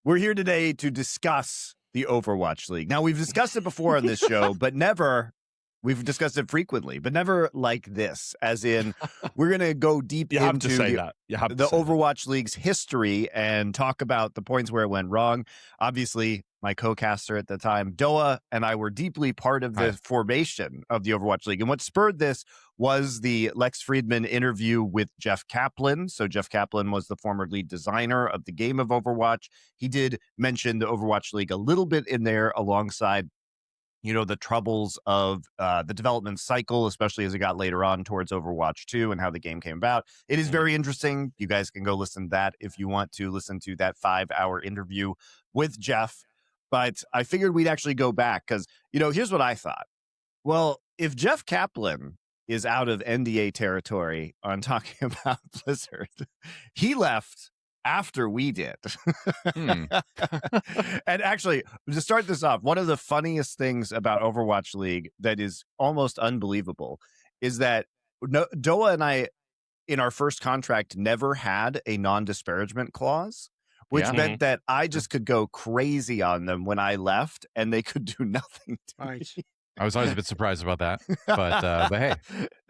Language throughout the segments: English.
We're here today to discuss the Overwatch League. Now, we've discussed it before on this show, but we've discussed it frequently, but never like this, as in we're going to go deep into the Overwatch League's history and talk about the points where it went wrong. Obviously, my co-caster at the time, DoA, and I were deeply part of the formation of the Overwatch League. And what spurred this was the Lex Fridman interview with Jeff Kaplan. So Jeff Kaplan was the former lead designer of the game of Overwatch. He did mention the Overwatch League a little bit in there alongside the troubles of the development cycle, especially as it got later on towards Overwatch 2 and how the game came about. It is very interesting. You guys can go listen to that if you want to listen to that 5-hour interview with Jeff. But I figured we'd actually go back because, here's what I thought. Well, if Jeff Kaplan is out of NDA territory on talking about Blizzard, he left after we did. And actually, to start this off, one of the funniest things about Overwatch League that is almost unbelievable is that DoA and I, in our first contract, never had a non-disparagement clause, which meant that I just could go crazy on them when I left and they could do nothing to me. I was always a bit surprised about that, but hey.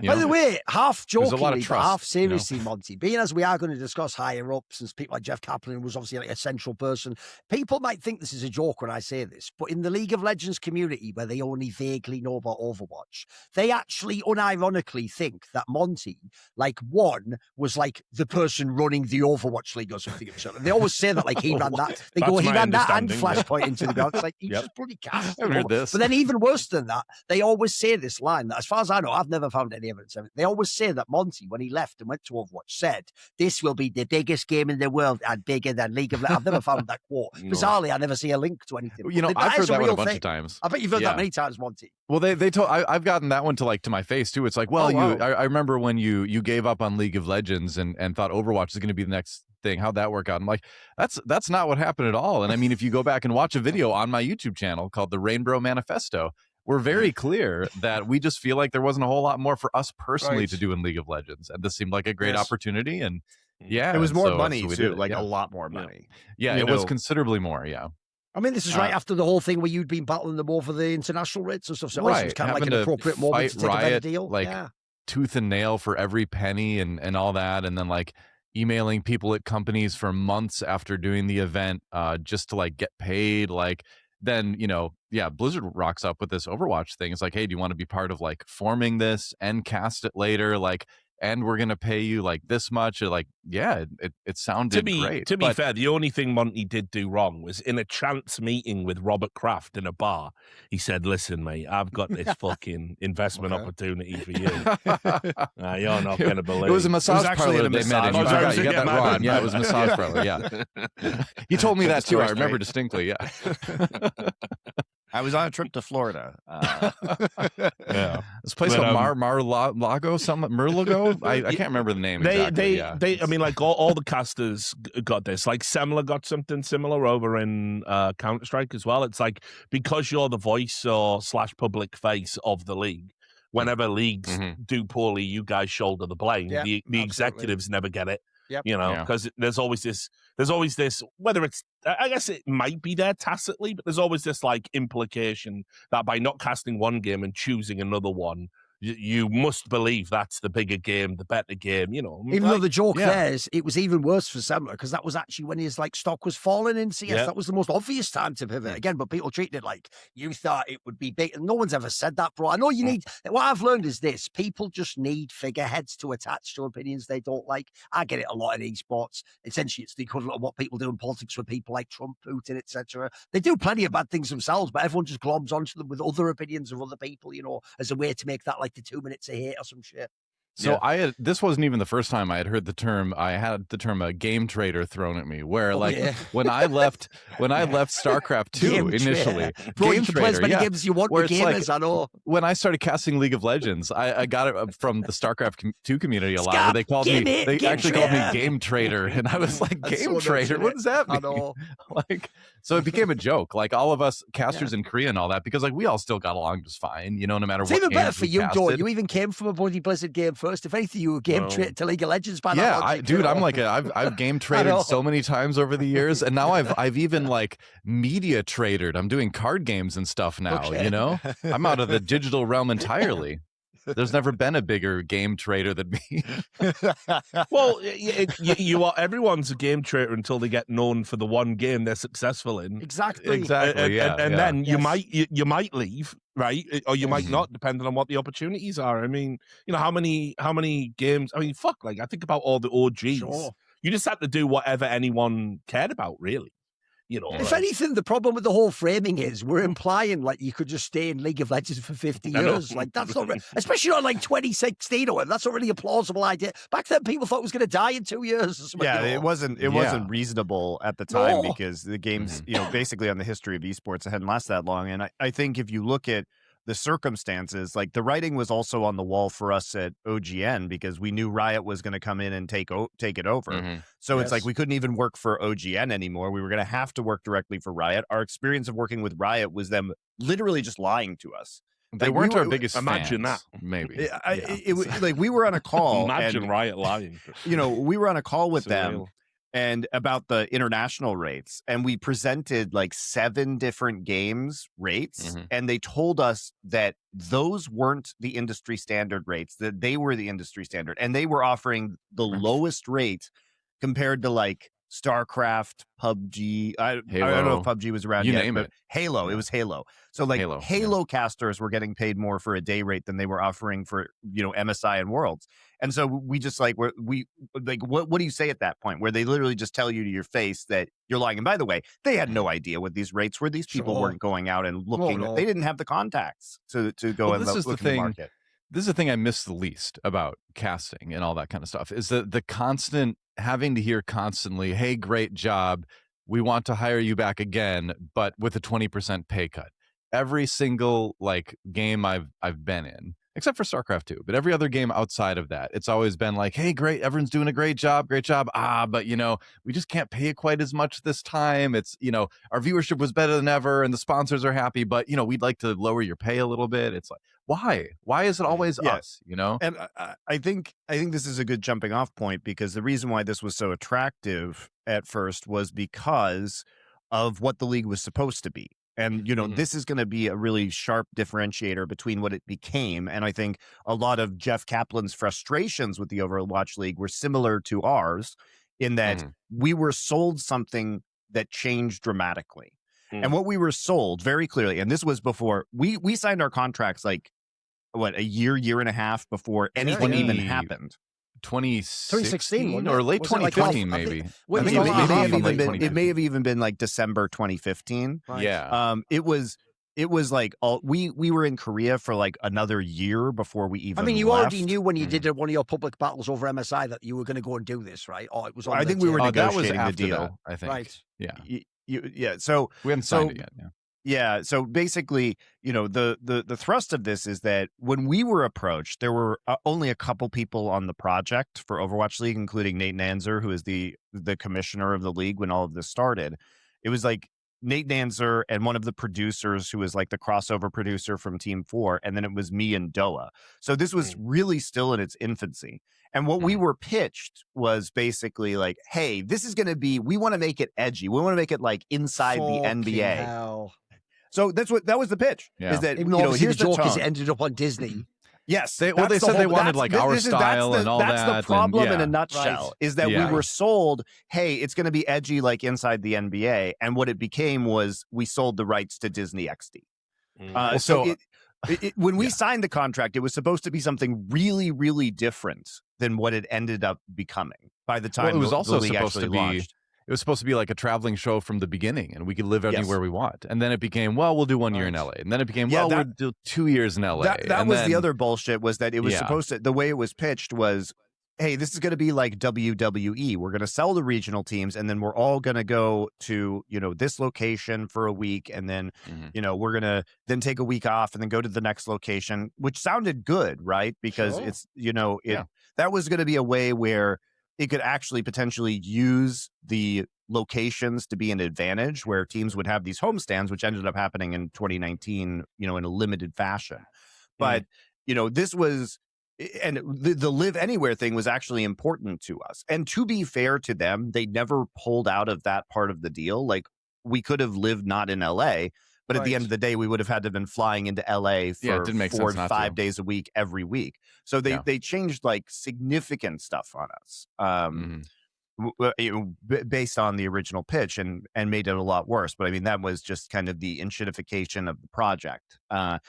By the way, half jokingly, but half seriously, Monty, being as we are going to discuss higher ups, and people like Jeff Kaplan was obviously like a central person, people might think this is a joke when I say this, but in the League of Legends community, where they only vaguely know about Overwatch, they actually unironically think that Monty, was the person running the Overwatch League or something. They always say that, he ran that. They go, he ran that and Flashpoint into the ground. It's like, he just bloody cast. I haven't heard this. But then even worse than that, they always say this line that, as far as I know, I've never found any evidence of it. They always say that Monty, when he left and went to Overwatch, said, this will be the biggest game in the world and bigger than League of Legends. I've never found that quote. Bizarrely, I never see a link to anything. I've heard that one a bunch of times. I bet you've heard that many times, Monty. Well, they told I've gotten that one to my face too. It's like, well, I remember when you gave up on League of Legends and thought Overwatch is going to be the next thing. How'd that work out? I'm like, that's not what happened at all. And I mean, if you go back and watch a video on my YouTube channel called the Rainbow Manifesto, we're very clear that we just feel like there wasn't a whole lot more for us personally to do in League of Legends. And this seemed like a great opportunity. And it was more money too, a lot more money. Yeah, it was considerably more. Yeah. I mean, this is right after the whole thing where you'd been battling them over the international rates and stuff. So it was kind of like an appropriate moment to take a better deal. Tooth and nail for every penny and all that. And then emailing people at companies for months after doing the event just to get paid. Then, Blizzard rocks up with this Overwatch thing. It's like, hey, do you want to be part of forming this and cast it later? And we're going to pay you this much. It sounded great. To be fair, the only thing Monty did do wrong was in a chance meeting with Robert Kraft in a bar. He said, listen, mate, I've got this fucking investment opportunity for you. You're not going to believe. It was a massage parlor they met. You got that wrong. Yeah, it was a massage parlor. Yeah. He told me that too. I remember distinctly. Yeah. I was on a trip to Florida. This place called Mar-Lago, something Merlago. I can't remember the name exactly. I mean, all the casters got this. Semler got something similar over in Counter-Strike as well. It's because you're the voice or / public face of the league. Whenever leagues do poorly, you guys shoulder the blame. Yeah, the executives never get it. Yep. Because there's always this, whether it's, I guess it might be there tacitly, but there's always this implication that by not casting one game and choosing another one, you must believe that's the bigger game, the better game, Even though the joke there is, it was even worse for Semler because that was actually when his stock was falling in CS. Yeah. That was the most obvious time to pivot again, but people treated it like you thought it would be big. And no one's ever said that, bro. I know you need, what I've learned is this, people just need figureheads to attach to opinions they don't like. I get it a lot in esports. Essentially, it's the equivalent of what people do in politics with people like Trump, Putin, etc. They do plenty of bad things themselves, but everyone just globs onto them with other opinions of other people, as a way to make that the 2 minutes a hit or some shit. So this wasn't even the first time I had heard the term. I had the term a game trader thrown at me. Where when I left StarCraft 2 initially, bro, you can play as many games as you want with gamers. I know. When I started casting League of Legends, I got it from the StarCraft 2 community a lot. Where they called me, they actually called me game trader, and I was like, game trader? What does that mean? I know. So it became a joke. All of us casters in Korea and all that, because we all still got along just fine. No matter what. It's even better for you, Joe. You even came from a bloody Blizzard game first. If anything, you were game traded to League of Legends by that logic. Dude, I'm like I've game traded so many times over the years, and now I've even like media traded. I'm doing card games and stuff now. You know, I'm out of the digital realm entirely. There's never been a bigger game trader than me. Well, you are. Everyone's a game trader until they get known for the one game they're successful in. Exactly. And then you might leave, right, or you might not, depending on what the opportunities are. I mean, you know, how many games? I mean, fuck. Like, I think about all the OGs. Sure. You just had to do whatever anyone cared about, really. You know, if anything, the problem with the whole framing is we're implying like you could just stay in League of Legends for 50 years. Like, that's not, especially on like 2016 or whatever. That's not really a plausible idea. Back then, people thought it was going to die in 2 years. Or something. Yeah, it wasn't reasonable at the time because the games, you know, basically on the history of esports, it hadn't lasted that long. And I think if you look at the circumstances, like the writing was also on the wall for us at OGN because we knew Riot was going to come in and take it over. So it's like we couldn't even work for OGN anymore. We were going to have to work directly for Riot. Our experience of working with Riot was them literally just lying to us. They weren't our biggest imagine fans, that. Maybe. It was like we were on a call. Imagine Riot lying. You know, we were on a call with them. And about the international rates, and we presented like 7 different games rates, and they told us that those weren't the industry standard rates, that they were the industry standard, and they were offering the lowest rate compared to like StarCraft, PUBG. I don't know if PUBG was around yet, but Halo. It was Halo. So like Halo casters were getting paid more for a day rate than they were offering for, you know, MSI and Worlds. And so we just like what do you say at that point where they literally just tell you to your face that you're lying? And by the way, they had no idea what these rates were. These people weren't going out and looking. They didn't have the contacts to go and look in the market. This is the thing I miss the least about casting and all that kind of stuff is the constant having to hear constantly, hey, great job. We want to hire you back again, but with a 20% pay cut. Every single like game I've been in, except for StarCraft 2, but every other game outside of that, it's always been like, hey, great, everyone's doing a great job. But you know, we just can't pay you quite as much this time. It's, you know, our viewership was better than ever and the sponsors are happy, but you know, we'd like to lower your pay a little bit. It's like, why is it always us, you know? And I think this is a good jumping off point because the reason why this was so attractive at first was because of what the league was supposed to be. And, you know, this is going to be a really sharp differentiator between what it became. And I think a lot of Jeff Kaplan's frustrations with the Overwatch League were similar to ours in that we were sold something that changed dramatically. And what we were sold very clearly, and this was before we signed our contracts like, what, a year and a half before anything even happened. 2016 or late 2015, like maybe. It may have even been like December 2015. Right. Yeah. It was like we were in Korea for like another year before we even. I mean, you left. already knew when you did one of your public battles over MSI that you were going to go and do this, right? Or it was. I think we were negotiating the deal. That, I think. Right. Yeah. So we haven't signed it yet. Yeah. Yeah. So basically, you know, the thrust of this is that when we were approached, there were only a couple people on the project for Overwatch League, including Nate Nanzer, who is the commissioner of the league when all of this started. It was like Nate Nanzer and one of the producers who was like the crossover producer from Team 4. And then it was me and DoA. So this was really still in its infancy. And what we were pitched was basically like, hey, this is going to be, we want to make it edgy. We want to make it like inside the NBA. Hell. So that was the pitch. Yeah. Is that, Even though here's the joke tone. is it ended up on Disney. Yes, they said they wanted like our style and all that. That's the problem in a nutshell. Is that we were sold, hey, it's going to be edgy like inside the NBA, and what it became was we sold the rights to Disney XD. When we signed the contract, it was supposed to be something really, really different than what it ended up becoming. By the time it was also the league supposed to be. Launched. It was supposed to be like a traveling show from the beginning, and we could live anywhere we want. And then it became, well, we'll do 1 year in LA. And then it became, we'll do 2 years in LA. That was the other bullshit, was that it was supposed to, the way it was pitched was, hey, this is going to be like WWE. We're going to sell the regional teams, and then we're all going to go to, you know, this location for a week. And then, you know, we're going to then take a week off and then go to the next location, which sounded good, right? Because it's, you know, that was going to be a way where it could actually potentially use the locations to be an advantage, where teams would have these homestands, which ended up happening in 2019, you know, in a limited fashion. But, you know, this was, and the live anywhere thing was actually important to us. And to be fair to them, they never pulled out of that part of the deal. Like, we could have lived not in LA, but at the end of the day, we would have had to have been flying into LA for 4 to 5 days a week, every week. So they changed like significant stuff on us. Based on the original pitch and made it a lot worse. But I mean, that was just kind of the inshitification of the project. And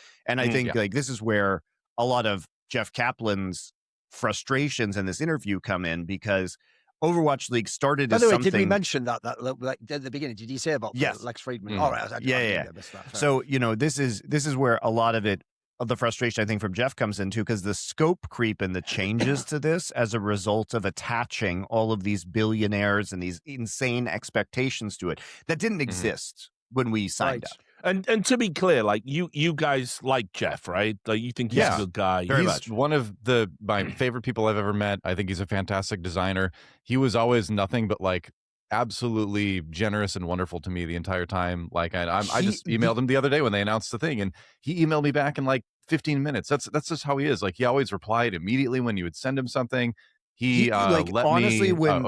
I think like this is where a lot of Jeff Kaplan's frustrations in this interview come in, because Overwatch League started as something. By the way, did we mention that like, at the beginning? Did you say about Lex Fridman? All right. Yeah. So, this is where a lot of the frustration, I think, from Jeff comes into, because the scope creep and the changes to this as a result of attaching all of these billionaires and these insane expectations to it that didn't exist when we signed up. And to be clear, like you guys like Jeff, right? Like, you think he's a good guy. He's much. One of my favorite people I've ever met. I think he's a fantastic designer. He was always nothing but like absolutely generous and wonderful to me the entire time. Like I just emailed him the other day when they announced the thing, and he emailed me back in like 15 minutes. That's just how he is. Like, he always replied immediately when you would send him something. He like, let honestly, me when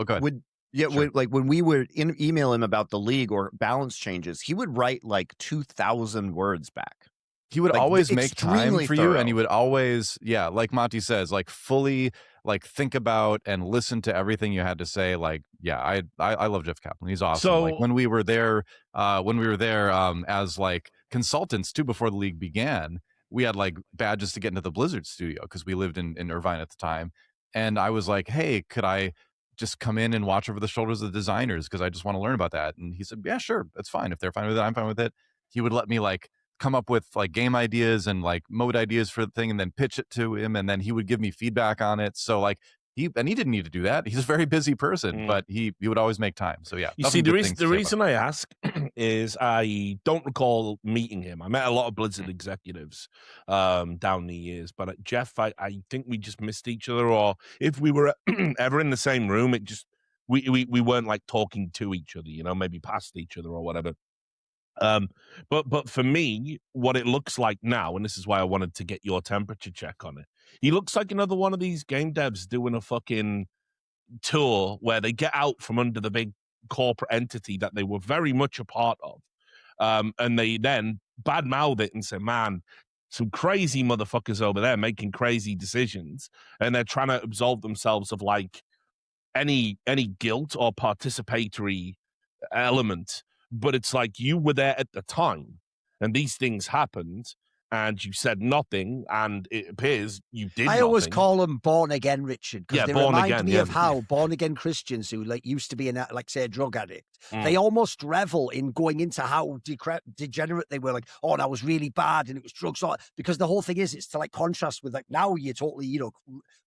we would email him about the league or balance changes, he would write like 2,000 words back. He would always make time for you, and he would always, like Monty says, like fully like think about and listen to everything you had to say. Like, I love Jeff Kaplan. He's awesome. So, like when we were there as like consultants too before the league began, we had like badges to get into the Blizzard studio because we lived in Irvine at the time. And I was like, hey, could I just come in and watch over the shoulders of the designers, because I just want to learn about that? And he said, yeah, sure, that's fine. If they're fine with it, I'm fine with it. He would let me like come up with like game ideas and like mode ideas for the thing, and then pitch it to him, and then he would give me feedback on it. So like he didn't need to do that. He's a very busy person, but he would always make time. So yeah. You see, the reason I ask is I don't recall meeting him. I met a lot of Blizzard executives down the years, but Jeff, I think we just missed each other, or if we were ever in the same room, it just we weren't like talking to each other, maybe past each other or whatever. But for me, what it looks like now, and this is why I wanted to get your temperature check on it, he looks like another one of these game devs doing a fucking tour where they get out from under the big corporate entity that they were very much a part of, and they then badmouth it and say, man, some crazy motherfuckers over there making crazy decisions, and they're trying to absolve themselves of like any guilt or participatory element. But it's like, you were there at the time, and these things happened, and you said nothing, and it appears you did I always call them born again, Richard, because they remind me of how born again Christians who like used to be like say a drug addict, they almost revel in going into how degenerate they were. Like, oh, that was really bad, and it was drugs, because the whole thing is it's to like contrast with like now you're totally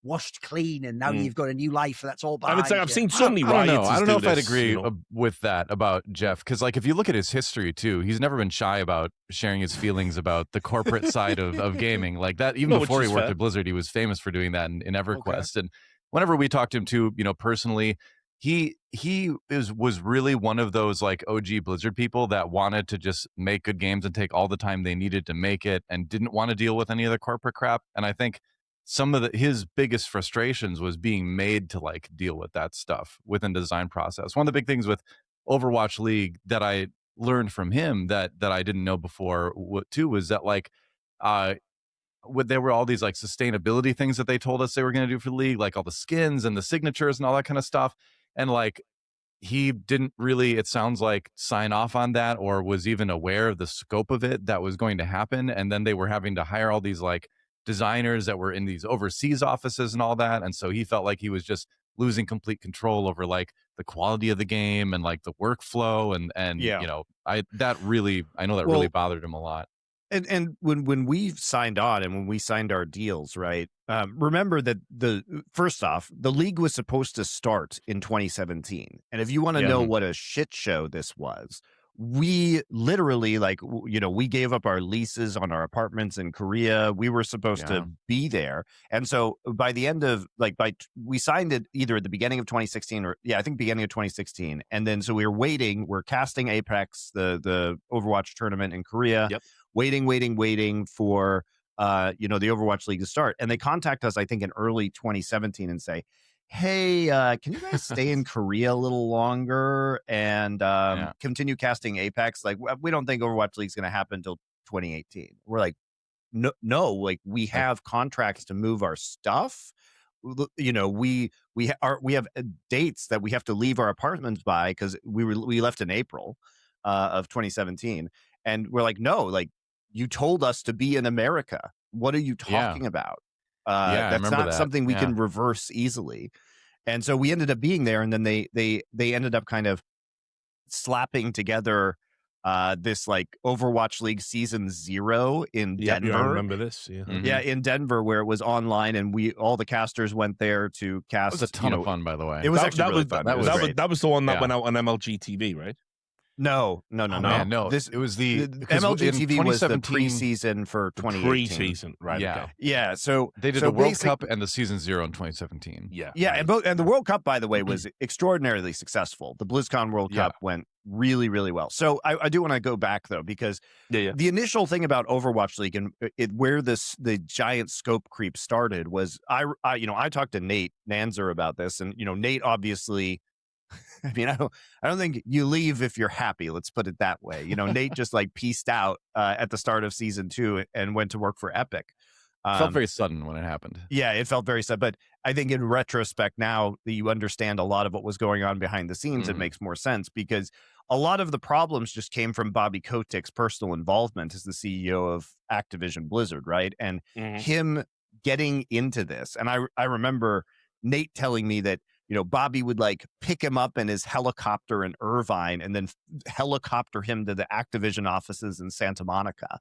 washed clean, and now you've got a new life, and that's all bad. I've seen so many riots. I don't know if I'd agree with that about Jeff, because like if you look at his history too, he's never been shy about sharing his feelings about the corporate side of gaming like that. Even before he worked at Blizzard, he was famous for doing that in EverQuest. And whenever we talked to him too, personally, he was really one of those like OG Blizzard people that wanted to just make good games and take all the time they needed to make it, and didn't want to deal with any of the corporate crap. And I think some of his biggest frustrations was being made to like deal with that stuff within the design process. One of the big things with Overwatch League that I learned from him that I didn't know before too was that like there were all these like sustainability things that they told us they were going to do for the league, like all the skins and the signatures and all that kind of stuff. And like he didn't really, it sounds like, sign off on that or was even aware of the scope of it that was going to happen. And then they were having to hire all these like designers that were in these overseas offices and all that. And so he felt like he was just losing complete control over like the quality of the game and like the workflow and I know that really bothered him a lot. And when we signed on and when we signed our deals, right? Remember that first off, the league was supposed to start in 2017, and if you want to know what a shit show this was, we literally we gave up our leases on our apartments in Korea. We were supposed to be there, and so by the end of we signed it either at the beginning of 2016 or I think beginning of 2016, and then so we were waiting. We're casting Apex, the Overwatch tournament in Korea. Yep. Waiting for the Overwatch League to start. And they contact us, I think, in early 2017 and say, hey, can you guys stay in Korea a little longer and continue casting Apex? Like, we don't think Overwatch League is going to happen until 2018. We're like, no, like we have contracts to move our stuff. We have dates that we have to leave our apartments by because we left in April of 2017, and we're like, no, like you told us to be in America. What are you talking about? That's not something we can reverse easily. And so we ended up being there, and then they ended up kind of slapping together this like Overwatch League season 0 in Denver. I remember this. Yeah. Mm-hmm. Yeah, in Denver, where it was online, and all the casters went there to cast. It was a ton of fun, by the way. It was actually really fun. That was the one that went out on MLG TV, right? No. Man, no. It was the MLG TV was the preseason for 2018. Preseason, right? Yeah, okay. Yeah. So they did the World Cup and the season 0 in 2017. Yeah, yeah, right. and the World Cup, by the way, was extraordinarily successful. The BlizzCon World Cup went really, really well. So I do want to go back though, because the initial thing about Overwatch League and where the giant scope creep started was I talked to Nate Nanzer about this, and Nate obviously. I mean, I don't think you leave if you're happy. Let's put it that way. Nate just like pieced out at the start of season 2 and went to work for Epic. It felt very sudden when it happened. Yeah, it felt very sudden. But I think in retrospect, now that you understand a lot of what was going on behind the scenes, it makes more sense, because a lot of the problems just came from Bobby Kotick's personal involvement as the CEO of Activision Blizzard, right? And him getting into this. And I remember Nate telling me that Bobby would like pick him up in his helicopter in Irvine and then helicopter him to the Activision offices in Santa Monica,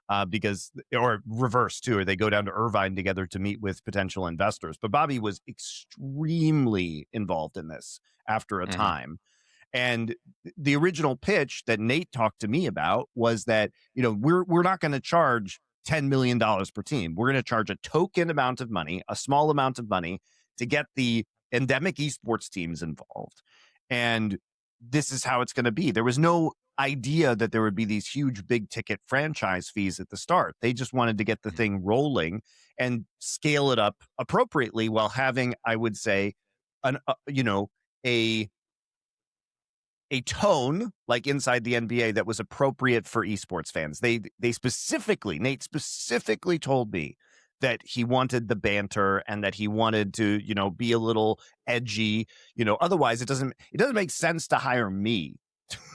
or reverse too, or they go down to Irvine together to meet with potential investors. But Bobby was extremely involved in this after a time. And the original pitch that Nate talked to me about was that, we're not going to charge $10 million per team. We're going to charge a token amount of money, a small amount of money, to get the endemic esports teams involved. And this is how it's going to be. There was no idea that there would be these huge big ticket franchise fees at the start. They just wanted to get the thing rolling and scale it up appropriately while having, I would say, a tone like inside the NBA that was appropriate for esports fans. Nate specifically told me that he wanted the banter and that he wanted to, be a little edgy. Otherwise it doesn't make sense to hire me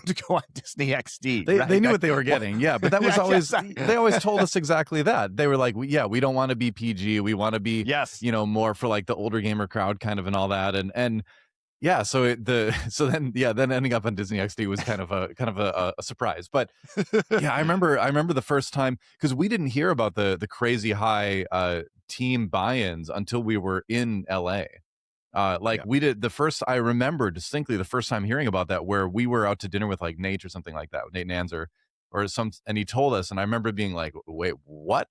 to go on Disney XD. They knew what they were getting. Yeah, but that was always they always told us exactly that. They were like, we don't want to be PG. We want to be more for like the older gamer crowd kind of and all that. And yeah, then ending up on Disney XD was kind of a surprise. But yeah, I remember the first time, because we didn't hear about the crazy high team buy-ins until we were in LA. We did I remember distinctly the first time hearing about that, where we were out to dinner with like Nate or something like that, Nate Nanzer and he told us, and I remember being like, wait, what?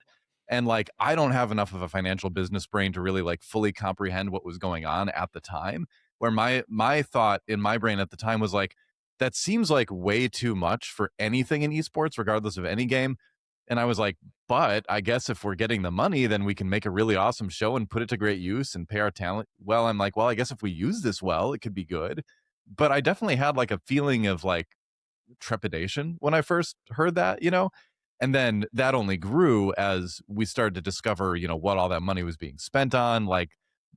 And like, I don't have enough of a financial business brain to really like fully comprehend what was going on at the time. Where my thought in my brain at the time was like, that seems like way too much for anything in esports, regardless of any game. And I was like, but I guess if we're getting the money, then we can make a really awesome show and put it to great use and pay our talent. Well, I'm like, I guess if we use this well, it could be good. But I definitely had like a feeling of like trepidation when I first heard that, and then that only grew as we started to discover, what all that money was being spent on, like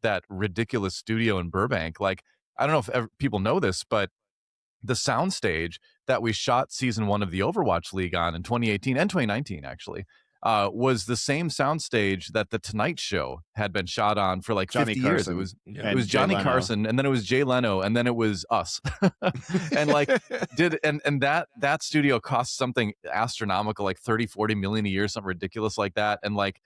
that ridiculous studio in Burbank. Like, I don't know if people know this, but the soundstage that we shot season 1 of the Overwatch League on in 2018 and 2019 actually was the same soundstage that the Tonight Show had been shot on for like 50 years. It was Johnny Carson, and then it was Jay Leno, and then it was us. And like that studio cost something astronomical, like 30-40 million a year, something ridiculous like that. And like,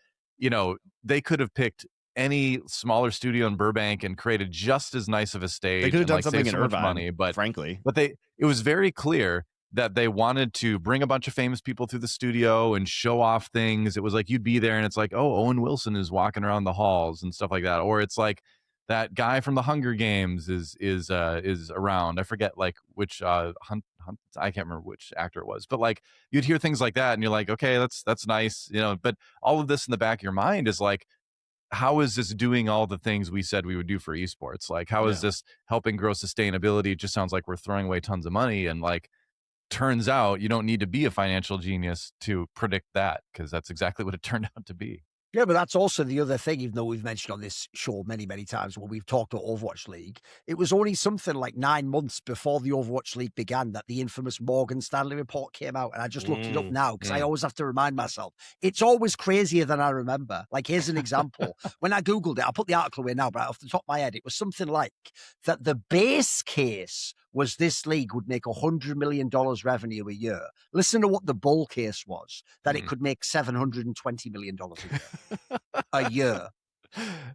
they could have picked any smaller studio in Burbank and created just as nice of a stage. They could have done something in so much Irvine, money, but frankly, it was very clear that they wanted to bring a bunch of famous people through the studio and show off things. It was like you'd be there and it's like, oh, Owen Wilson is walking around the halls and stuff like that. Or it's like that guy from the Hunger Games is around. I forget like which Hunt, I can't remember which actor it was, but like you'd hear things like that and you're like, okay, that's nice, you know, but all of this in the back of your mind is like, how is this doing all the things we said we would do for esports? Like, how is this helping grow sustainability? It just sounds like we're throwing away tons of money. And like, turns out you don't need to be a financial genius to predict that, because that's exactly what it turned out to be. Yeah, but that's also the other thing, even though we've mentioned on this show many, many times when we've talked about Overwatch League, it was only something like 9 months before the Overwatch League began that the infamous Morgan Stanley report came out. And I just looked it up now because I always have to remind myself. It's always crazier than I remember. Like, here's an example. When I Googled it, I'll put the article away now, but off the top of my head, it was something like that the base case was this league would make $100 million revenue a year. Listen to what the bull case was, that it could make $720 million a year.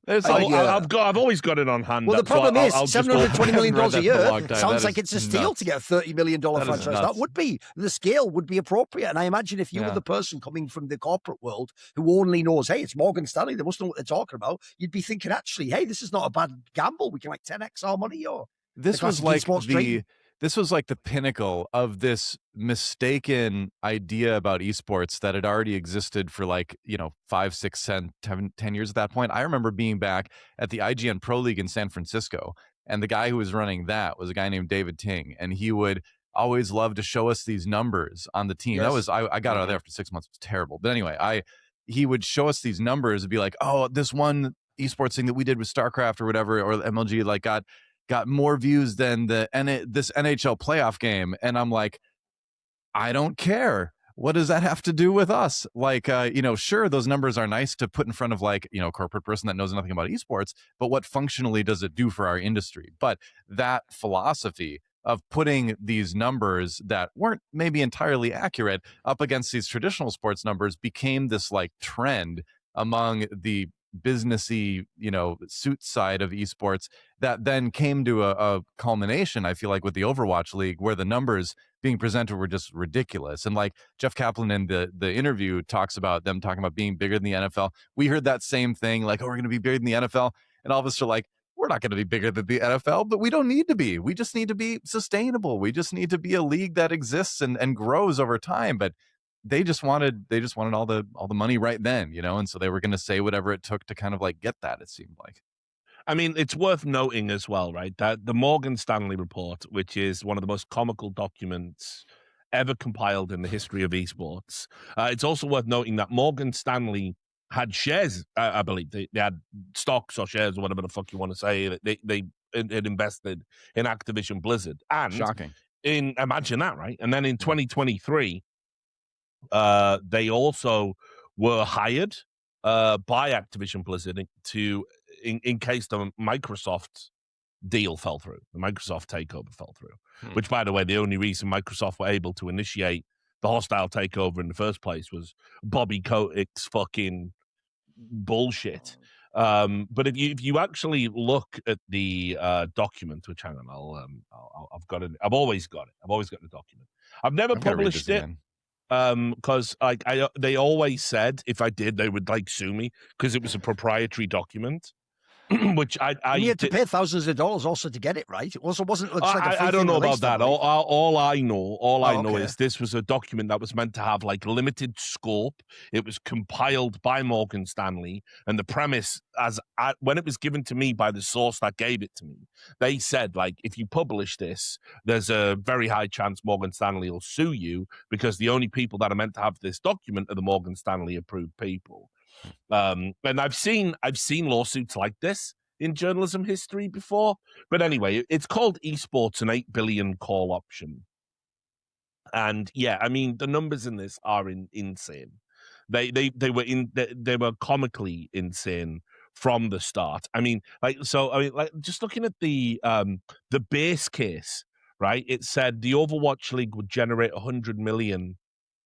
I've always got it on hand. Well, the problem is $720 million a year sounds like it's a steal to get a $30 million franchise. That would be, the scale would be appropriate. And I imagine if you were the person coming from the corporate world who only knows, hey, it's Morgan Stanley, they must know what they're talking about, you'd be thinking, actually, hey, this is not a bad gamble. We can like 10x our money. Or this was like the pinnacle of this mistaken idea about esports that had already existed for like, 5, 6, 10 years at that point. I remember being back at the IGN Pro League in San Francisco, and the guy who was running that was a guy named David Ting, and he would always love to show us these numbers on the team. That was, I got out of there after 6 months. It was terrible. But anyway, he would show us these numbers and be like, oh, this one esports thing that we did with StarCraft or whatever, or MLG, like got more views than this NHL playoff game. And I'm like, I don't care. What does that have to do with us? Like, sure, those numbers are nice to put in front of like, a corporate person that knows nothing about esports, but what functionally does it do for our industry? But that philosophy of putting these numbers that weren't maybe entirely accurate up against these traditional sports numbers became this like trend among the businessy, suit side of esports that then came to a culmination, I feel like, with the Overwatch League, where the numbers being presented were just ridiculous. And like Jeff Kaplan in the interview talking about being bigger than the NFL. We heard that same thing, like, oh, we're going to be bigger than the NFL. And all of us are like, we're not going to be bigger than the NFL, but we don't need to be. We just need to be sustainable. We just need to be a league that exists and grows over time. But they just wanted all the money right then, and so they were going to say whatever it took to kind of like get that, it seemed like. I mean, it's worth noting as well, right, that the Morgan Stanley report, which is one of the most comical documents ever compiled in the history of esports, it's also worth noting that Morgan Stanley had shares, I believe. They had stocks or shares or whatever the fuck you want to say. They had invested in Activision Blizzard. And shocking. Imagine that, right? And then in 2023, they also were hired by Activision Blizzard in case the Microsoft deal fell through, the Microsoft takeover fell through, which, by the way, the only reason Microsoft were able to initiate the hostile takeover in the first place was Bobby Kotick's fucking bullshit. But if you actually look at the document, which, hang on, I've got it. I've always got the document. I've never published it. Because they always said if I did, they would like sue me because it was a proprietary document. Which you had to pay thousands of dollars also to get it, right? It also wasn't. I don't know about that. All I know is this was a document that was meant to have like limited scope. It was compiled by Morgan Stanley, and the premise, when it was given to me by the source that gave it to me, they said like, if you publish this, there's a very high chance Morgan Stanley will sue you because the only people that are meant to have this document are the Morgan Stanley approved people. And I've seen lawsuits like this in journalism history before, but anyway, it's called Esports, an $8 billion call option. And yeah, I mean, the numbers in this are insane. They were comically insane from the start. I mean, just looking at the base case, right? It said the Overwatch League would generate 100 million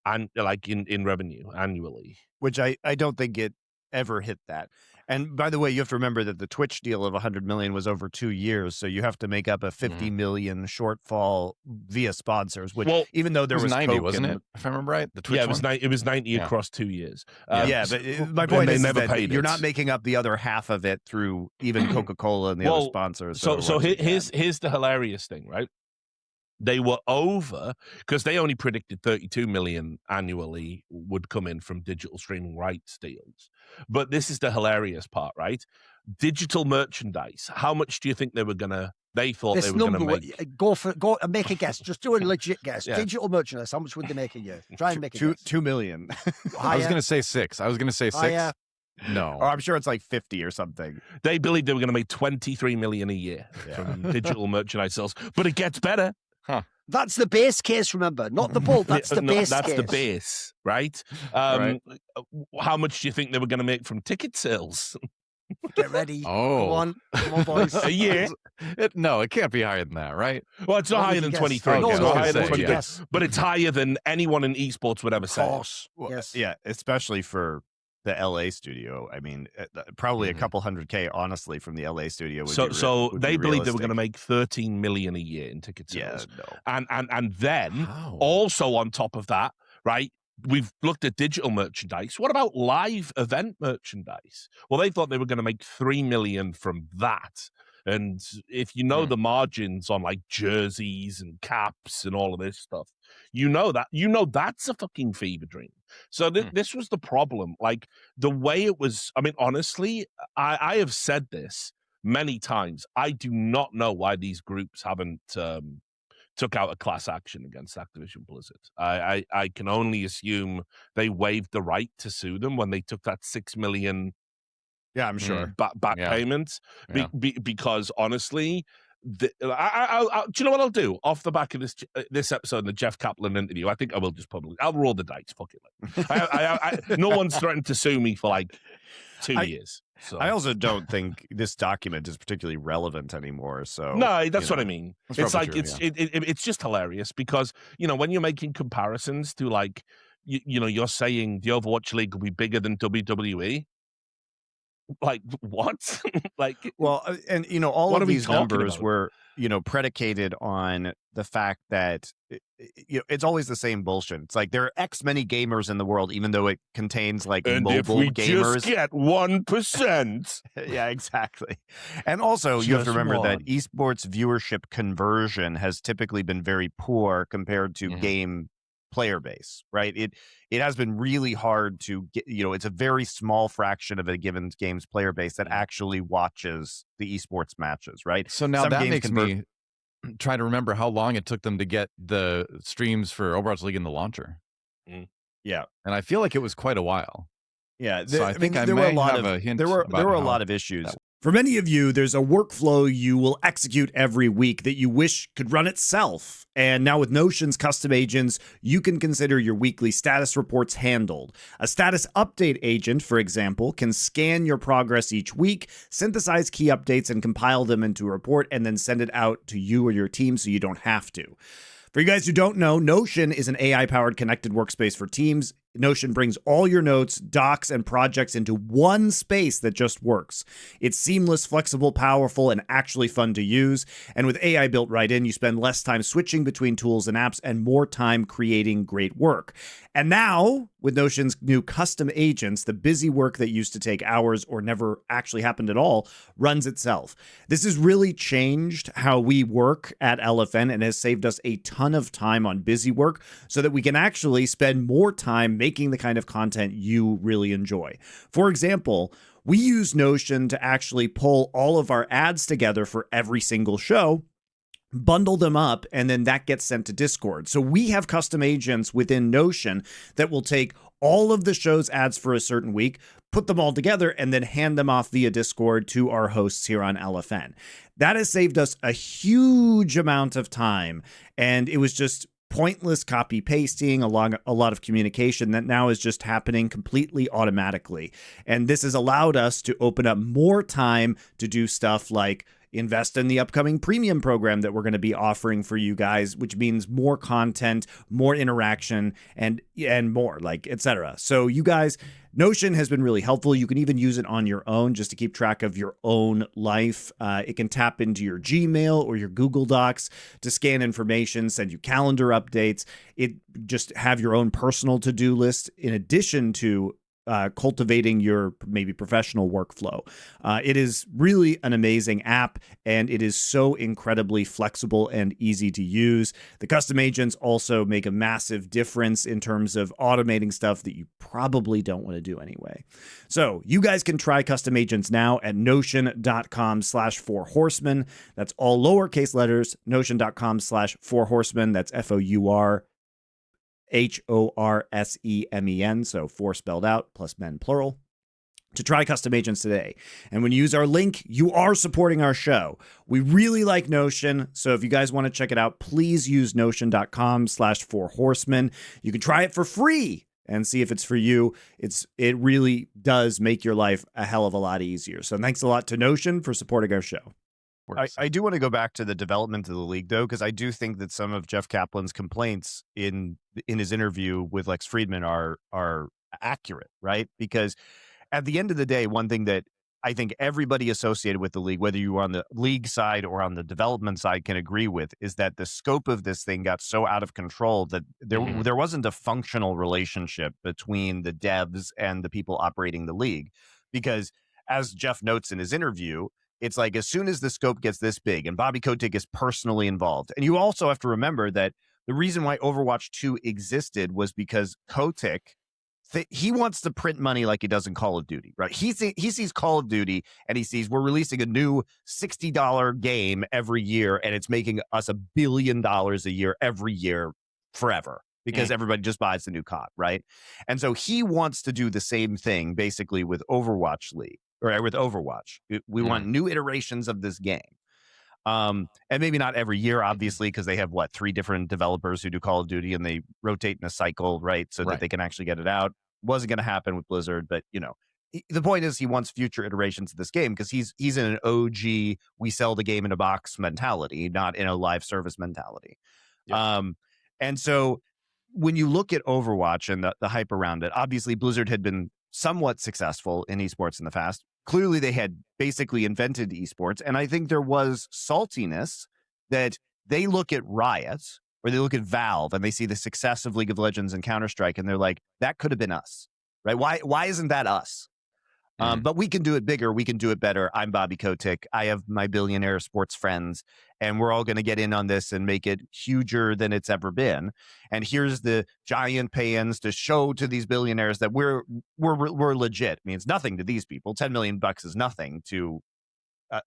and in revenue annually, which I don't think it ever hit that. And by the way, you have to remember that the Twitch deal of 100 million was over 2 years, so you have to make up a 50 million shortfall via sponsors. Which, even though there was 90, Coke wasn't it? If I remember right, the Twitch it was 90 across 2 years. But my point is never that paid you're it. not making up the other half of it through even Coca-Cola and the other sponsors. So here's the hilarious thing, right? They were over because they only predicted 32 million annually would come in from digital streaming rights deals. But this is the hilarious part, right? Digital merchandise. How much do you think they were gonna? They thought this they were gonna make. Go and make a guess. Just do a legit guess. Yeah. Digital merchandise. How much would they make a year? Try and make a guess. 2 million. I was gonna say 6. No. Or I'm sure it's like 50 or something. They believed they were gonna make 23 million a year from digital merchandise sales. But it gets better. Huh. That's the base case, remember, not the bull. That's the base That's case. the base, right? Right. How much do you think they were going to make from ticket sales? Get ready. Oh. Come on, boys. A year? No, it can't be higher than that, right? Well, it's not What higher would than you guess? 23. Okay, It's I not was higher gonna than say, 23. yes. But it's higher than anyone in esports would ever Of say. course. Well, Yes. Yeah, especially for the LA studio. I mean, probably a couple $100K, honestly, from the LA studio. Would They be believed they were realistic. going to make 13 million a year in ticket sales. Yeah, no. And then How? also on top of that, right? We've looked at digital merchandise. What about live event merchandise? Well, they thought they were going to make 3 million from that. And if you know the margins on like jerseys and caps and all of this stuff, that's a fucking fever dream. So this was the problem. Like the way it was, I mean, honestly, I have said this many times. I do not know why these groups haven't took out a class action against Activision Blizzard. I can only assume they waived the right to sue them when they took that $6 million I'm sure. back payments because honestly, do you know what I'll do off the back of this episode in the Jeff Kaplan interview? I think I will just publicly. I'll roll the dice. Fuck it. No one's threatened to sue me for like 2 years. So. I also don't think this document is particularly relevant anymore. So no, that's what I mean. It's like true, it's just hilarious because when you're making comparisons to like you're saying the Overwatch League will be bigger than WWE. Like what? Like well, and all what of are we these talking numbers about? were predicated on the fact that it's always the same bullshit. It's like there are X many gamers in the world, even though it contains like and mobile if we gamers. Just get 1%. Yeah, exactly. And also, you have to remember that esports viewership conversion has typically been very poor compared to game player base, right? It has been really hard to get, it's a very small fraction of a given game's player base that actually watches the esports matches, right? So now Some that games makes convert- me try to remember how long it took them to get the streams for Overwatch League in the launcher. Yeah. And I feel like it was quite a while. Yeah. So I think I there may were a lot have of a hint there were about a how lot of issues. For many of you, there's a workflow you will execute every week that you wish could run itself. And now with Notion's custom agents, you can consider your weekly status reports handled. A status update agent, for example, can scan your progress each week, synthesize key updates, and compile them into a report, and then send it out to you or your team so you don't have to. For you guys who don't know, Notion is an AI-powered connected workspace for teams. Notion brings all your notes, docs, and projects into one space that just works. It's seamless, flexible, powerful, and actually fun to use. And with AI built right in, you spend less time switching between tools and apps and more time creating great work. And now, with Notion's new custom agents, the busy work that used to take hours or never actually happened at all runs itself. This has really changed how we work at LFN and has saved us a ton of time on busy work so that we can actually spend more time making the kind of content you really enjoy. For example, we use Notion to actually pull all of our ads together for every single show, bundle them up, and then that gets sent to Discord. So we have custom agents within Notion that will take all of the show's ads for a certain week, put them all together, and then hand them off via Discord to our hosts here on LFN. That has saved us a huge amount of time, and it was just pointless copy pasting, a lot of communication that now is just happening completely automatically. And this has allowed us to open up more time to do stuff like invest in the upcoming premium program that we're going to be offering for you guys, which means more content, more interaction, and more, like, etc. So you guys, Notion has been really helpful. You can even use it on your own just to keep track of your own life. It can tap into your Gmail or your Google Docs to scan information, send you calendar updates. It just have your own personal to-do list in addition to cultivating your maybe professional workflow. It is really an amazing app, and it is so incredibly flexible and easy to use. The custom agents also make a massive difference in terms of automating stuff that you probably don't want to do anyway. So you guys can try custom agents now at notion.com/4horsemen. That's all lowercase letters, notion.com/4horsemen. That's FOUR HORSEMEN, so 4 spelled out plus men plural, to try custom agents today. And when you use our link, you are supporting our show. We really like Notion, so if you guys want to check it out, please use notion.com/4horsemen. You can try it for free and see if it's for you. It really does make your life a hell of a lot easier. So thanks a lot to Notion for supporting our show. I do want to go back to the development of the league, though, because I do think that some of Jeff Kaplan's complaints in his interview with Lex Fridman are accurate, right? Because at the end of the day, one thing that I think everybody associated with the league, whether you were on the league side or on the development side, can agree with, is that the scope of this thing got so out of control that there wasn't a functional relationship between the devs and the people operating the league. Because as Jeff notes in his interview, it's like as soon as the scope gets this big, and Bobby Kotick is personally involved. And you also have to remember that the reason why Overwatch 2 existed was because Kotick, he wants to print money like he does in Call of Duty, right? He sees Call of Duty and he sees we're releasing a new $60 game every year, and it's making us $1 billion a year every year forever because everybody just buys the new COD, right? And so he wants to do the same thing basically with Overwatch League. Or with Overwatch. We want new iterations of this game. And maybe not every year, obviously, because they have, 3 different developers who do Call of Duty, and they rotate in a cycle, right? So that they can actually get it out. Wasn't going to happen with Blizzard, but, the point is he wants future iterations of this game because he's in an OG, we sell the game in a box mentality, not in a live service mentality. Yep. And so when you look at Overwatch and the hype around it, obviously Blizzard had been somewhat successful in esports in the past. Clearly, they had basically invented esports. And I think there was saltiness that they look at Riot or they look at Valve and they see the success of League of Legends and Counter-Strike. And they're like, that could have been us, right? Why isn't that us? But we can do it bigger. We can do it better. I'm Bobby Kotick. I have my billionaire sports friends, and we're all going to get in on this and make it huger than it's ever been. And here's the giant pay-ins to show to these billionaires that we're legit. I mean, it's nothing to these people. $10 million is nothing to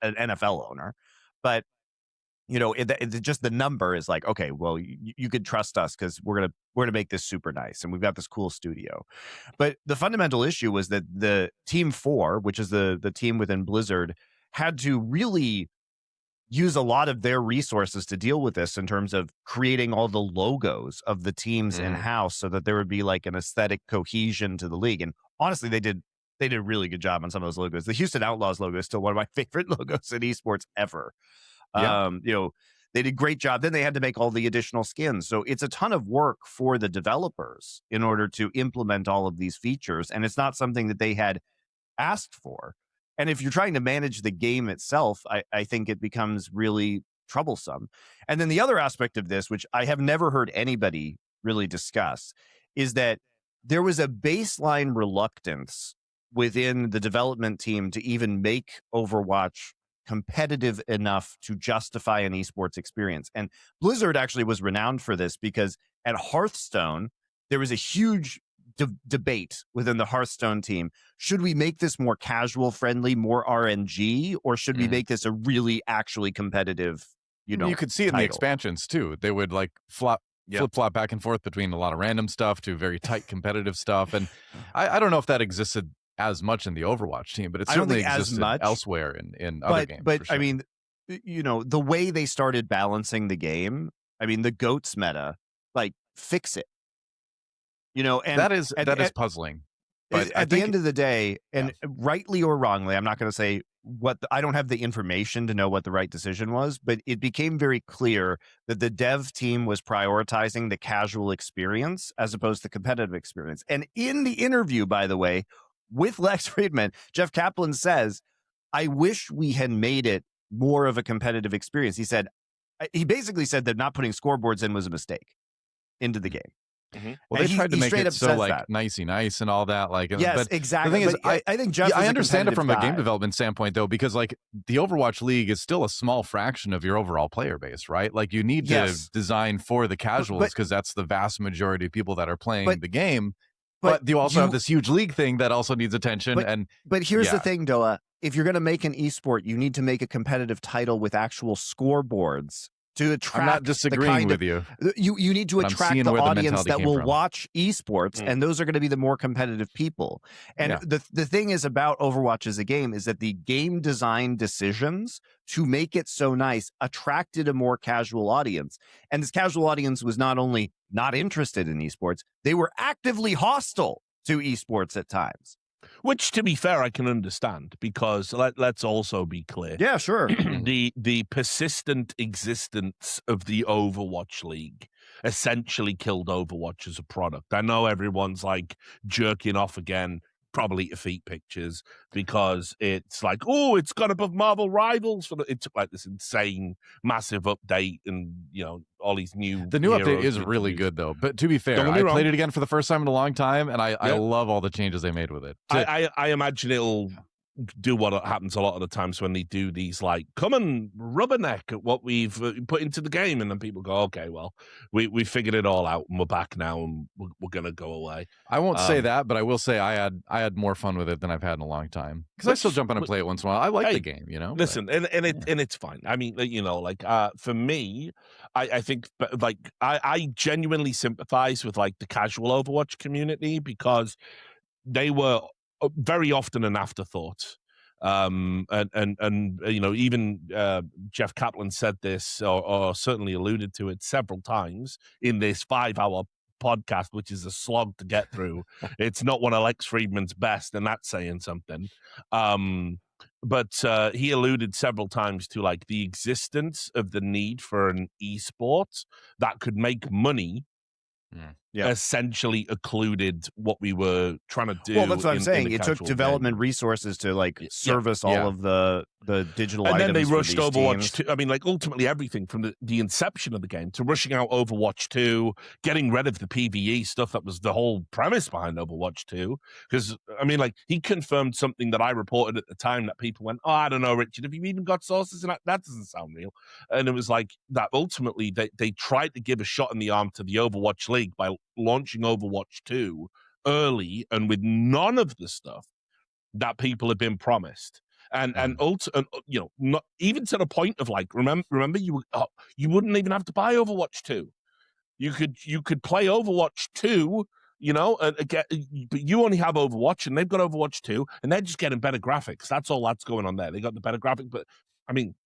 an NFL owner, but just the number is like, okay, well, you could trust us because we're gonna make this super nice, and we've got this cool studio. But the fundamental issue was that the Team 4, which is the team within Blizzard, had to really use a lot of their resources to deal with this in terms of creating all the logos of the teams in-house so that there would be like an aesthetic cohesion to the league. And honestly, they did a really good job on some of those logos. The Houston Outlaws logo is still one of my favorite logos in esports ever. Yeah. They did a great job. Then they had to make all the additional skins. So it's a ton of work for the developers in order to implement all of these features. And it's not something that they had asked for. And if you're trying to manage the game itself, I think it becomes really troublesome. And then the other aspect of this, which I have never heard anybody really discuss, is that there was a baseline reluctance within the development team to even make Overwatch competitive enough to justify an esports experience. And Blizzard actually was renowned for this because at Hearthstone, there was a huge debate within the Hearthstone team. Should we make this more casual friendly, more RNG, or should we make this a really actually competitive, you could see it in the expansions too. They would like flip-flop back and forth between a lot of random stuff to very tight competitive stuff. And I don't know if that existed as much in the Overwatch team, but it certainly existed elsewhere in other games. But sure. I mean, the way they started balancing the game, I mean, the GOATS meta, like, fix it. And that is puzzling. But at the end of the day, and rightly or wrongly, I'm not going to say I don't have the information to know what the right decision was, but it became very clear that the dev team was prioritizing the casual experience as opposed to competitive experience. And in the interview, by the way, with Lex Fridman, Jeff Kaplan says, I wish we had made it more of a competitive experience. He basically said that not putting scoreboards in was a mistake into the game. Mm-hmm. Well, they tried to make it so like nicey nice and all that. Like, yes, but exactly. The thing is, I think Jeff I understand it from a game development standpoint, though, because like the Overwatch League is still a small fraction of your overall player base, right? Like you need to design for the casuals because that's the vast majority of people that are playing the game. But you also have this huge league thing that also needs attention. But here's the thing, DoA. If you're going to make an esport, you need to make a competitive title with actual scoreboards to attract. I'm not disagreeing with you. You need to attract the audience that will watch esports, and those are going to be the more competitive people. And the thing is about Overwatch as a game is that the game design decisions to make it so nice attracted a more casual audience. And this casual audience was not only not interested in esports, they were actively hostile to esports at times. Which, to be fair, I can understand, because let's also be clear. Yeah, sure. The persistent existence of the Overwatch League essentially killed Overwatch as a product. I know everyone's like jerking off again, probably to feet pictures, because it's like, oh, it's gone above Marvel Rivals. It took like this insane, massive update, and all these new. The new update is really good, though. But to be fair, I played it again for the first time in a long time, and I love all the changes they made with it. I imagine it'll do what happens a lot of the times when they do these, like, come and rubberneck at what we've put into the game, and then people go, okay, well, we figured it all out, and we're back now, and we're gonna go away. I won't say that, but I will say I had more fun with it than I've had in a long time, because I still jump in and play it once in a while. I like the game, Listen, and it's fine. I mean, for me, I think like I genuinely sympathize with like the casual Overwatch community, because they were very often an afterthought. And even Jeff Kaplan said this, or certainly alluded to it several times in this 5-hour podcast, which is a slog to get through. It's not one of Lex Fridman's best, and that's saying something. But he alluded several times to like the existence of the need for an esport that could make money. Essentially occluded what we were trying to do. Well, that's what I'm saying. It took development resources to like service all of the digital items. And then they rushed Overwatch teams. 2. I mean, like ultimately everything from the inception of the game to rushing out Overwatch 2, getting rid of the PvE stuff that was the whole premise behind Overwatch 2. Because, I mean, like he confirmed something that I reported at the time that people went, oh, I don't know, Richard, have you even got sources? And that doesn't sound real. And it was like that ultimately they tried to give a shot in the arm to the Overwatch League by launching Overwatch 2 early and with none of the stuff that people had been promised. And not even to the point of like, remember you wouldn't even have to buy Overwatch 2. You could play Overwatch 2, but you only have Overwatch and they've got Overwatch 2 and they're just getting better graphics. That's all that's going on there. They got the better graphics, but I mean,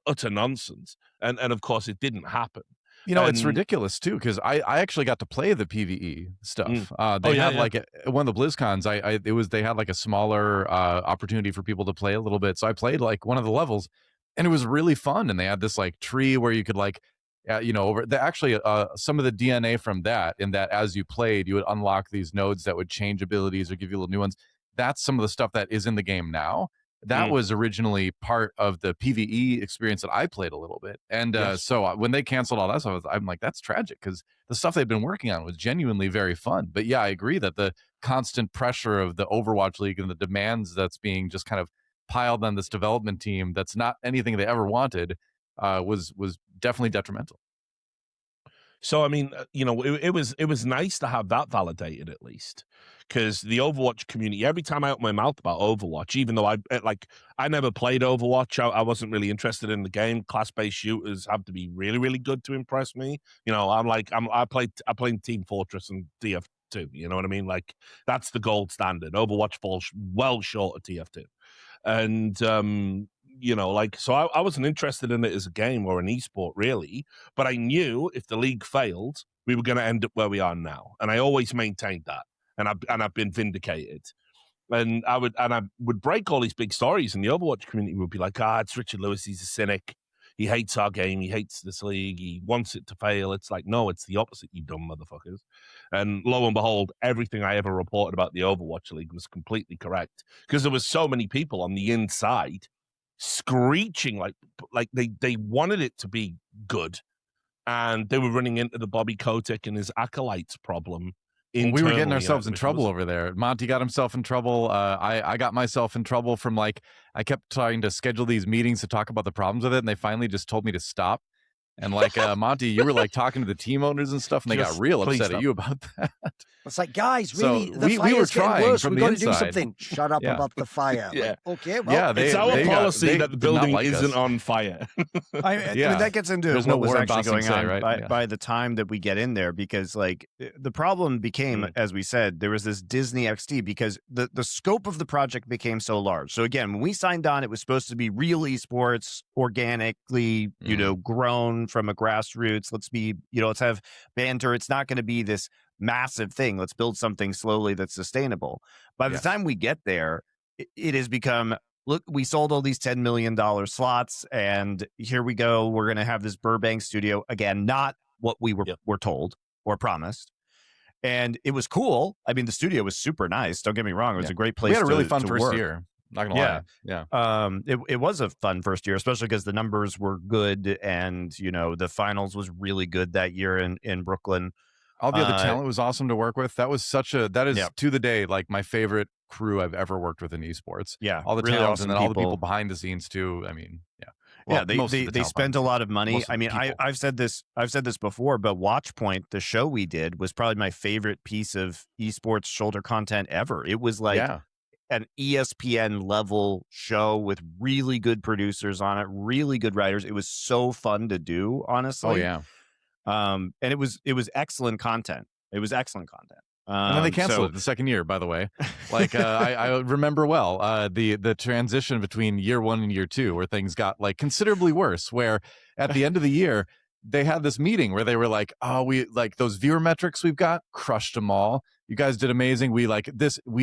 utter nonsense. And of course it didn't happen. It's ridiculous too, because I actually got to play the PvE stuff. They had like one of the BlizzCons. They had like a smaller opportunity for people to play a little bit. So I played like one of the levels, and it was really fun. And they had this like tree where you could like, over the actually some of the DNA from that, in that as you played, you would unlock these nodes that would change abilities or give you little new ones. That's some of the stuff that is in the game now. That was originally part of the PvE experience that I played a little bit. And so when they canceled all that stuff, I'm like, that's tragic, because the stuff they've been working on was genuinely very fun. But yeah, I agree that the constant pressure of the Overwatch League and the demands that's being just kind of piled on this development team that's not anything they ever wanted was definitely detrimental. So, I mean, it was nice to have that validated at least, because the Overwatch community, every time I open my mouth about Overwatch, even though I never played Overwatch, I wasn't really interested in the game. Class-based shooters have to be really, really good to impress me. I played Team Fortress and TF2. You know what I mean? Like that's the gold standard. Overwatch falls well short of TF2, and so I wasn't interested in it as a game or an esport really, but I knew if the league failed, we were going to end up where we are now. And I always maintained that. and I've been vindicated. And I would break all these big stories, and the Overwatch community would be like, it's Richard Lewis, he's a cynic. He hates our game. He hates this league. He wants it to fail. It's like, no, it's the opposite, you dumb motherfuckers. And lo and behold, everything I ever reported about the Overwatch League was completely correct, because there was so many people on the inside screeching like they wanted it to be good, and they were running into the Bobby Kotick and his acolytes problem. Well, we were getting ourselves in trouble over there. Monte got himself in trouble. I got myself in trouble from I kept trying to schedule these meetings to talk about the problems with it, and they finally just told me to stop. And Monte, you were talking to the team owners and stuff, and they got real upset at you about that. It's like, guys, really, the we were trying worse. from We've the got inside. to do something. Shut up about the fire. Yeah. Okay, well, it's our policy that the building isn't on fire. I mean, that gets into what was actually going on by the time that we get in there, because the problem became, as we said, there was this Disney XD, because the scope of the project became so large. So again, when we signed on, it was supposed to be real esports, organically, grown from a grassroots. Let's have banter. It's not going to be this massive thing. Let's build something slowly that's sustainable. By the time we get there, it has become, look, we sold all these $10 million slots, and here we go. We're going to have this Burbank studio. Again, not what we were told or promised. And it was cool. I mean, the studio was super nice. Don't get me wrong. It was a great place. We had a really fun first work. year. Not gonna lie. Yeah. It was a fun first year, especially because the numbers were good, and the finals was really good that year in Brooklyn. All the other talent was awesome to work with. That is to the day my favorite crew I've ever worked with in esports. Yeah, all the really talents, awesome and then all the people people behind the scenes too. I mean, they spent a lot of money. I mean, I've said this before, but Watchpoint, the show we did, was probably my favorite piece of esports shoulder content ever. It was an ESPN level show with really good producers on it, really good writers. It was so fun to do, honestly. Oh yeah. And it was excellent content. It was excellent content. And then they canceled it the second year, by the way. I remember well the transition between year 1 and year 2, where things got considerably worse, where at the end of the year they had this meeting where they were like, oh, we those viewer metrics we've got, crushed them all. You guys did amazing. We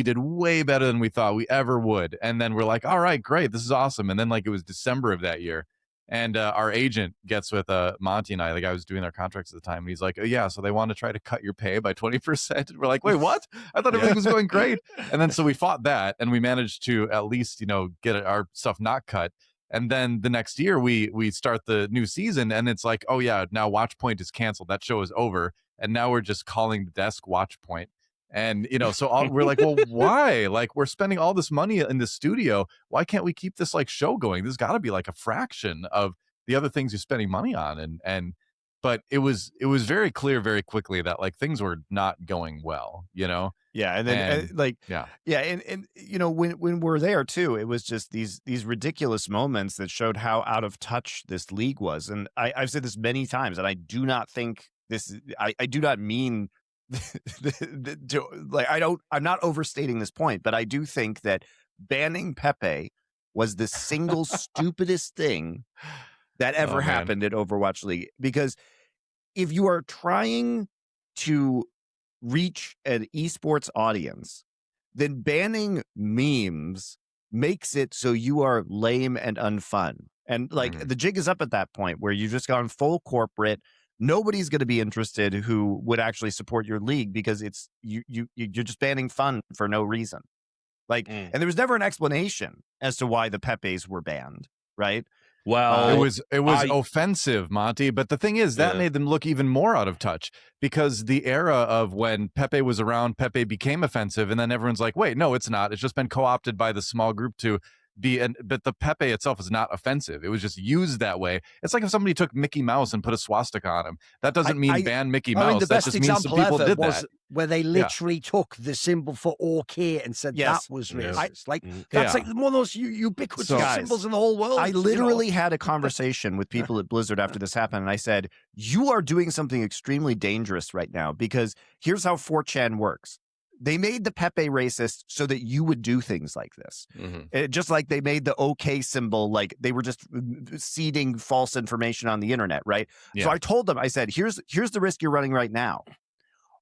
did way better than we thought we ever would. And then we're like, all right, great, this is awesome. And then it was December of that year. And our agent gets with Monte and I, the guy who was doing our contracts at the time. And he's like, oh, yeah, so they want to try to cut your pay by 20%. And we're like, wait, what? I thought everything was going great. And then so we fought that, and we managed to at least, get our stuff not cut. And then the next year we start the new season, and it's like, oh, yeah, now Watchpoint is canceled. That show is over. And now we're just calling the desk Watchpoint. And, we're like, well, why? We're spending all this money in the studio. Why can't we keep this show going? There's got to be a fraction of the other things you're spending money on. But it was very clear very quickly that things were not going well, Yeah. And then when we're there too, it was just these ridiculous moments that showed how out of touch this league was. And I've said this many times, and I do not think I do not mean I'm not overstating this point, but I do think that banning Pepe was the single stupidest thing that ever happened at Overwatch League. Because if you are trying to reach an esports audience, then banning memes makes it so you are lame and unfun. And the jig is up at that point where you've just gone full corporate. Nobody's going to be interested who would actually support your league, because it's you're just banning fun for no reason. And there was never an explanation as to why the Pepes were banned, right? Well, it was offensive, Monte. But the thing is, that made them look even more out of touch, because the era of when Pepe was around, Pepe became offensive, and then everyone's like, wait, no, it's not. It's just been co-opted by the small group to but the Pepe itself is not offensive. It was just used that way. It's like if somebody took Mickey Mouse and put a swastika on him. That doesn't mean ban Mickey Mouse. The that just means some people did that. Where they literally took the symbol for OK and said that was racist. That's one of those ubiquitous symbols in the whole world. I literally had a conversation with people at Blizzard after this happened, and I said, you are doing something extremely dangerous right now, because here's how 4chan works. They made the Pepe racist so that you would do things like this. Just like they made the OK symbol, they were just seeding false information on the internet, right? Yeah. So I told them, I said, here's the risk you're running right now.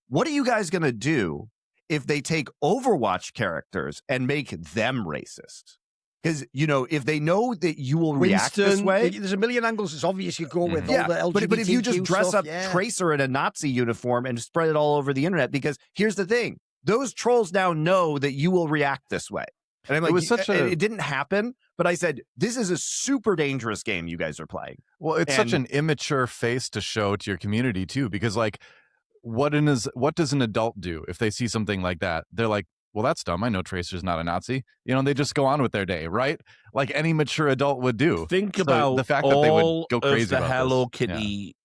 What are you guys going to do if they take Overwatch characters and make them racist. Because, if they know that you will react this way. There's a million angles. It's obvious you go with all the LGBTQ but if you just dress stuff, up Tracer in a Nazi uniform and spread it all over the internet, because here's the thing. Those trolls now know that you will react this way. And I'm like, it didn't happen, but I said, this is a super dangerous game you guys are playing. Well, it's such an immature face to show to your community too, because like, what does an adult do if they see something like that? They're like, well, that's dumb. I know Tracer's not a Nazi. They just go on with their day, right? Like any mature adult would do. Think about the fact that they would go crazy of the about Hello this. Kitty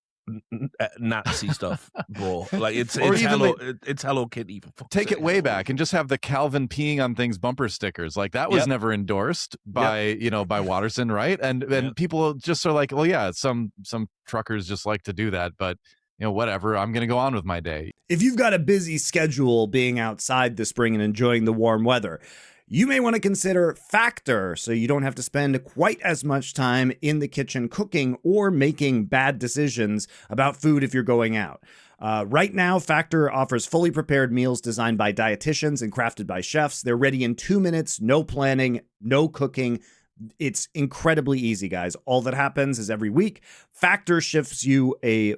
Nazi stuff, bro. Like it's Hello Kitty. Take it way back and just have the Calvin peeing on things bumper stickers. Like that was never endorsed by by Watterson, right? And people just are like, well, yeah, some truckers just like to do that, but whatever, I'm going to go on with my day. If you've got a busy schedule being outside this spring and enjoying the warm weather, you may want to consider Factor so you don't have to spend quite as much time in the kitchen cooking or making bad decisions about food if you're going out. Right now, Factor offers fully prepared meals designed by dietitians and crafted by chefs. They're ready in 2 minutes, no planning, no cooking. It's incredibly easy, guys. All that happens is every week, Factor ships you a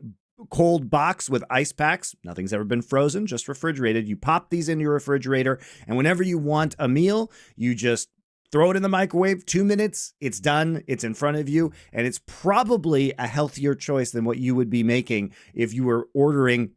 cold box with ice packs. Nothing's ever been frozen, just refrigerated. You pop these into your refrigerator, and whenever you want a meal, you just throw it in the microwave. 2 minutes, it's done. It's in front of you, and it's probably a healthier choice than what you would be making if you were ordering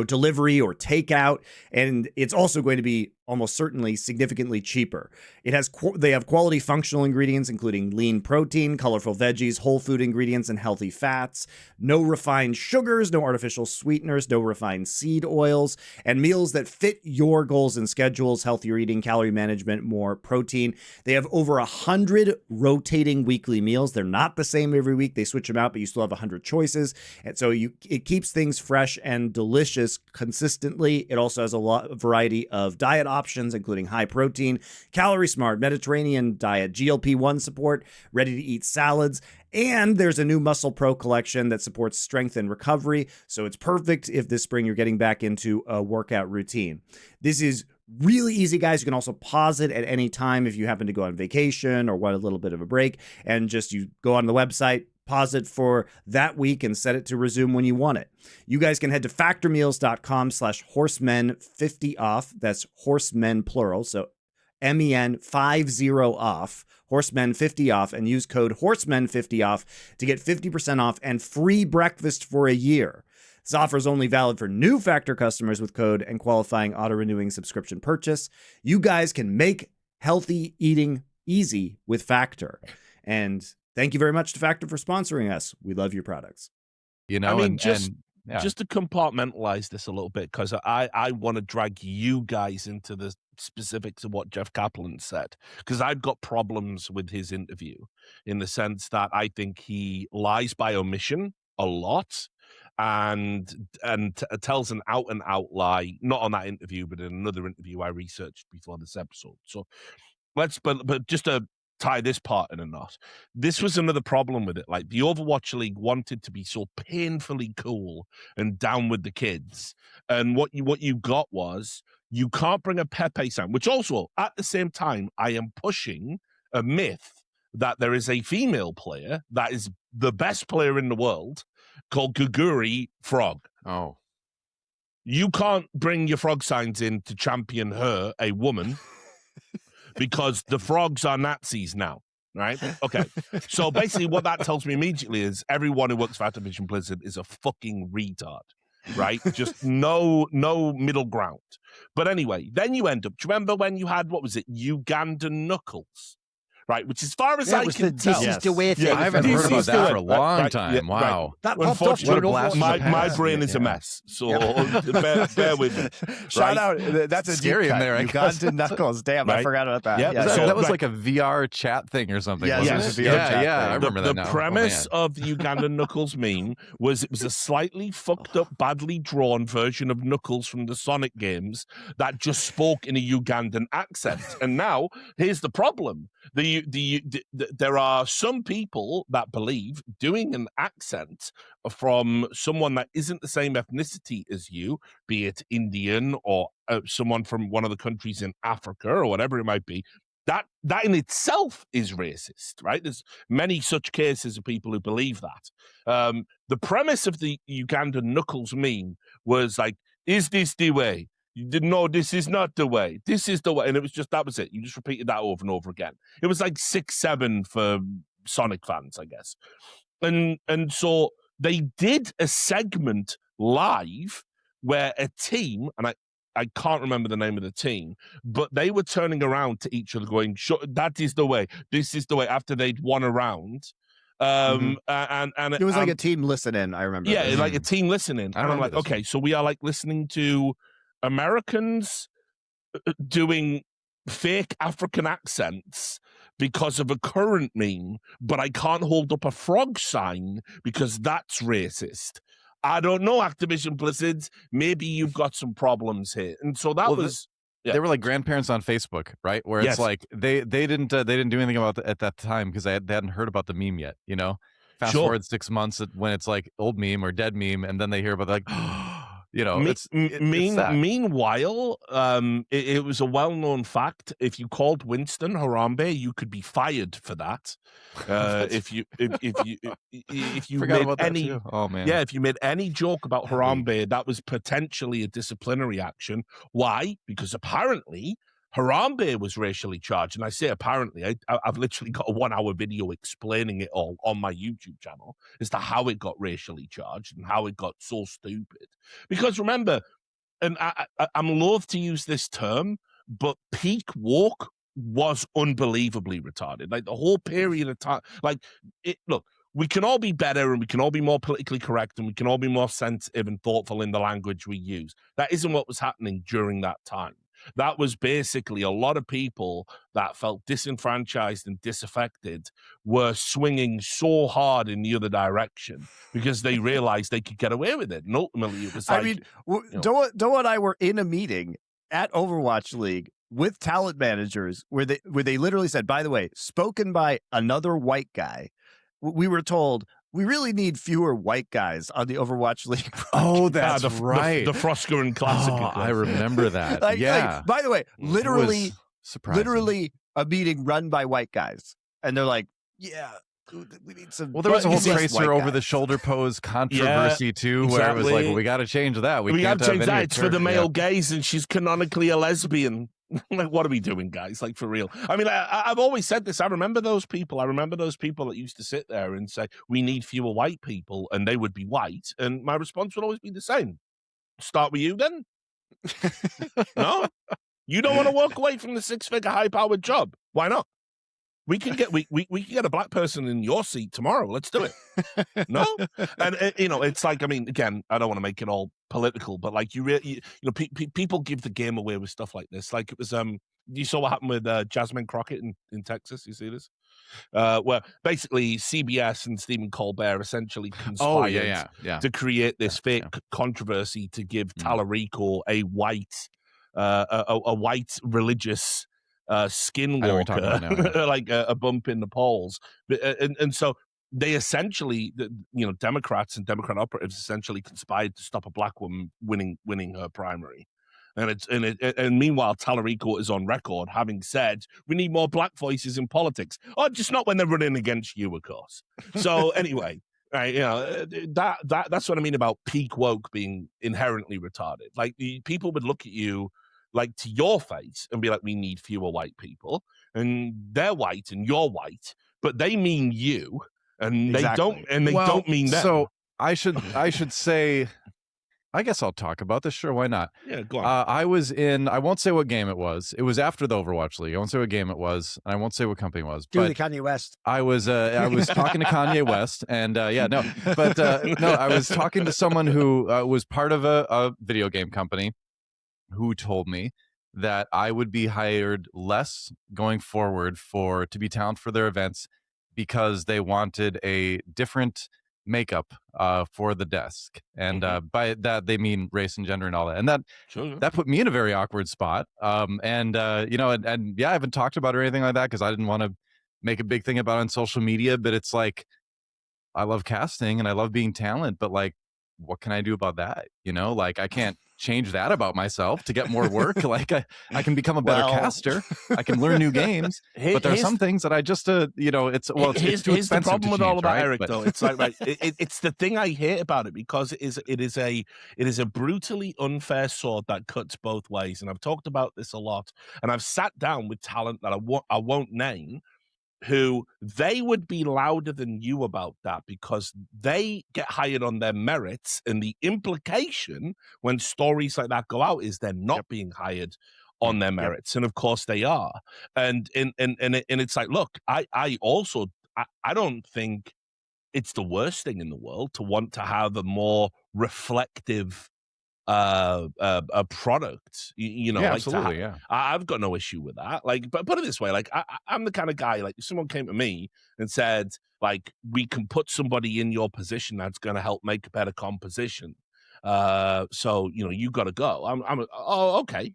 delivery or takeout. And it's also going to be almost certainly significantly cheaper. They have quality functional ingredients, including lean protein, colorful veggies, whole food ingredients, and healthy fats. No refined sugars, no artificial sweeteners, no refined seed oils, and meals that fit your goals and schedules, healthier eating, calorie management, more protein. They have over 100 rotating weekly meals. They're not the same every week. They switch them out, but you still have 100 choices. And so it keeps things fresh and delicious consistently. It also has a variety of diet options, including high protein, calorie smart, Mediterranean diet, GLP-1 support, ready to eat salads. And there's a new Muscle Pro collection that supports strength and recovery. So it's perfect if this spring you're getting back into a workout routine. This is really easy, guys. You can also pause it at any time if you happen to go on vacation or want a little bit of a break, and just you go on the website, pause it for that week, and set it to resume when you want it. You guys can head to factormeals.com/horsemen50 off. That's horsemen plural. So MEN 50 off, horsemen 50 off, and use code horsemen 50 off to get 50% off and free breakfast for a year. This offer is only valid for new Factor customers with code and qualifying auto-renewing subscription purchase. You guys can make healthy eating easy with Factor. And thank you very much to Factor for sponsoring us. We love your products. Just to compartmentalize this a little bit, because I want to drag you guys into the specifics of what Jeff Kaplan said, because I've got problems with his interview in the sense that I think he lies by omission a lot and tells an out and out lie, not on that interview, but in another interview I researched before this episode. So but just to tie this part in a knot, this was another problem with it. Like, the Overwatch League wanted to be so painfully cool and down with the kids, and what you got was, you can't bring a Pepe sound, which also at the same time I am pushing a myth that there is a female player that is the best player in the world called Guguri Frog. Oh, you can't bring your frog signs in to champion her, a woman, because the frogs are Nazis now, right? Okay. So basically what that tells me immediately is everyone who works for Activision Blizzard is a fucking retard, right? Just no middle ground. But anyway, then you end up, do you remember when you had, what was it, Ugandan Knuckles? Right, which as far as I can tell, Disney XD thing. I haven't heard about that for a long time. Yeah, wow, right. That popped up during Overwatch. My brain is a mess, so bear with me. Shout out, that's a scary deep in there. Ugandan Knuckles. Damn, I forgot about that. Yeah, so, that was like a VR chat thing or something. Yes, wasn't it? it was a VR chat I thing. remember that now. The premise of the Ugandan Knuckles meme was it was a slightly fucked up, badly drawn version of Knuckles from the Sonic games that just spoke in a Ugandan accent. And now, here's the problem. The there are some people that believe doing an accent from someone that isn't the same ethnicity as you, be it Indian or someone from one of the countries in Africa or whatever it might be, that in itself is racist, right? There's many such cases of people who believe that. The premise of the Ugandan Knuckles meme was like, is this the way? No, this is not the way. This is the way. And it was just, that was it. You just repeated that over and over again. It was like 6-7 for Sonic fans, I guess. And so they did a segment live where a team, and I can't remember the name of the team, but they were turning around to each other going, that is the way. This is the way, after they'd won a round. And it was like a team listening. I remember. Yeah, like a team listening. And I'm like, okay, so we are like listening to Americans doing fake African accents because of a current meme, but I can't hold up a frog sign because that's racist. I don't know, Activision Blizzard. Maybe you've got some problems here. And so that was... Yeah. They were like grandparents on Facebook, right? Where it's like they didn't do anything about it at that time because they hadn't heard about the meme yet, you know? Fast forward 6 months when it's like old meme or dead meme, and then they hear about like... You know, meanwhile, it was a well-known fact. If you called Winston Harambe, you could be fired for that. If you made any, if you made any joke about Harambe, that was potentially a disciplinary action. Why? Because apparently Harambe was racially charged, and I say apparently. I've literally got a 1-hour video explaining it all on my YouTube channel as to how it got racially charged and how it got so stupid. Because remember, and I'm loath to use this term, but peak woke was unbelievably retarded. Like the whole period of time, look, we can all be better and we can all be more politically correct and we can all be more sensitive and thoughtful in the language we use. That isn't what was happening during that time. That was basically a lot of people that felt disenfranchised and disaffected were swinging so hard in the other direction because they realized they could get away with it. And ultimately, it was like... DoA and I were in a meeting at Overwatch League with talent managers where they literally said, by the way, spoken by another white guy, we were told... We really need fewer white guys on the Overwatch League. Oh, that's right. The Frosker and Classic. Oh, I remember that. By the way, literally a meeting run by white guys. And they're like, yeah, we need some. Well, there was a whole Tracer over the shoulder pose controversy too, where it was like, well, we got to change that. We got to change that. It's for the male gaze, and she's canonically a lesbian. Like, what are we doing, guys? Like, for real. I mean, I've always said this. I remember those people. I remember those people that used to sit there and say, we need fewer white people, and they would be white. And my response would always be the same. Start with you, then? No? You don't want to walk away from the 6-figure high-powered job. Why not? We can get we can get a black person in your seat tomorrow. Let's do it. No, and it's like, I mean, again, I don't want to make it all political, but like people give the game away with stuff like this. Like it was you saw what happened with Jasmine Crockett in Texas. You see this? Where basically CBS and Stephen Colbert essentially conspired to create this fake controversy to give Tallarico a white religious skinwalker, like a bump in the polls. And so they essentially, Democrats and Democrat operatives essentially conspired to stop a black woman winning her primary. And meanwhile, Tallarico is on record having said, we need more black voices in politics. Oh, just not when they're running against you, of course. So anyway, right, that's what I mean about peak woke being inherently retarded. Like people would look at you like to your face and be like, we need fewer white people, and they're white and you're white, but they mean you, and they don't mean them. So I should say, I guess I'll talk about this. Sure, why not? Yeah, go on. I was in, I won't say what game it was. It was after the Overwatch League. I won't say what game it was, and I won't say what company it was. Do the Kanye West. I was talking to Kanye West, and no, I was talking to someone who was part of a video game company, who told me that I would be hired less going forward to be talent for their events because they wanted a different makeup for the desk. And by that, they mean race and gender and all that. And that put me in a very awkward spot. I haven't talked about it or anything like that because I didn't want to make a big thing about on social media, but it's like, I love casting and I love being talent, but like, what can I do about that? You know, like I can't change that about myself to get more work. Like I can become a better caster. I can learn new games, but there are some things that I just, you know, it's too expensive the problem with change, all of that, right? Eric, though. It's like, right, it's the thing I hate about it, because it is a brutally unfair sword that cuts both ways. And I've talked about this a lot, and I've sat down with talent that I won't name, who they would be louder than you about that because they get hired on their merits, and the implication when stories like that go out is they're not being hired on their merits, and of course they are. And it's like, look, I don't think it's the worst thing in the world to want to have a more reflective a product, you know. Yeah, like absolutely. I've got no issue with that. Like, but put it this way, like I'm the kind of guy, like if someone came to me and said, like, we can put somebody in your position that's going to help make a better composition, so you know, you got to go. Oh, okay,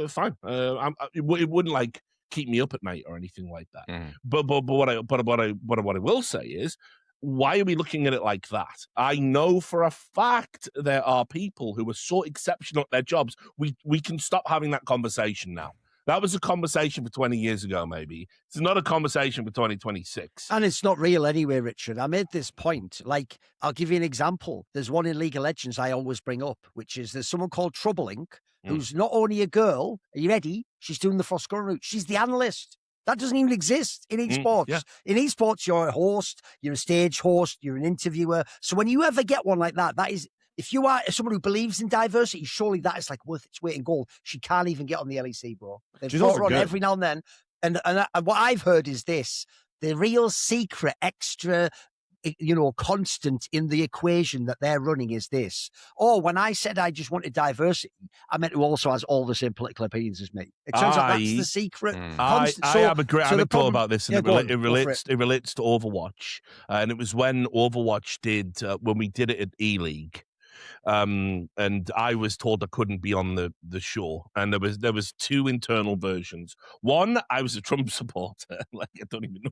fine. It wouldn't like keep me up at night or anything like that. But what I will say is, why are we looking at it like that? I know for a fact there are people who are so exceptional at their jobs. We can stop having that conversation now. That was a conversation for 20 years ago, maybe. It's not a conversation for 2026. And it's not real anyway, Richard. I made this point. Like, I'll give you an example. There's one in League of Legends I always bring up, which is there's someone called Trouble Inc., who's not only a girl, are you ready? She's doing the Frostgun route. She's the analyst. That doesn't even exist in esports. In esports, you're a host, you're a stage host, you're an interviewer. So when you ever get one like that, that is, if you are someone who believes in diversity, surely that is like worth its weight in gold. She can't even get on the LEC, bro. They've brought her on every now and then. And what I've heard is this: the real secret extra, you know, constant in the equation that they're running is this. Oh, when I said I just wanted diversity, I meant who also has all the same political opinions as me. It turns out that's the secret. I have a great anecdote about this, and it relates to Overwatch. And it was when Overwatch did, when we did it at E-League. And I was told I couldn't be on the show, and there was two internal versions. One, I was a Trump supporter. Like, I don't even know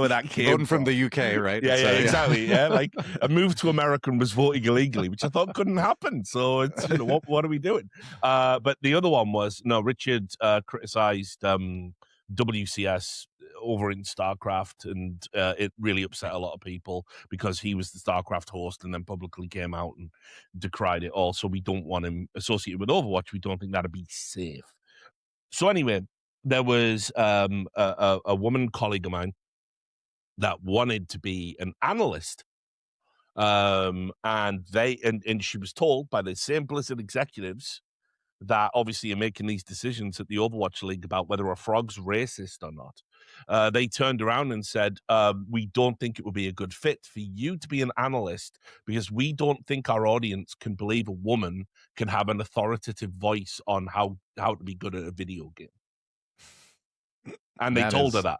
where that came Voting from the UK, right? Yeah, exactly. Yeah, like I moved to America and was voting illegally, which I thought couldn't happen. So it's, you know, what are we doing? But the other one was, no, Richard criticized WCS over in StarCraft, and it really upset a lot of people because he was the StarCraft host and then publicly came out and decried it all. So we don't want him associated with Overwatch. We don't think that'd be safe. So anyway, there was a woman colleague of mine that wanted to be an analyst, and she was told by the same Blizzard executives that obviously are making these decisions at the Overwatch League about whether a frog's racist or not. They turned around and said, we don't think it would be a good fit for you to be an analyst because we don't think our audience can believe a woman can have an authoritative voice on how to be good at a video game. And they told her that.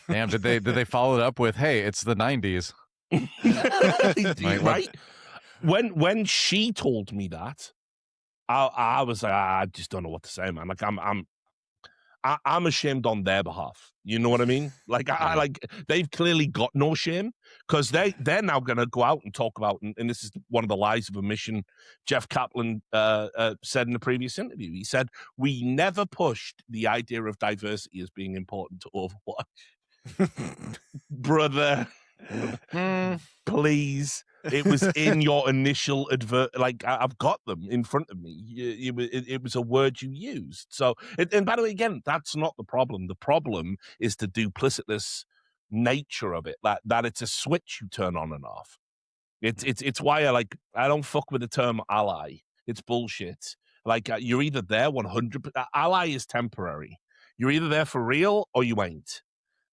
Damn, did they follow it up with, hey, it's the 90s? Right? When she told me that, I was like, I just don't know what to say, man. Like, I'm ashamed on their behalf. You know what I mean? Like, they've clearly got no shame because they're now going to go out and talk about, and this is one of the lies of omission. Jeff Kaplan said in a previous interview, he said, we never pushed the idea of diversity as being important to Overwatch. Brother, please. It was in your initial advert. Like, I've got them in front of me. It was a word you used. So, and by the way, again, that's not the problem. The problem is the duplicitous nature of it. That it's a switch you turn on and off. It's why I don't fuck with the term ally. It's bullshit. Like, you're either there 100%. Ally is temporary. You're either there for real or you ain't.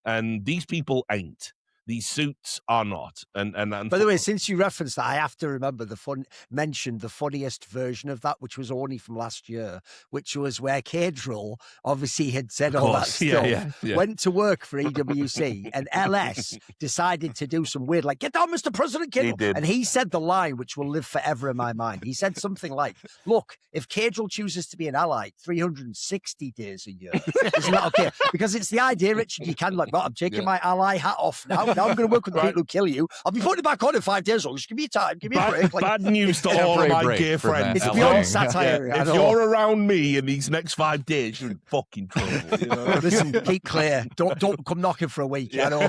And these people ain't. These suits are not. And by the way, since you referenced that, I have to remember mention the funniest version of that, which was only from last year, which was where Cadrell obviously had said all that stuff, went to work for EWC, and LS decided to do some weird, like, get down, Mr. President Cadrell. And he said the line, which will live forever in my mind. He said something like, look, if Cadrell chooses to be an ally 360 days a year, isn't that okay? Because it's the idea, Richard, you can like, well, I'm taking my ally hat off now. Now I'm going to work with the people who kill you. I'll be putting it back on in 5 days. Just give me time. Give me a break. Like, bad news to all of my dear friends. It's beyond satire. If you're around me in these next 5 days, you're in fucking trouble. You know? Listen, keep clear. Don't come knocking for a week. You know?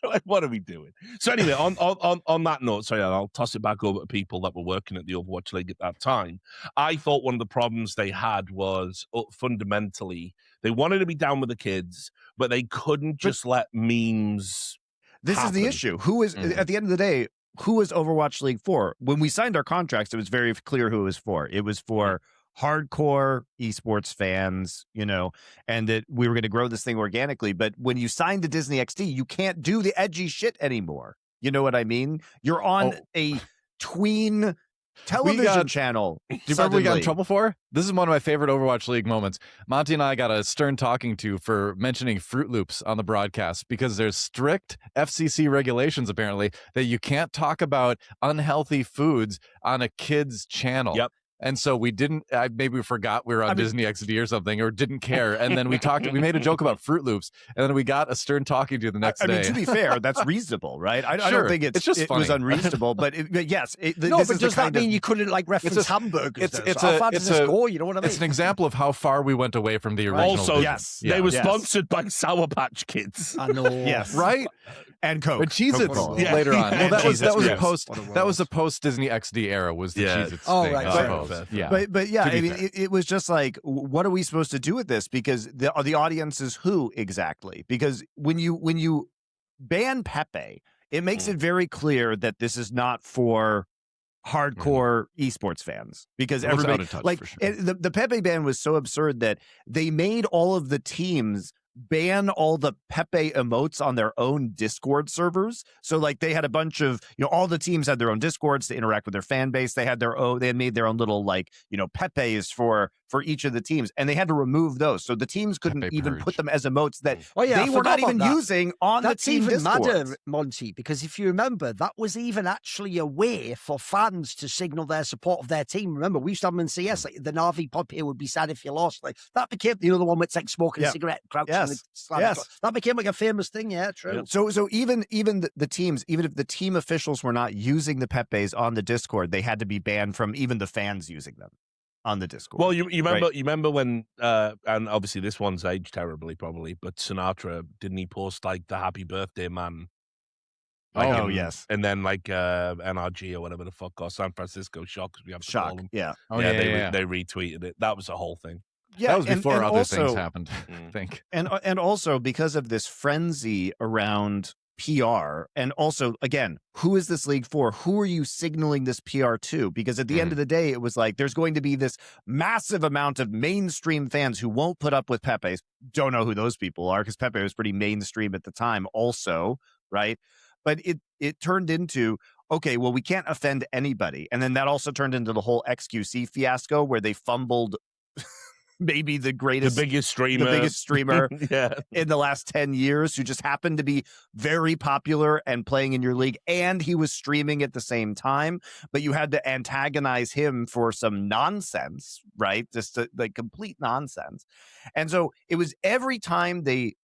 Like, what are we doing? So anyway, on that note, sorry, I'll toss it back over to people that were working at the Overwatch League at that time. I thought one of the problems they had was fundamentally they wanted to be down with the kids, but they couldn't just let memes. This is the issue. Who is at the end of the day? Who is Overwatch League for? When we signed our contracts, it was very clear who it was for. It was for hardcore esports fans, you know, and that we were going to grow this thing organically. But when you sign to Disney XD, you can't do the edgy shit anymore. You know what I mean? You're on a tween television channel. Do you remember we got in trouble for? This is one of my favorite Overwatch League moments. Monty and I got a stern talking to for mentioning Froot Loops on the broadcast because there's strict FCC regulations, apparently, that you can't talk about unhealthy foods on a kid's channel. Yep. And so we didn't, maybe we forgot we were on Disney XD or something, or didn't care. And then we made a joke about Froot Loops, and then we got a stern talking to the next day. I mean, to be fair, that's reasonable, right? I don't think it was unreasonable, but yes. But does that mean you couldn't like reference hamburgers? How far does this go? You know what I mean? It's an example of how far we went away from the original. Also, they were sponsored by Sour Patch Kids. I know. Yes. Right? And Coke. But Cheez-Its later on. Well, that was a post Disney XD era, was the Cheez-Its thing. Oh, right. But yeah, I mean, it was just like, what are we supposed to do with this? Because the audience is who exactly? Because when you ban Pepe, it makes it very clear that this is not for hardcore esports fans, because everybody like the Pepe ban was so absurd that they made all of the teams ban all the Pepe emotes on their own Discord servers. So like they had a bunch of, all the teams had their own Discords to interact with their fan base. They had made their own little like, Pepes for each of the teams, and they had to remove those. So the teams couldn't even put them as emotes that they were not even using on the team Discords. That's even madder, Monty, because if you remember, that was even actually a way for fans to signal their support of their team. Remember, we used to have them in CS, like the Na'Vi pop here would be sad if you lost. Like that became the other one with like smoking a cigarette, crouching. Yes. That became like a famous thing. Yeah, true. So even the teams, even if the team officials were not using the Pepes on the Discord, they had to be banned from even the fans using them on the Discord. Well, you remember when, and obviously this one's aged terribly probably, but Sinatra, didn't he post like the happy birthday man? Like yes. And then like NRG or whatever the fuck, or San Francisco Shock, because we have to call them. Yeah. They retweeted it. That was the whole thing. Yeah, that was before other things happened, I think. And also because of this frenzy around PR, and also, again, who is this league for? Who are you signaling this PR to? Because at the end of the day, it was like, there's going to be this massive amount of mainstream fans who won't put up with Pepe's. Don't know who those people are, because Pepe was pretty mainstream at the time also, right? But it turned into, okay, well, we can't offend anybody. And then that also turned into the whole XQC fiasco where they fumbled maybe the biggest streamer in the last 10 years, who just happened to be very popular and playing in your league, and he was streaming at the same time, but you had to antagonize him for some nonsense, right? Just like complete nonsense. And so it was every time they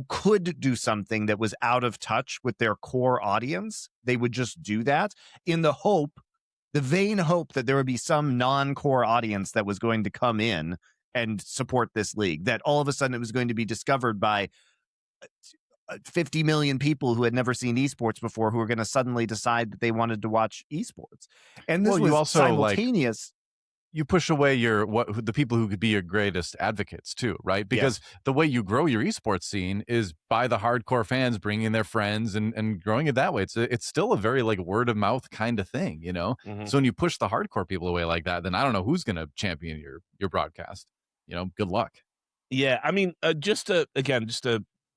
could do something that was out of touch with their core audience, they would just do that in the vain hope that there would be some non-core audience that was going to come in and support this league, that all of a sudden it was going to be discovered by 50 million people who had never seen esports before, who were going to suddenly decide that they wanted to watch esports. And this was also simultaneous. You push away the people who could be your greatest advocates too, right? Because the way you grow your esports scene is by the hardcore fans bringing their friends and growing it that way. It's still a very like word of mouth kind of thing, Mm-hmm. So when you push the hardcore people away like that, then I don't know who's going to champion your broadcast. Good luck. Yeah, I mean, just to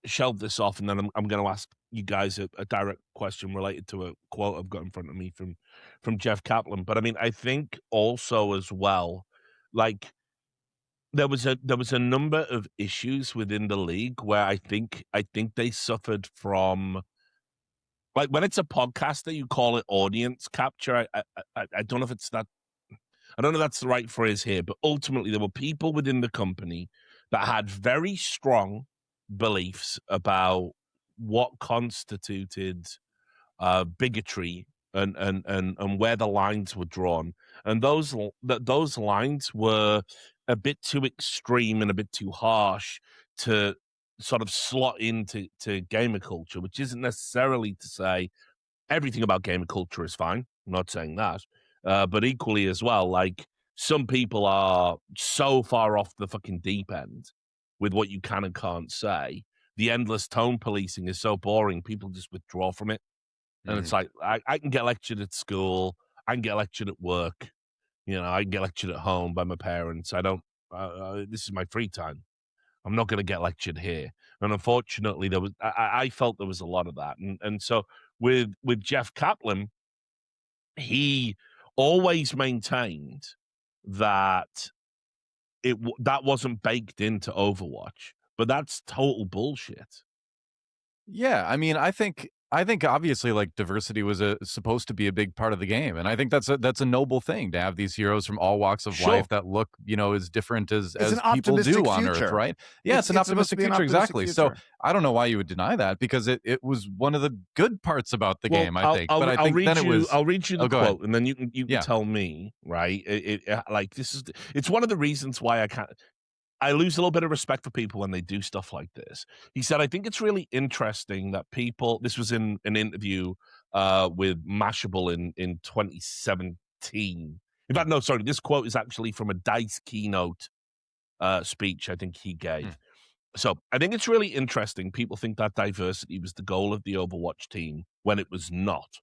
shelve this off, and then I'm going to ask you guys a direct question related to a quote I've got in front of me from Jeff Kaplan. But I mean, I think also as well, like there was a number of issues within the league where I think they suffered from, like, when it's a podcaster, you call it audience capture. I don't know if it's that. I don't know if that's the right phrase here, but ultimately there were people within the company that had very strong beliefs about what constituted bigotry and where the lines were drawn, and those lines were a bit too extreme and a bit too harsh to sort of slot into gamer culture, which isn't necessarily to say everything about gamer culture is fine. I'm not saying that, but equally as well, like, some people are so far off the fucking deep end with what you can and can't say. The endless tone policing is so boring, people just withdraw from it. And it's like, I can get lectured at school, I can get lectured at work, I can get lectured at home by my parents. I don't, this is my free time. I'm not going to get lectured here. And unfortunately, I felt there was a lot of that. And so with Jeff Kaplan, he always maintained that that wasn't baked into Overwatch, but that's total bullshit. Yeah, I mean, I think obviously, like, diversity was supposed to be a big part of the game, and I think that's a noble thing to have these heroes from all walks of life that look, as different as people do on Earth, right? Yeah, it's an optimistic future, exactly. So I don't know why you would deny that, because it was one of the good parts about the game, I think. But I think then it was. I'll read you the quote, and then you can tell me, right? It's one of the reasons why I lose a little bit of respect for people when they do stuff like this. He said, I think it's really interesting that people, this was in an interview with Mashable in 2017. In fact, no, sorry, this quote is actually from a DICE keynote speech I think he gave. So I think it's really interesting. People think that diversity was the goal of the Overwatch team when it was not.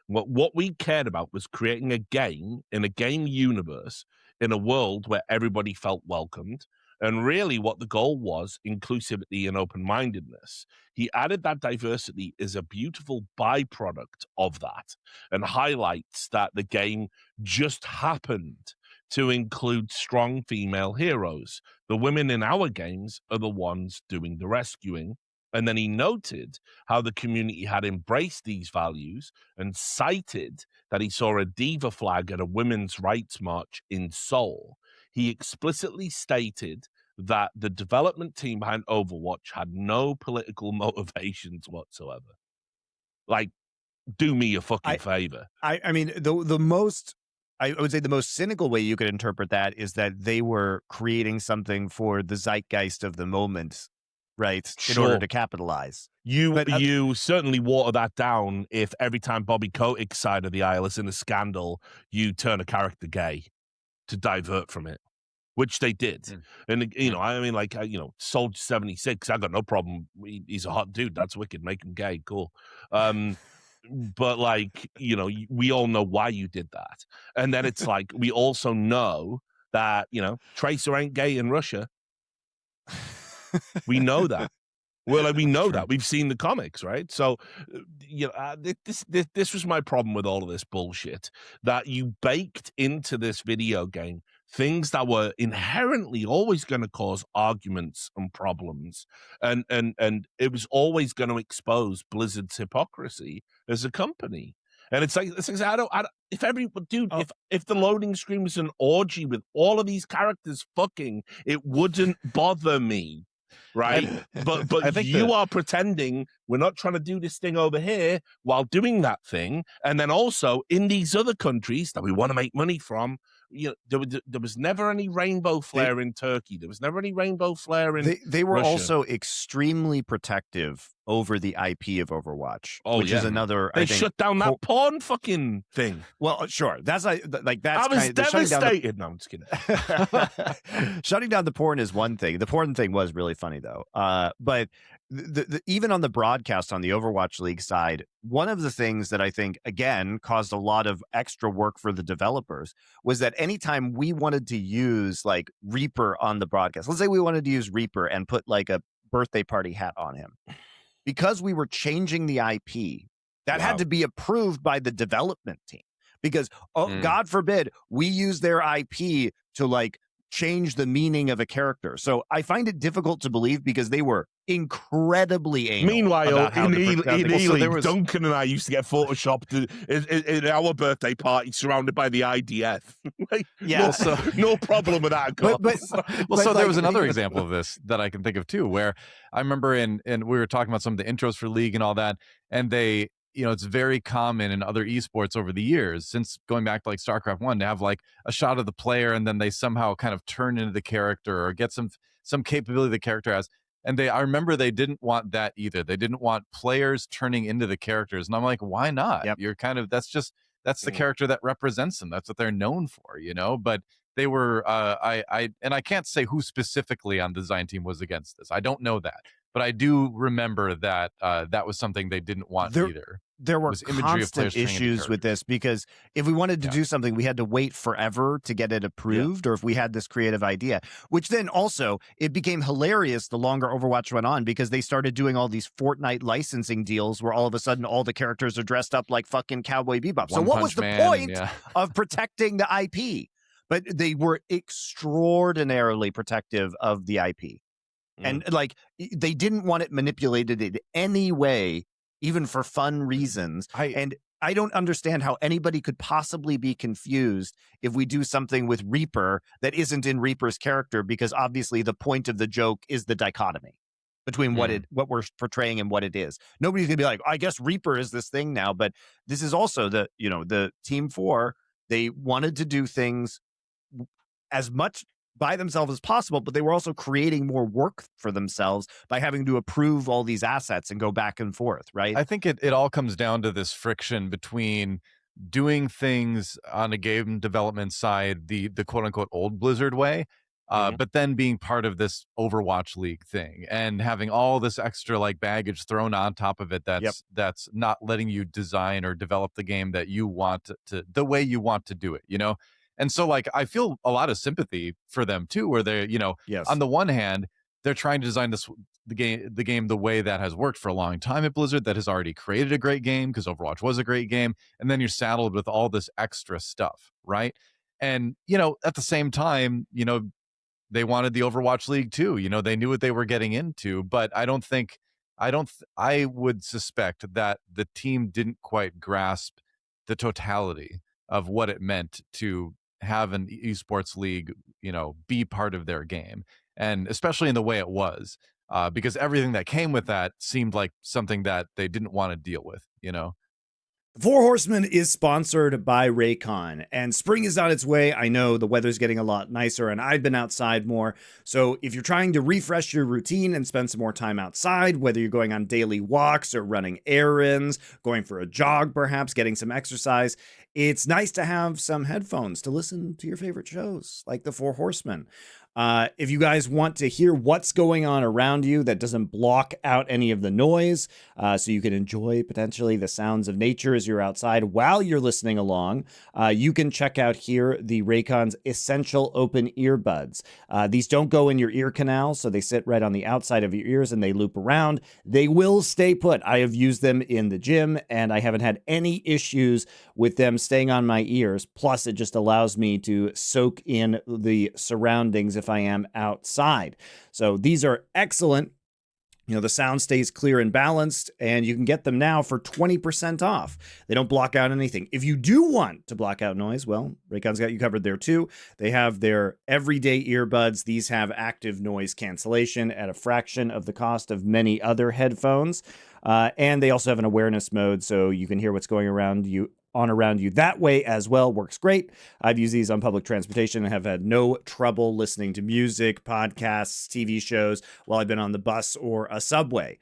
What we cared about was creating a game in a game universe in a world where everybody felt welcomed. And really what the goal was, inclusivity and open-mindedness. He added that diversity is a beautiful byproduct of that, and highlights that the game just happened to include strong female heroes. The women in our games are the ones doing the rescuing. And then he noted how the community had embraced these values, and cited that he saw a diva flag at a women's rights march in Seoul. He explicitly stated that the development team behind Overwatch had no political motivations whatsoever. Like, do me a fucking favor. I mean, the most, I would say the most cynical way you could interpret that is that they were creating something for the zeitgeist of the moment, right? In order to capitalize. You certainly water that down if every time Bobby Kotick's side of the aisle is in a scandal, you turn a character gay to divert from it, which they did. And, I mean, like, Soldier 76, I got no problem. He's a hot dude. That's wicked. Make him gay. Cool. But, like, we all know why you did that. And then it's like, we also know that, Tracer ain't gay in Russia. We know that. Well, like, we know that. We've seen the comics, right? So, this was my problem with all of this bullshit, that you baked into this video game things that were inherently always going to cause arguments and problems, and it was always going to expose Blizzard's hypocrisy as a company. And it's like I don't if the loading screen was an orgy with all of these characters fucking, it wouldn't bother me. Right, but I think you are pretending we're not trying to do this thing over here while doing that thing, and then also in these other countries that we want to make money from. There was never any rainbow flare in Turkey. There was never any rainbow flare in. They were Russia. Also extremely protective over the IP of Overwatch, which is another. They shut down that porn fucking thing. Well, sure, that's that's. I was devastated. No, I'm just kidding. Shutting down the porn is one thing. The porn thing was really funny though. But even on the broadcast on the Overwatch League side, one of the things that I think again caused a lot of extra work for the developers was that anytime we wanted to use like Reaper on the broadcast, let's say we wanted to use Reaper and put like a birthday party hat on him. Because we were changing the IP, that had to be approved by the development team. Because, God forbid, we use their IP to like change the meaning of a character. So I find it difficult to believe because they were incredibly anal. Meanwhile, in Ely, was... Duncan and I used to get photoshopped in our birthday party surrounded by the IDF. Like, no problem with that. So there was another example of this that I can think of too, where I remember and we were talking about some of the intros for League and all that, and they, it's very common in other esports over the years, since going back to like StarCraft 1, to have like a shot of the player and then they somehow kind of turn into the character or get some capability the character has. And I remember they didn't want that either. They didn't want players turning into the characters. And I'm like, why not? Yep. You're that's the character that represents them. That's what they're known for, But they were, and I can't say who specifically on the design team was against this. I don't know that. But I do remember that that was something they didn't want either. There were constant issues with this because if we wanted to do something, we had to wait forever to get it approved, or if we had this creative idea, which then also it became hilarious the longer Overwatch went on because they started doing all these Fortnite licensing deals where all of a sudden all the characters are dressed up like fucking Cowboy Bebop. So what was the point of protecting the IP? But they were extraordinarily protective of the IP. And like they didn't want it manipulated in any way, even for fun reasons. And I don't understand how anybody could possibly be confused if we do something with Reaper that isn't in Reaper's character, because obviously the point of the joke is the dichotomy between what we're portraying and what it is. Nobody's gonna be like, I guess Reaper is this thing now, but this is also the Team 4. They wanted to do things as much by themselves as possible, but they were also creating more work for themselves by having to approve all these assets and go back and forth, right? I think it all comes down to this friction between doing things on a game development side, the quote unquote old Blizzard way, but then being part of this Overwatch League thing and having all this extra like baggage thrown on top of it that's not letting you design or develop the game that you want to the way you want to do it, And so, like, I feel a lot of sympathy for them too, where they're, on the one hand, they're trying to design the game the way that has worked for a long time at Blizzard, that has already created a great game because Overwatch was a great game, and then you're saddled with all this extra stuff, right? And at the same time, they wanted the Overwatch League too. They knew what they were getting into, but I would suspect that the team didn't quite grasp the totality of what it meant to have an esports league, be part of their game, and especially in the way it was, because everything that came with that seemed like something that they didn't want to deal with, The Four Horsemen is sponsored by Raycon, and spring is on its way. I know the weather's getting a lot nicer, and I've been outside more. So if you're trying to refresh your routine and spend some more time outside, whether you're going on daily walks or running errands, going for a jog perhaps, getting some exercise, it's nice to have some headphones to listen to your favorite shows, like The Four Horsemen. If you guys want to hear what's going on around you that doesn't block out any of the noise, so you can enjoy potentially the sounds of nature as you're outside while you're listening along, you can check out here the Raycon's Essential Open Earbuds. These don't go in your ear canal, so they sit right on the outside of your ears and they loop around. They will stay put. I have used them in the gym and I haven't had any issues with them staying on my ears. Plus, it just allows me to soak in the surroundings if I am outside. So these are excellent. The sound stays clear and balanced, and you can get them now for 20% off. They don't block out anything. If you do want to block out noise, well, Raycon's got you covered there too. They have their everyday earbuds. These have active noise cancellation at a fraction of the cost of many other headphones. And they also have an awareness mode, so you can hear what's going around you that way as well. Works great. I've used these on public transportation and have had no trouble listening to music, podcasts, TV shows while I've been on the bus or a subway.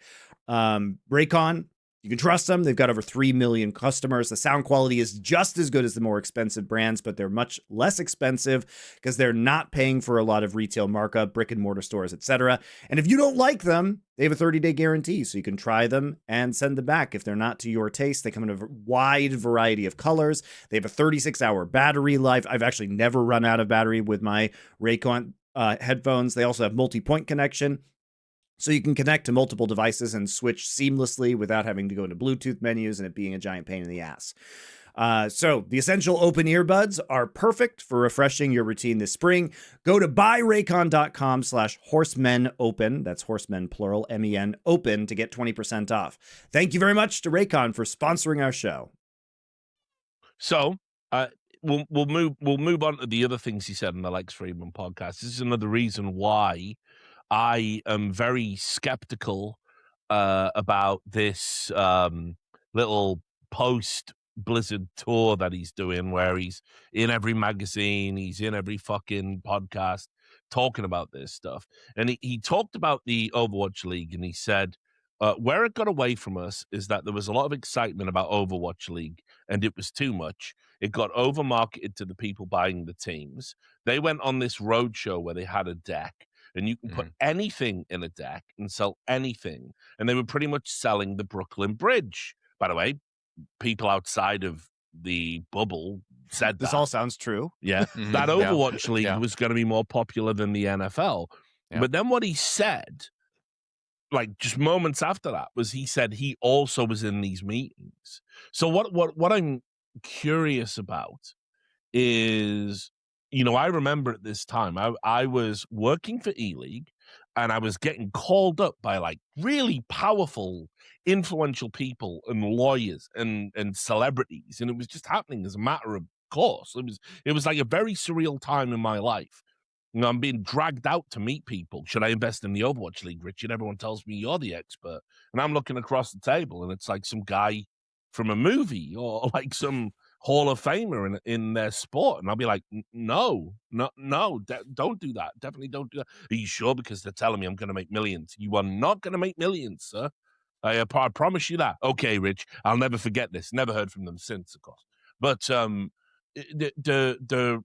Raycon, you can trust them. They've got over 3 million customers. The sound quality is just as good as the more expensive brands, but they're much less expensive because they're not paying for a lot of retail markup, brick and mortar stores, etc. And if you don't like them, they have a 30-day guarantee, so you can try them and send them back if they're not to your taste. They come in a wide variety of colors. They have a 36-hour battery life. I've actually never run out of battery with my Raycon headphones. They also have multi-point connection. so you can connect to multiple devices and switch seamlessly without having to go into Bluetooth menus and it being a giant pain in the ass. So the Essential Open Earbuds are perfect for refreshing your routine this spring. Go to buyraycon.com/horsemen-open. That's horsemen, plural, MEN, open to get 20% off. Thank you very much to Raycon for sponsoring our show. So we'll move on to the other things he said in the Lex Fridman podcast. This is another reason why I am very skeptical about this little post Blizzard tour that he's doing, where he's in every magazine, he's in every fucking podcast talking about this stuff. And he talked about the Overwatch League, and he said where it got away from us is that there was a lot of excitement about Overwatch League, and it was too much. It got over marketed to the people buying the teams. They went on this roadshow where they had a deck, and you can put anything in a deck and sell anything. And they were pretty much selling the Brooklyn Bridge. By the way, people outside of the bubble said this that. all sounds true. Yeah. That Overwatch League was going to be more popular than the NFL. Yeah. But then what he said, like just moments after that, was he said he also was in these meetings. So what I'm curious about is, you know, I remember at this time, I was working for E-League, and I was getting called up by like really powerful, influential people and lawyers and celebrities. And it was just happening as a matter of course. It was like a very surreal time in my life. You know, I'm being dragged out to meet people. Should I invest in the Overwatch League, Richard? Everyone tells me you're the expert. And I'm looking across the table, and it's like some guy from a movie or like some Hall of Famer in their sport. And I'll be like, no, don't do that. Definitely don't do that. Are you sure? Because they're telling me I'm going to make millions. You are not going to make millions, sir. I promise you that. Okay, Rich, I'll never forget this. Never heard from them since, of course. But the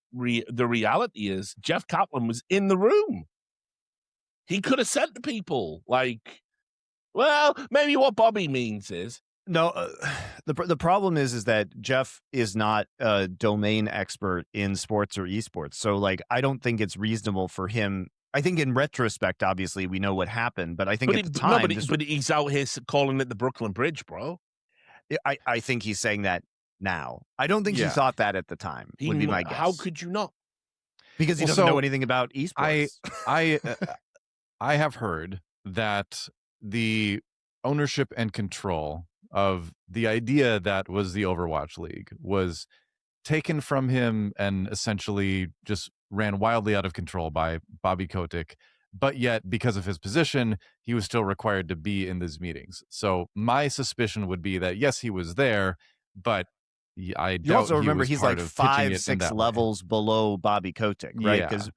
reality is Jeff Kaplan was in the room. He could have said to people like, well, maybe what Bobby means is, no, the problem is that Jeff is not a domain expert in sports or esports. So, like, I don't think it's reasonable for him. I think in retrospect, obviously, we know what happened, but I think at the time... No, but he's out here calling it the Brooklyn Bridge, bro. I think he's saying that now. I don't think he thought that at the time, would be my guess. How could you not? Because he doesn't know anything about esports. I have heard that the ownership and control of the idea that was the Overwatch League was taken from him and essentially just ran wildly out of control by Bobby Kotick. But yet, because of his position, he was still required to be in these meetings. So my suspicion would be that, yes, he was there, but I doubt. You also remember he's like 5-6 levels below Bobby Kotick, right? Because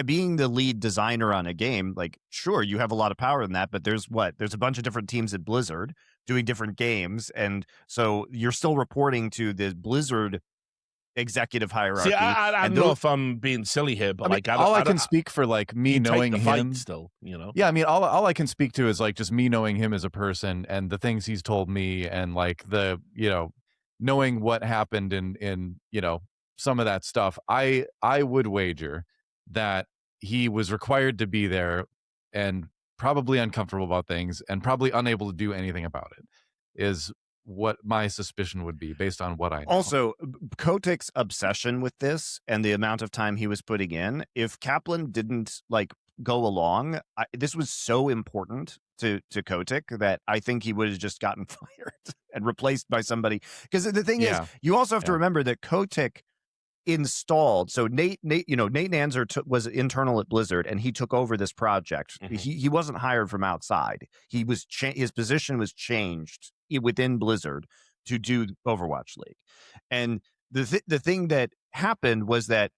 being the lead designer on a game, like, sure, you have a lot of power in that, but there's a bunch of different teams at Blizzard doing different games, and so you're still reporting to the Blizzard executive hierarchy. See, I don't know if I'm being silly here, but I can speak for like me knowing him still, you know. Yeah, I mean, all I can speak to is like just me knowing him as a person and the things he's told me, and like the, you know, knowing what happened in you know, some of that stuff. I would wager that he was required to be there and probably uncomfortable about things and probably unable to do anything about it, is what my suspicion would be based on what I know. Also, Kotick's obsession with this and the amount of time he was putting in, if Kaplan didn't like go along, this was so important to Kotick that I think he would have just gotten fired and replaced by somebody. Because the thing is, you also have to remember that Kotick installed. So Nate Nanzer was internal at Blizzard, and he took over this project. He wasn't hired from outside. He was his position was changed within Blizzard to do Overwatch League. And the thing that happened was that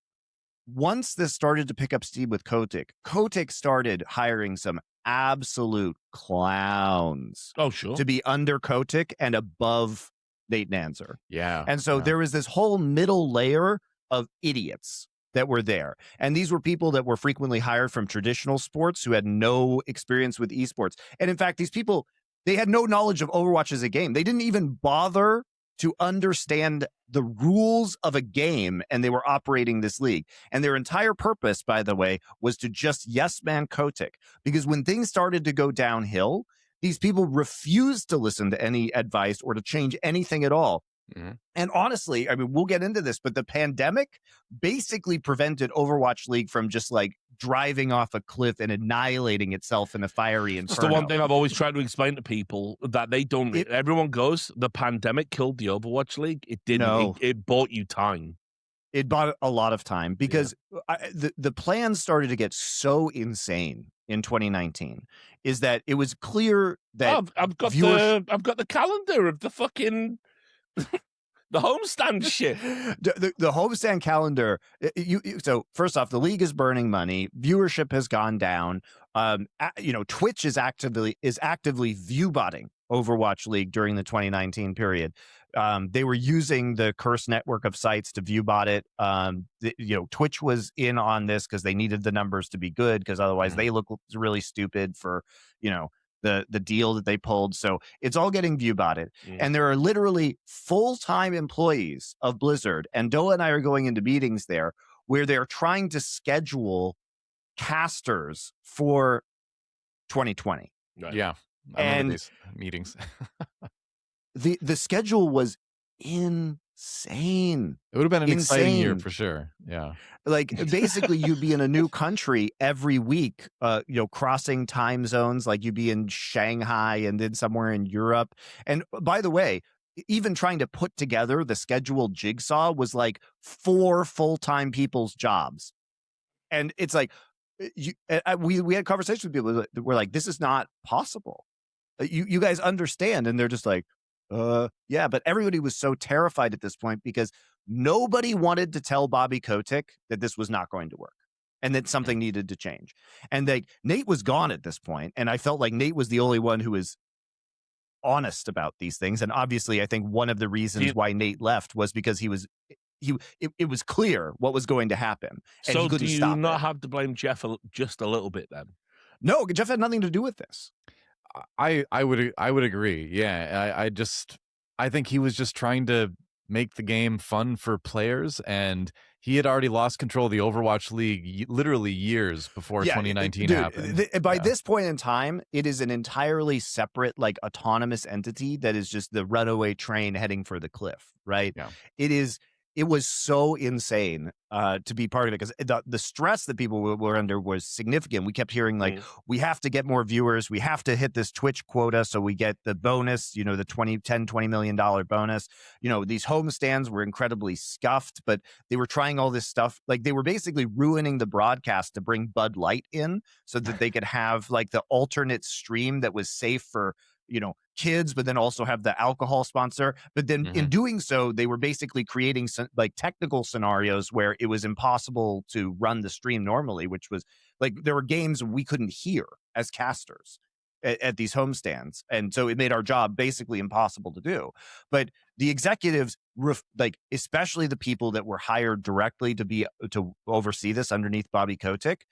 once this started to pick up steam with Kotick started hiring some absolute clowns. Oh, sure. To be under Kotick and above Nate Nanzer. Yeah. And so there was this whole middle layer of idiots that were there. And these were people that were frequently hired from traditional sports who had no experience with esports. And in fact, these people, they had no knowledge of Overwatch as a game. They didn't even bother to understand the rules of a game, and they were operating this league. And their entire purpose, by the way, was to just yes man Kotick. Because when things started to go downhill, these people refused to listen to any advice or to change anything at all. Mm-hmm. And honestly, I mean, we'll get into this, but the pandemic basically prevented Overwatch League from just like driving off a cliff and annihilating itself in a fiery inferno. It's the one thing I've always tried to explain to people that they don't. Everyone goes, the pandemic killed the Overwatch League. It didn't. No. It bought you time. It bought a lot of time because the plans started to get so insane in 2019. Is that it was clear that I've got the calendar of the fucking. The homestand shit. The homestand calendar. So first off, the league is burning money. Viewership has gone down. Twitch is actively viewbotting Overwatch League during the 2019 period. They were using the Curse network of sites to viewbot it. Twitch was in on this because they needed the numbers to be good, because otherwise they look really stupid for the deal that they pulled. So it's all getting viewbotted. And there are literally full-time employees of Blizzard, and DoA and I are going into meetings there where they're trying to schedule casters for 2020. Right. Yeah. I remember these meetings. The schedule was insane. It would have been an exciting year for sure. Yeah. Like basically you'd be in a new country every week, crossing time zones. Like you'd be in Shanghai and then somewhere in Europe. And by the way, even trying to put together the scheduled jigsaw was like 4 full-time people's jobs. And it's like, we had conversations with people that were like, this is not possible. You guys understand. And they're just like, yeah, but everybody was so terrified at this point because nobody wanted to tell Bobby Kotick that this was not going to work and that something needed to change. And Nate was gone at this point, and I felt like Nate was the only one who was honest about these things. And obviously, I think one of the reasons why Nate left was because it was clear what was going to happen. And so he couldn't do you stop not it. have to blame Jeff just a little bit then? No, Jeff had nothing to do with this. I would agree. Yeah, I think he was just trying to make the game fun for players, and he had already lost control of the Overwatch League literally years before 2019 happened. By this point in time, it is an entirely separate, like, autonomous entity that is just the runaway train heading for the cliff, right? Yeah. It was so insane to be part of it, because the stress that people were under was significant. We kept hearing like, we have to get more viewers. We have to hit this Twitch quota so we get the bonus, the $20 million bonus. These homestands were incredibly scuffed, but they were trying all this stuff. Like they were basically ruining the broadcast to bring Bud Light in so that they could have like the alternate stream that was safe for, kids, but then also have the alcohol sponsor. But then in doing so, they were basically creating some like technical scenarios where it was impossible to run the stream normally, which was like, there were games we couldn't hear as casters at these homestands. And so it made our job basically impossible to do. But the executives, especially the people that were hired directly to oversee this underneath Bobby Kotick,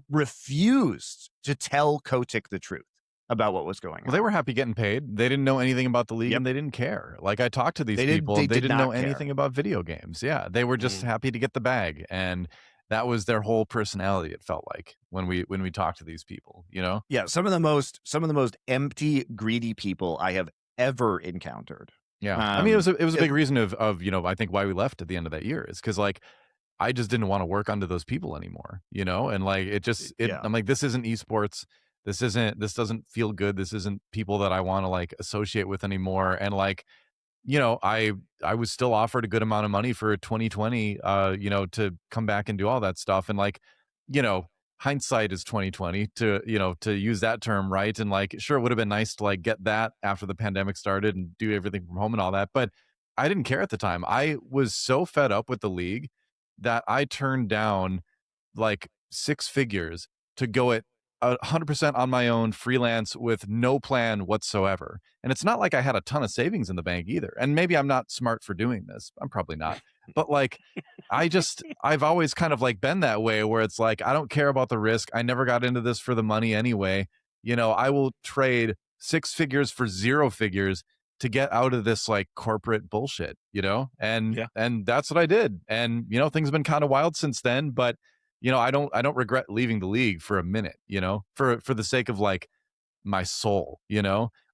refused to tell Kotick the truth about what was going on. Well, they were happy getting paid. They didn't know anything about the league, and they didn't care. Like I talked to these people, they didn't know anything about video games. Yeah, they were just happy to get the bag, and that was their whole personality. It felt like when we talked to these people, Yeah, some of the most empty, greedy people I have ever encountered. Yeah, I mean, it was a big reason of I think why we left at the end of that year is because like I just didn't want to work under those people anymore, and like I'm like, this isn't esports. This doesn't feel good. This isn't people that I want to like associate with anymore. And like, I was still offered a good amount of money for 2020, to come back and do all that stuff. And like, hindsight is 2020 to use that term. Right. And like, sure, it would have been nice to like get that after the pandemic started and do everything from home and all that. But I didn't care at the time. I was so fed up with the league that I turned down like 6 figures to go at 100% on my own, freelance with no plan whatsoever. And it's not like I had a ton of savings in the bank either. And maybe I'm not smart for doing this. I'm probably not. But like, I've always kind of like been that way where it's like, I don't care about the risk. I never got into this for the money anyway. I will trade 6 figures for 0 figures to get out of this like corporate bullshit, and that's what I did. And things have been kind of wild since then, but I don't regret leaving the league for a minute, for the sake of like my soul,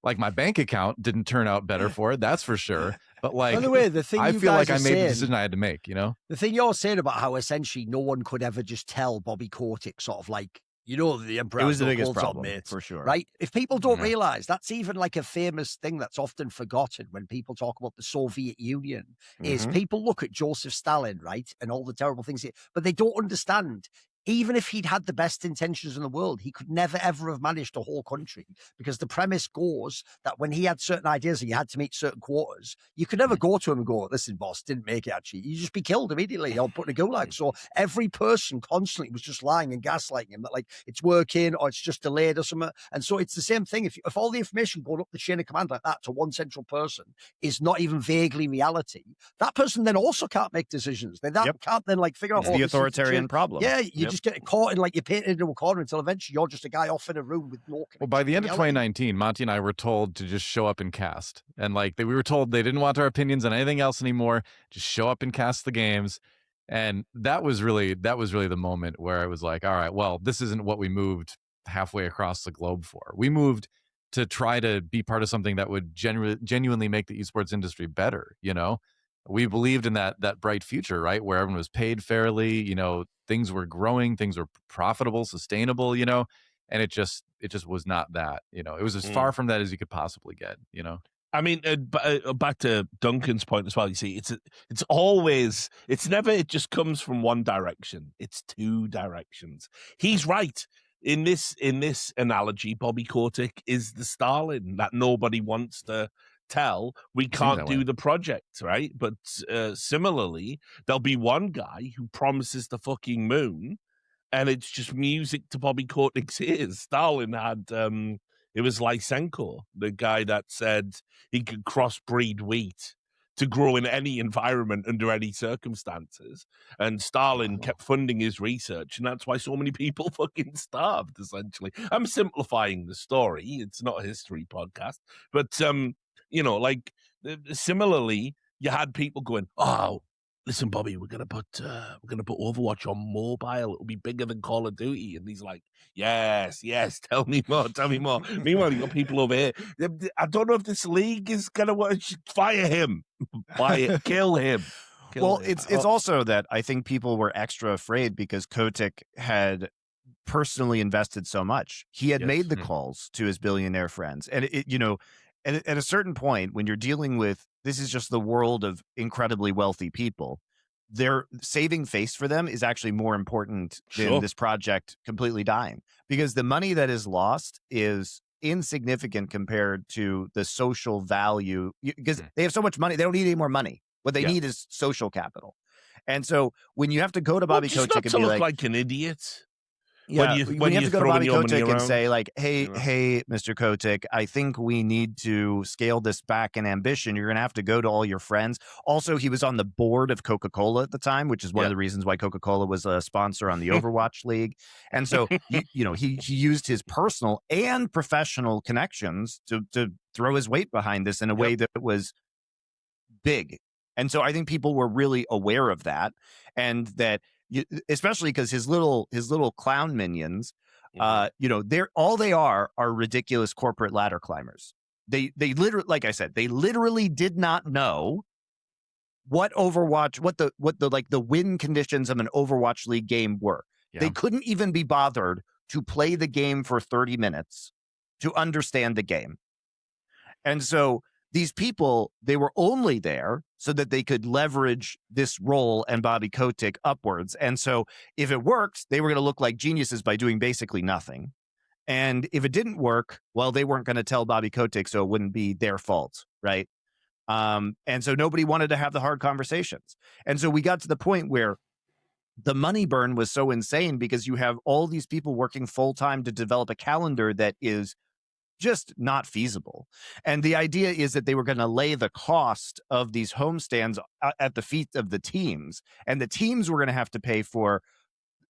like my bank account didn't turn out better for it, that's for sure. But like, by the way, the thing I you feel guys like I made saying, the decision I had to make, The thing you're saying about how essentially no one could ever just tell Bobby Kotick sort of like, the Emperor. It was the biggest problem, problem, mate, for sure. Right? If people don't realize, that's even like a famous thing that's often forgotten when people talk about the Soviet Union, is people look at Joseph Stalin, right? And all the terrible things, but they don't understand. Even if he'd had the best intentions in the world, he could never, ever have managed a whole country, because the premise goes that when he had certain ideas and you had to meet certain quotas, you could never go to him and go, listen, boss, didn't make it, actually. You just be killed immediately or put in a gulag. So every person constantly was just lying and gaslighting him that, like, it's working or it's just delayed or something. And so it's the same thing. If all the information going up the chain of command like that to one central person is not even vaguely reality, that person then also can't make decisions. They can't then, like, figure out the authoritarian problem. Yeah, you just get caught in, like, you're painted into a corner until eventually you're just a guy off in a room with no connection. Well, by the end of 2019, Monte and I were told to just show up and cast. And like we were told they didn't want our opinions on anything else anymore. Just show up and cast the games. And that was really the moment where it was like, all right, well, this isn't what we moved halfway across the globe for. We moved to try to be part of something that would genuinely make the esports industry better. We believed in that bright future, right, where everyone was paid fairly, things were growing, things were profitable, sustainable, and it just was not that. It was as far from that as you could possibly get. I mean, back to Duncan's point as well. You see, it's never it just comes from one direction. It's two directions. He's right. In this analogy, Bobby Kotick is the Stalin that nobody wants to tell. We can't do the project, right? But similarly, there'll be one guy who promises the fucking moon, and it's just music to Bobby Kotick's ears. Stalin had it was Lysenko, the guy that said he could crossbreed wheat to grow in any environment under any circumstances. And Stalin kept funding his research, and that's why so many people fucking starved, essentially. I'm simplifying the story. It's not a history podcast. But, similarly, you had people going, oh, listen, Bobby, we're gonna put Overwatch on mobile. It'll be bigger than Call of Duty. And he's like, yes, tell me more. Meanwhile, you got people over here. I don't know if this league is gonna fire him, kill him. It's also that I think people were extra afraid because Kotick had personally invested so much. He had made the calls to his billionaire friends, and and at a certain point, when you're dealing with, this is just the world of incredibly wealthy people, their saving face for them is actually more important than this project completely dying, because the money that is lost is insignificant compared to the social value, because they have so much money. They don't need any more money. What they need is social capital. And so when you have to go to Bobby Kotick and be like an idiot. Yeah, when you have to go to Bobby Kotick and say, like, hey, Mr. Kotick, I think we need to scale this back in ambition. You're going to have to go to all your friends. Also, he was on the board of Coca-Cola at the time, which is one of the reasons why Coca-Cola was a sponsor on the Overwatch League. And so, he used his personal and professional connections to throw his weight behind this in a way that was big. And so I think people were really aware of that, and that, especially because his little clown minions, they're all they are ridiculous corporate ladder climbers. They literally, like I said, they literally did not know what Overwatch, what the win conditions of an Overwatch League game were. Yeah. They couldn't even be bothered to play the game for 30 minutes to understand the game. And so these people, they were only there so that they could leverage this role and Bobby Kotick upwards. And so if it worked, they were going to look like geniuses by doing basically nothing. And if it didn't work, well, they weren't going to tell Bobby Kotick, so it wouldn't be their fault, right? And so nobody wanted to have the hard conversations. And so we got to the point where the money burn was so insane because you have all these people working full-time to develop a calendar that is just not feasible. And the idea is that they were going to lay the cost of these homestands at the feet of the teams, and the teams were going to have to pay for,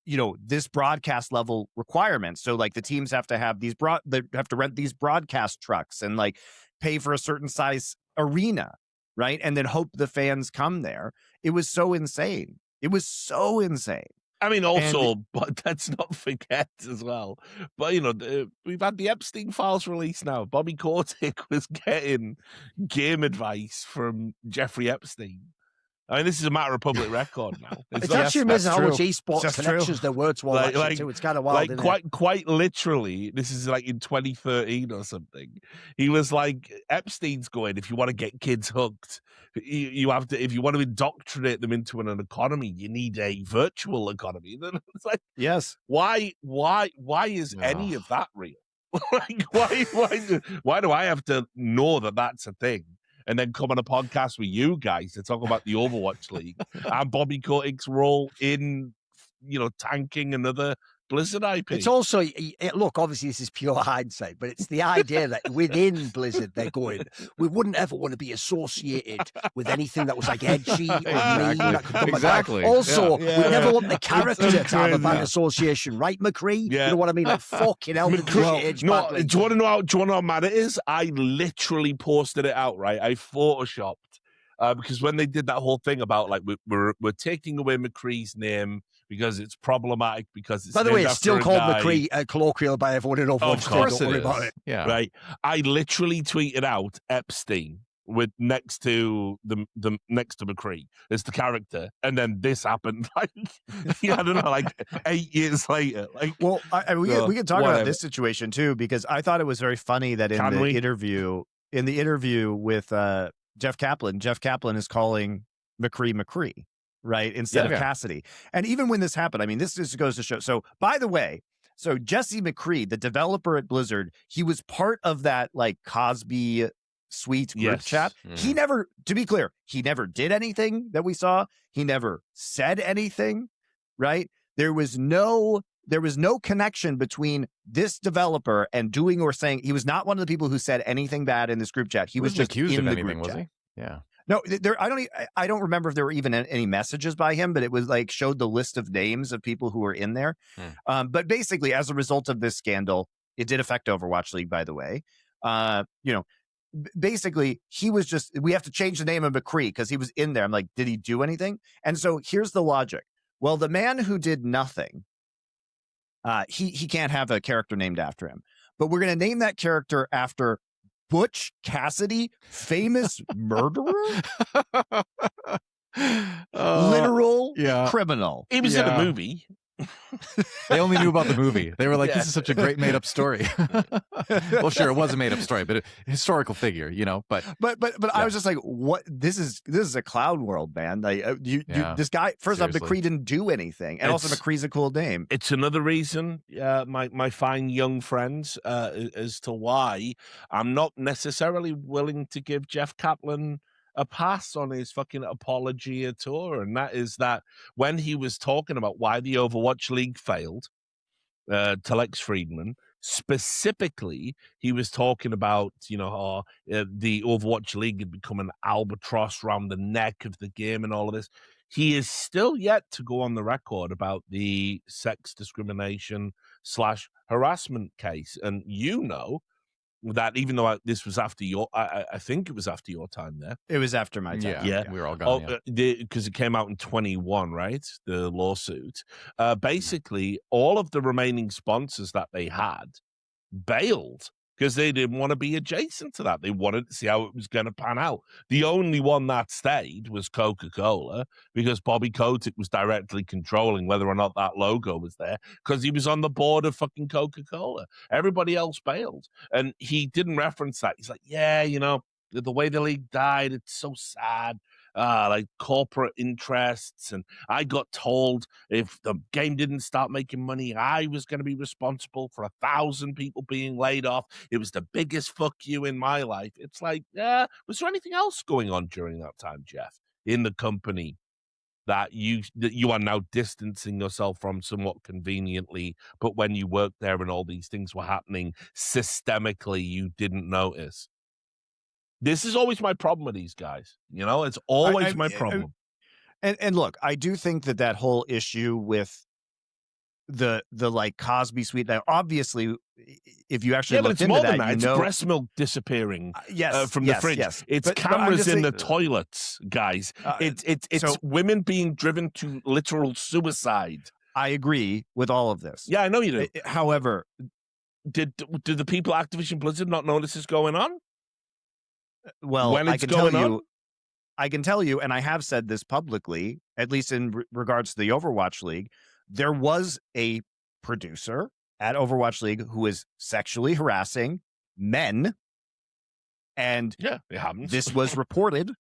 this broadcast level requirement. So like the teams have to have they have to rent these broadcast trucks and like pay for a certain size arena, right? And then hope the fans come there. It was so insane. It was so insane. I mean, also, but let's not forget as well. But, you know, we've had the Epstein files released now. Bobby Kotick was getting game advice from Jeffrey Epstein. I mean, this is a matter of public record now. It's actually amazing how much esports connections there were to all that shit too. It's kind of wild, quite literally, this is like in 2013 or something. He was like, Epstein's going, if you want to get kids hooked, you have to, if you want to indoctrinate them into an economy, you need a virtual economy. Then it's like, yes, why is any of that real? Like, why do I have to know that that's a thing? And then come on a podcast with you guys to talk about the Overwatch League and Bobby Kotick's role in, you know, tanking another Blizzard IP. It's also, look, obviously this is pure hindsight, but it's the idea that within Blizzard, they're going, we wouldn't ever want to be associated with anything that was like edgy or mean. That could come exactly. Also, we never want the character to have a bad association, right, McCree? Yeah. You know what I mean? Like, fucking hell. Do you want to know how mad it is? I literally posted it out, right? I photoshopped. Because when they did that whole thing about, like, we're taking away McCree's name because it's problematic, because it's, by the way, it's still called McCree colloquial by everyone in Overwatch. Of course, don't worry about it. Yeah, right. I literally tweeted out Epstein with next to the next to McCree as the character, and then this happened. Like, I don't know, like 8 years later. Like, well, we can talk about this situation too, because I thought it was very funny that in the interview with Jeff Kaplan is calling McCree, right, instead of Cassidy. And even when this happened, I mean, this just goes to show. So, by the way, Jesse McCree, the developer at Blizzard, he was part of that, like, Cosby Suite group chat. He never, to be clear, he never did anything that we saw. He never said anything, right? There was no connection between this developer and doing or saying. He was not one of the people who said anything bad in this group chat. He was just accused in of the anything, group was chat. he? Yeah. No, I don't remember if there were even any messages by him, but it was like showed the list of names of people who were in there. But basically, as a result of this scandal, it did affect Overwatch League, by the way. You know, basically, he was just, we have to change the name of McCree because he was in there. I'm like, did he do anything? And so here's the logic. Well, the man who did nothing, he can't have a character named after him. But we're going to name that character after Butch Cassidy, famous murderer? Literal criminal. He was in a movie. They only knew about the movie. They were like, this is such a great made-up story. Well, sure, it was a made-up story, but a historical figure, you know. But I was just like, what? This is a cloud world, man. Like, this guy, first off, McCree didn't do anything, and also McCree's a cool name. It's another reason, my fine young friends, as to why I'm not necessarily willing to give Jeff Kaplan a pass on his fucking apology at all, and that is that when he was talking about why the Overwatch League failed to Lex Fridman, specifically, he was talking about, you know, how the Overwatch League had become an albatross around the neck of the game and all of this. He is still yet to go on the record about the sex discrimination / harassment case, and you know that even though this was after your, I think it was after your time there. It was after my time. Yeah. We were all gone. Because it came out in 21, right? The lawsuit. Basically, all of the remaining sponsors that they had bailed because they didn't want to be adjacent to that. They wanted to see how it was going to pan out. The only one that stayed was Coca-Cola because Bobby Kotick was directly controlling whether or not that logo was there because he was on the board of fucking Coca-Cola. Everybody else bailed. And he didn't reference that. He's like, yeah, you know, the way the league died, it's so sad. Like corporate interests, and I got told if the game didn't start making money, I was going to be responsible for 1,000 people being laid off. It was the biggest fuck you in my life. It's like, was there anything else going on during that time, Jeff, in the company that you are now distancing yourself from somewhat conveniently, but when you worked there and all these things were happening systemically, you didn't notice? This is always my problem with these guys. You know, it's always my problem. And look, I do think that whole issue with the like Cosby suite. Now, obviously, if you actually but looked it's more into than that, that. you It's know, breast milk disappearing from the fridge. Yes. It's But I'm cameras just in saying, the toilets, guys. It's so- women being driven to literal suicide. I agree with all of this. Yeah, I know you do. However, Did the people at Activision Blizzard not know this is going on? well, When I it's can tell going on? you, and I have said this publicly, at least in regards to the Overwatch League, there was a producer at Overwatch League who is sexually harassing men, and Yeah, it happens. this was reported.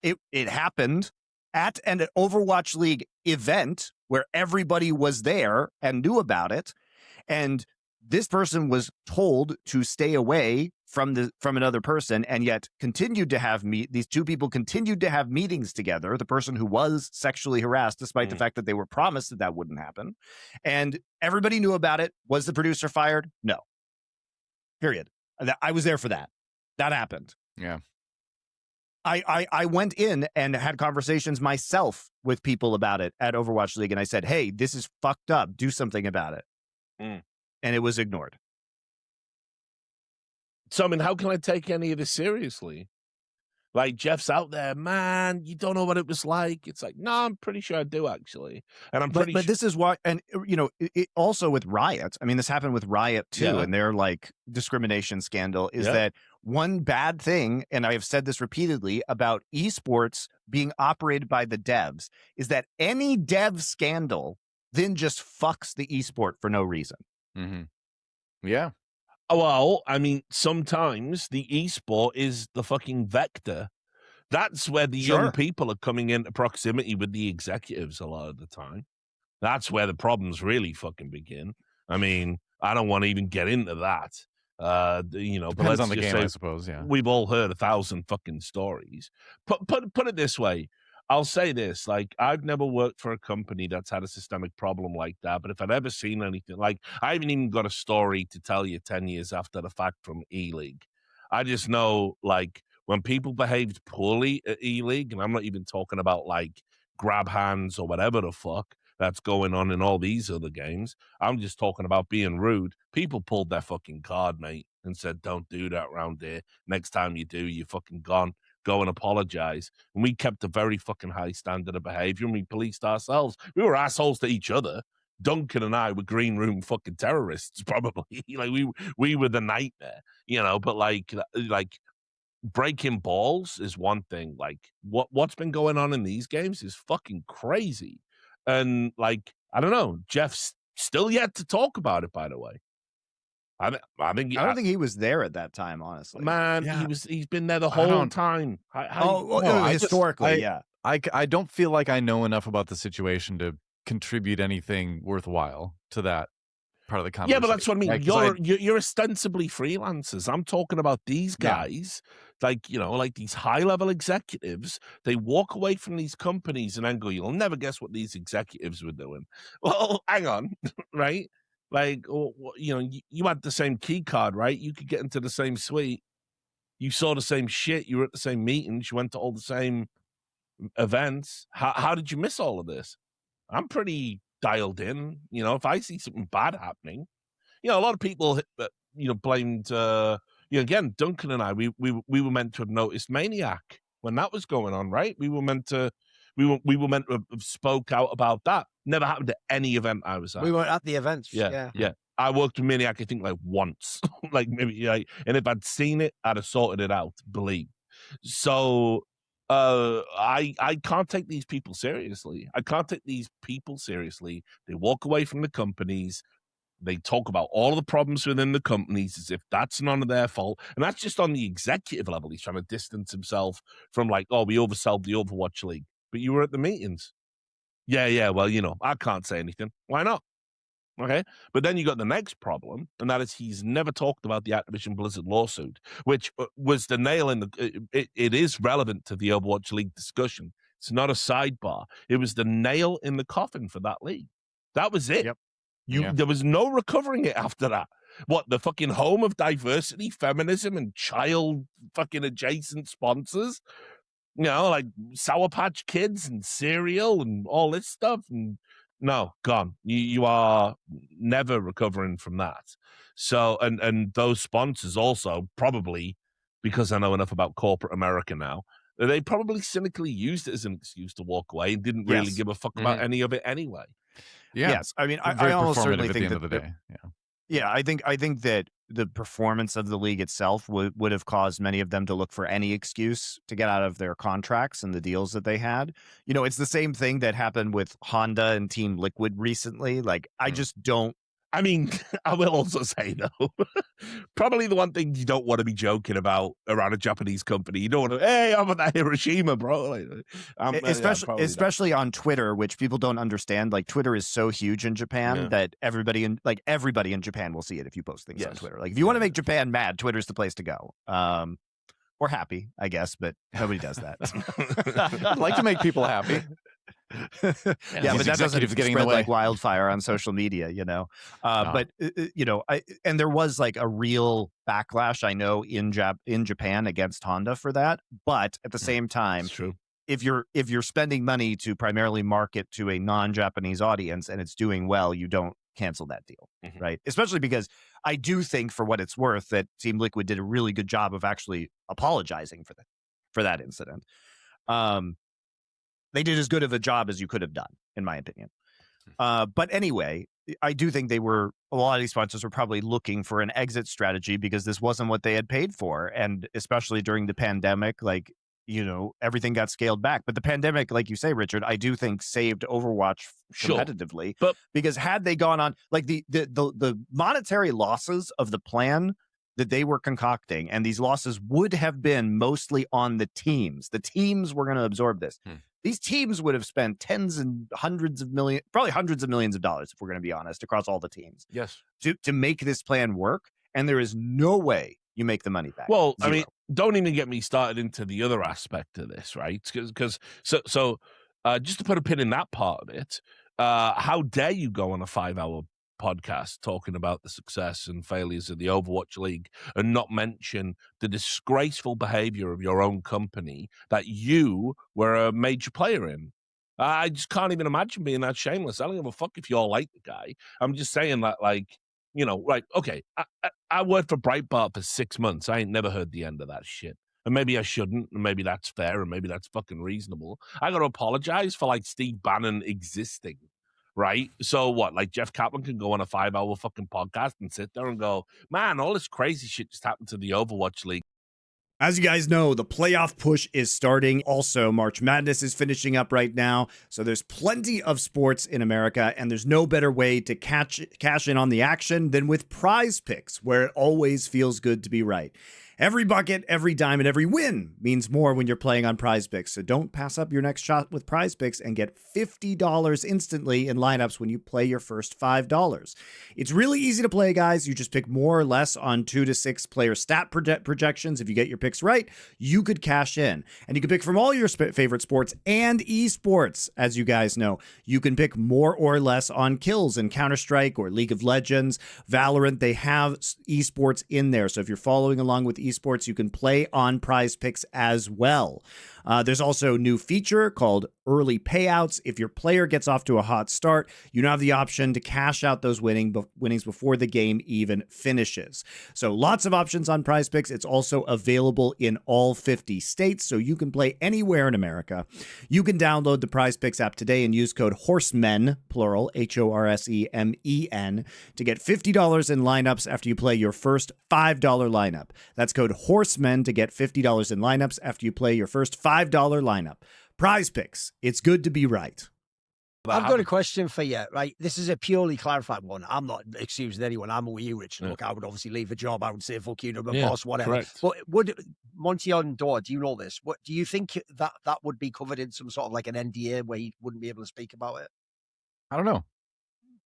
It happened at an Overwatch League event where everybody was there and knew about it, and this person was told to stay away from another person, and yet continued to have these two people continued to have meetings together. The person who was sexually harassed, despite the fact that they were promised that wouldn't happen, and everybody knew about it. Was the producer fired? No. Period. I was there for that. That happened. Yeah. I went in and had conversations myself with people about it at Overwatch League, and I said, "Hey, this is fucked up. Do something about it." And it was ignored. So, I mean, how can I take any of this seriously? Like, Jeff's out there, man, you don't know what it was like. It's like, no, I'm pretty sure I do, actually. And I'm pretty But sure. this is why, and it also with Riot, I mean, this happened with Riot too, Yeah. and their like discrimination scandal is Yeah. that one bad thing, and I have said this repeatedly about esports being operated by the devs, is that any dev scandal then just fucks the esport for no reason. Mm-hmm. Yeah. Well, I mean, sometimes the esport is the fucking vector. That's where the young people are coming into proximity with the executives a lot of the time. That's where the problems really fucking begin. I mean, I don't want to even get into that. But Depends let's on the just game, say I suppose. Yeah. we've all heard 1,000 fucking stories. Put it this way. I'll say this, like, I've never worked for a company that's had a systemic problem like that, but if I'd ever seen anything, like, I haven't even got a story to tell you 10 years after the fact from E-League. I just know, like, when people behaved poorly at E-League, and I'm not even talking about, like, grab hands or whatever the fuck that's going on in all these other games. I'm just talking about being rude. People pulled their fucking card, mate, and said, don't do that around here. Next time you do, you're fucking gone. Go and apologize. And we kept a very fucking high standard of behavior, and we policed ourselves. We were assholes to each other. Duncan and I were green room fucking terrorists, probably. Like we were the nightmare, but like breaking balls is one thing. Like what's been going on in these games is fucking crazy. And like, I don't know, Jeff's still yet to talk about it, by the way. I don't think he was there at that time, honestly. Man, Yeah. he's been there the whole time. Historically, yeah. I don't feel like I know enough about the situation to contribute anything worthwhile to that part of the conversation. Yeah, but that's what I mean. Like, You're ostensibly freelancers. I'm talking about these guys, like these high level executives. They walk away from these companies and then go, "You'll never guess what these executives were doing." Well, hang on, right? Like, you had the same key card, right? You could get into the same suite. You saw the same shit. You were at the same meetings. You went to all the same events. How did you miss all of this? I'm pretty dialed in. If I see something bad happening, a lot of people, blamed. Again, Duncan and I, we were meant to have noticed Maniac when that was going on, right? We were meant to have spoke out about that. Never happened at any event I was at. We weren't at the events. Yeah. I worked with Maniac, I think, like once, like maybe, and if I'd seen it, I'd have sorted it out. Believe. So, I can't take these people seriously. They walk away from the companies. They talk about all of the problems within the companies as if that's none of their fault. And that's just on the executive level. He's trying to distance himself from like, oh, we oversold the Overwatch League. But you were at the meetings. Yeah. Well, I can't say anything. Why not? Okay. But then you got the next problem, and that is he's never talked about the Activision Blizzard lawsuit, which was the nail in it is relevant to the Overwatch League discussion. It's not a sidebar. It was the nail in the coffin for that league. That was it. Yep. There was no recovering it after that. What, the fucking home of diversity, feminism, and child fucking adjacent sponsors? Like Sour Patch Kids and cereal and all this stuff and No, gone. You are never recovering from that. So, and those sponsors also probably, because I know enough about corporate America now, they probably cynically used it as an excuse to walk away and didn't really give a fuck about any of it anyway. Yeah. Yes, I mean, Very I almost performative certainly at the think end of that the day. Yeah. Yeah, I think that the performance of the league itself would have caused many of them to look for any excuse to get out of their contracts and the deals that they had. You know, it's the same thing that happened with Honda and Team Liquid recently. Like, I just don't. I mean, I will also say, though, probably the one thing you don't want to be joking about around a Japanese company. You don't want to, hey, I'm at that Hiroshima, bro. Especially on Twitter, which people don't understand. Like, Twitter is so huge in Japan that everybody in Japan will see it if you post things on Twitter. Like, if you want to make Japan mad, Twitter's the place to go. Or happy, I guess, but nobody does that. I'd like to make people happy. But that doesn't spread like wildfire on social media, you know. But you know, and there was like a real backlash, I know, in Japan against Honda for that. But at the same time, true. If you're spending money to primarily market to a non-Japanese audience and it's doing well, you don't cancel that deal, right? Especially because I do think, for what it's worth, that Team Liquid did a really good job of actually apologizing for that incident. They did as good of a job as you could have done, in my opinion. But anyway, I do think a lot of these sponsors were probably looking for an exit strategy because this wasn't what they had paid for. And especially during the pandemic, like, you know, everything got scaled back. But the pandemic, like you say, Richard, I do think saved Overwatch competitively. But because had they gone on, like, the monetary losses of the plan that they were concocting, and these losses would have been mostly on the teams. The teams were going to absorb this. These teams would have spent tens and hundreds of millions, probably hundreds of millions of dollars, if we're going to be honest, across all the teams. Yes. To make this plan work. And there is no way you make the money back. Well, Zero. I mean, don't even get me started into the other aspect of this, right? Because just to put a pin in that part of it, how dare you go on a 5-hour podcast talking about the success and failures of the Overwatch League and not mention the disgraceful behavior of your own company that you were a major player in. I just can't even imagine being that shameless. I don't give a fuck if you all like the guy. I'm just saying that, like, you know, like, okay, I worked for Breitbart for 6 months. I ain't never heard the end of that shit. And maybe I shouldn't, and maybe that's fair, and maybe that's fucking reasonable. I got to apologize for, like, Steve Bannon existing. Right? So what? Like, Jeff Kaplan can go on a 5-hour fucking podcast and sit there and go, man, all this crazy shit just happened to the Overwatch League. As you guys know, the playoff push is starting. Also, March Madness is finishing up right now. So there's plenty of sports in America, and there's no better way to cash in on the action than with Prize Picks, where it always feels good to be right. Every bucket, every dime, and every win means more when you're playing on Prize Picks. So don't pass up your next shot with Prize Picks and get $50 instantly in lineups when you play your first $5. It's really easy to play, guys. You just pick more or less on 2 to 6 player stat projections. If you get your picks right, you could cash in. And you can pick from all your favorite sports and esports, as you guys know. You can pick more or less on kills in Counter-Strike or League of Legends, Valorant. They have esports in there. So if you're following along with esports, you can play on Prize Picks as well. There's also a new feature called early payouts. If your player gets off to a hot start, you now have the option to cash out those winnings before the game even finishes. So lots of options on Prize Picks. It's also available in all 50 states, so you can play anywhere in America. You can download the Prize Picks app today and use code Horsemen, plural, HORSEMEN, to get $50 in lineups after you play your first $5 lineup. That's code Horsemen to get $50 in lineups after you play your first $5 lineup. Prize Picks. It's good to be right. I've got a question for you, right? This is a purely clarified one. I'm not accusing anyone. I'm with you, Richard. Look, I would obviously leave a job. I would say, fuck you to my boss, whatever. Correct. But would Monte and DoA, do you know this? What do you think that would be covered in some sort of like an NDA where he wouldn't be able to speak about it? I don't know.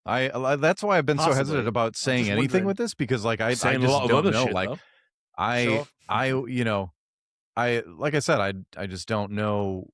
I that's why I've been so hesitant about saying anything with this, because like I just don't know. Shit, like though. Like I said, I just don't know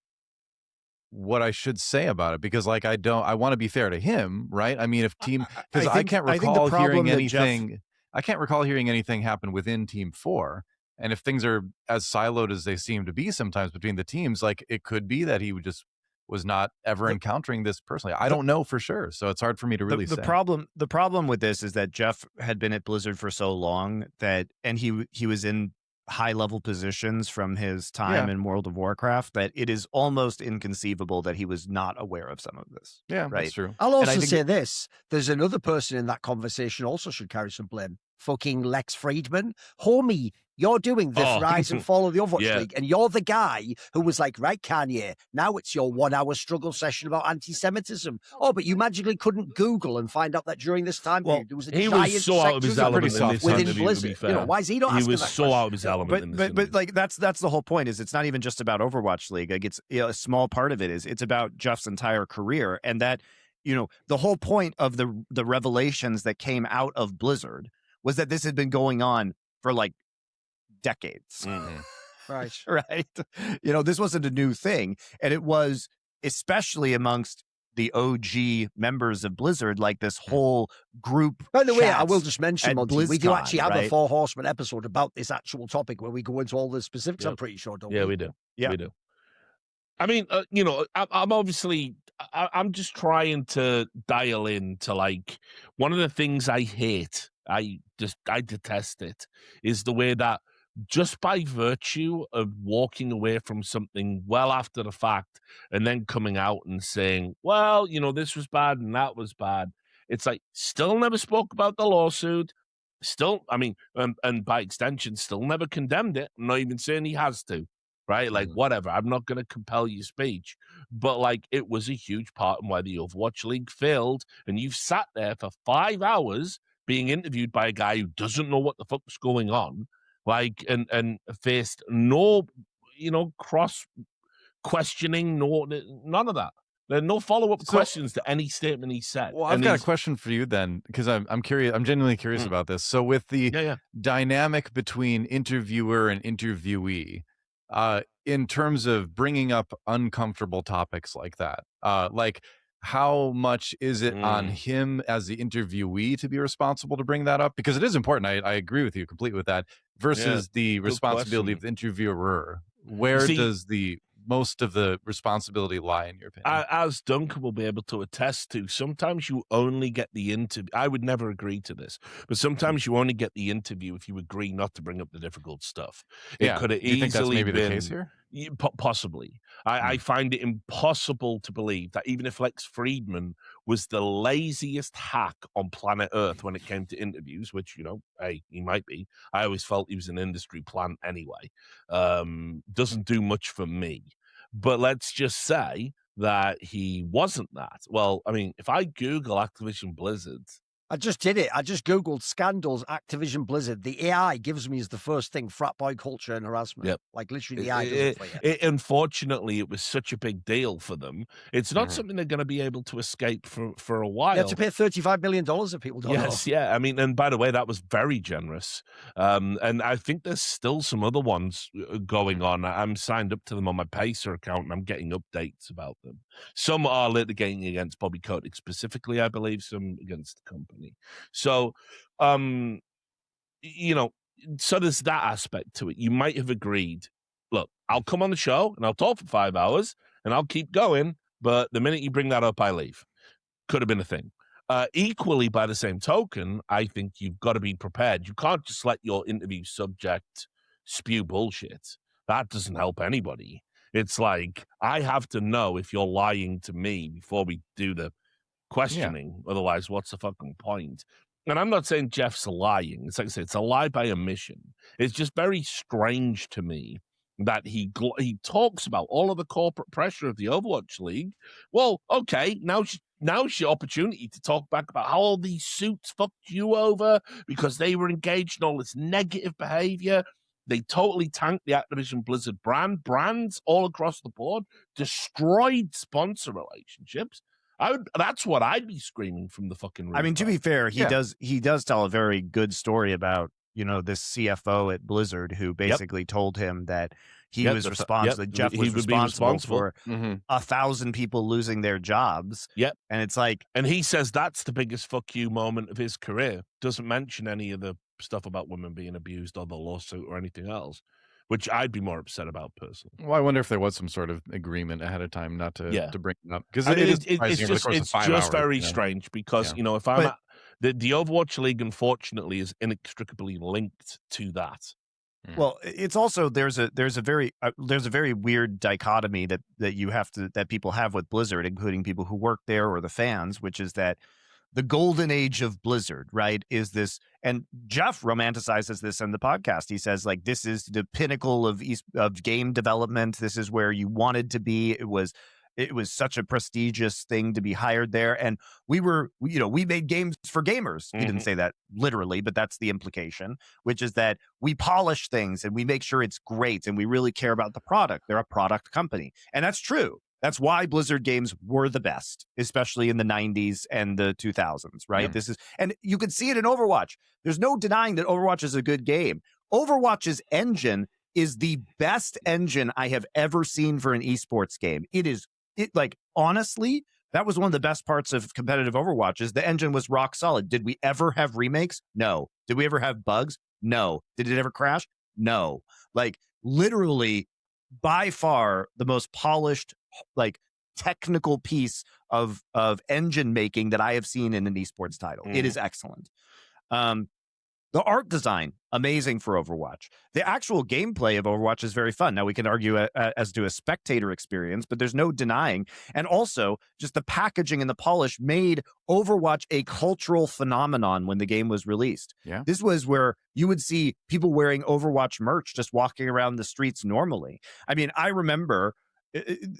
what I should say about it, because like I want to be fair to him, right? I mean, if team, because I can't recall hearing anything. I can't recall hearing anything happen within Team 4. And if things are as siloed as they seem to be sometimes between the teams, like it could be that he would just was not ever encountering this personally. I don't know for sure, so it's hard for me to really say. The problem with this is that Jeff had been at Blizzard for so long and he was in high-level positions from his time in World of Warcraft that it is almost inconceivable that he was not aware of some of this. Yeah, right? That's true. I'll also say this. There's another person in that conversation also should carry some blame. Fucking Lex Fridman. Homie, you're doing the rise and fall of the Overwatch League, and you're the guy who was like, right, Kanye, now it's your 1-hour struggle session about anti-Semitism. Oh, but you magically couldn't Google and find out that during this time period there was a he giant was so out of his element in this within interview, Blizzard. to be fair. You know, why is he not asking He was that so question? out of his element in this but like that's the whole point. Is it's not even just about Overwatch League. Like it's a small part of it is it's about Jeff's entire career, and that the whole point of the revelations that came out of Blizzard was that this had been going on for like decades. Right. Right. This wasn't a new thing. And it was especially amongst the OG members of Blizzard, like this whole group. By the way, I will just mention, Monty, we do BlizzCon, actually have right? a 4 Horsemen episode about this actual topic where we go into all the specifics, Yep. I'm pretty sure, don't Yeah, we? we do. Yeah. We do. I mean, I'm obviously, I'm just trying to dial in to like one of the things I hate. I detest it is the way that just by virtue of walking away from something well after the fact and then coming out and saying, well, this was bad and that was bad. It's like still never spoke about the lawsuit. Still, I mean, and by extension, still never condemned it. I'm not even saying he has to. Right? Like, whatever. I'm not going to compel your speech. But, like, it was a huge part in why the Overwatch League failed. And you've sat there for 5 hours being interviewed by a guy who doesn't know what the fuck's going on, like, and faced no, cross-questioning, none of that. There are no follow-up questions to any statement he said. Well, I've got a question for you then, because I'm curious. I'm genuinely curious about this. So with the dynamic between interviewer and interviewee, in terms of bringing up uncomfortable topics like that, like how much is it on him as the interviewee to be responsible to bring that up? Because it is important. I agree with you completely with that versus the responsibility of the interviewer. Where does the most of the responsibility lie, in your opinion? As Duncan will be able to attest to, sometimes you only get the interview. I would never agree to this, but sometimes you only get the interview if you agree not to bring up the difficult stuff. It could have easily think that's maybe been the case here? Possibly. I find it impossible to believe that even if Lex Fridman was the laziest hack on planet Earth when it came to interviews, which, hey, he might be. I always felt he was an industry plant anyway. Doesn't do much for me. But let's just say that he wasn't that. Well, I mean, if I Google Activision Blizzard, I just did it. I just Googled scandals, Activision Blizzard. The AI gives me as the first thing frat boy culture and harassment. Yep. Like literally the AI doesn't play it. Unfortunately, it was such a big deal for them. It's not something they're going to be able to escape for a while. They have to pay $35 million if people don't know. Yes, yeah. I mean, and by the way, that was very generous. And I think there's still some other ones going on. I'm signed up to them on my Pacer account, and I'm getting updates about them. Some are litigating against Bobby Kotick specifically, I believe, some against the company. So, so there's that aspect to it. You might have agreed, look, I'll come on the show and I'll talk for 5 hours and I'll keep going, but the minute you bring that up, I leave. Could have been a thing. Equally, by the same token, I think you've got to be prepared. You can't just let your interview subject spew bullshit. That doesn't help anybody. It's like, I have to know if you're lying to me before we do the questioning. Otherwise, what's the fucking point? And I'm not saying Jeff's lying. It's like I say, it's a lie by omission. It's just very strange to me that he talks about all of the corporate pressure of the Overwatch League. Well, okay, now's your opportunity to talk back about how all these suits fucked you over because they were engaged in all this negative behavior. They totally tanked the Activision Blizzard brands all across the board, destroyed sponsor relationships. That's what I'd be screaming from the fucking roof. I mean, to be fair, he does tell a very good story about, this CFO at Blizzard who basically told him that he was responsible. Jeff was responsible for 1,000 people losing their jobs. Yep. And it's like, and he says that's the biggest fuck you moment of his career. Doesn't mention any of the stuff about women being abused or the lawsuit or anything else. which I'd be more upset about personally. Well, I wonder if there was some sort of agreement ahead of time not to bring it up, because it's just very strange because if I'm the Overwatch League, unfortunately, is inextricably linked to that. Well, it's also there's a very weird dichotomy that people have with Blizzard, including people who work there or the fans, which is that the golden age of Blizzard, right, is this, and Jeff romanticizes this in the podcast. He says, like, this is the pinnacle of game development. This is where you wanted to be. It was such a prestigious thing to be hired there. And we made games for gamers. He didn't say that literally, but that's the implication, which is that we polish things and we make sure it's great and we really care about the product. They're a product company. And that's true. That's why Blizzard games were the best, especially in the 90s and the 2000s, right? Yeah. And you can see it in Overwatch. There's no denying that Overwatch is a good game. Overwatch's engine is the best engine I have ever seen for an esports game. Honestly, that was one of the best parts of competitive Overwatch is the engine was rock solid. Did we ever have remakes? No. Did we ever have bugs? No. Did it ever crash? No. Like, literally, by far the most polished, like, technical piece of engine making that I have seen in an esports title. It is excellent. The art design, amazing for Overwatch. The actual gameplay of Overwatch is very fun. Now, we can argue as to a spectator experience, but there's no denying. And also, just the packaging and the polish made Overwatch a cultural phenomenon when the game was released. Yeah. This was where you would see people wearing Overwatch merch just walking around the streets normally. I mean, I remember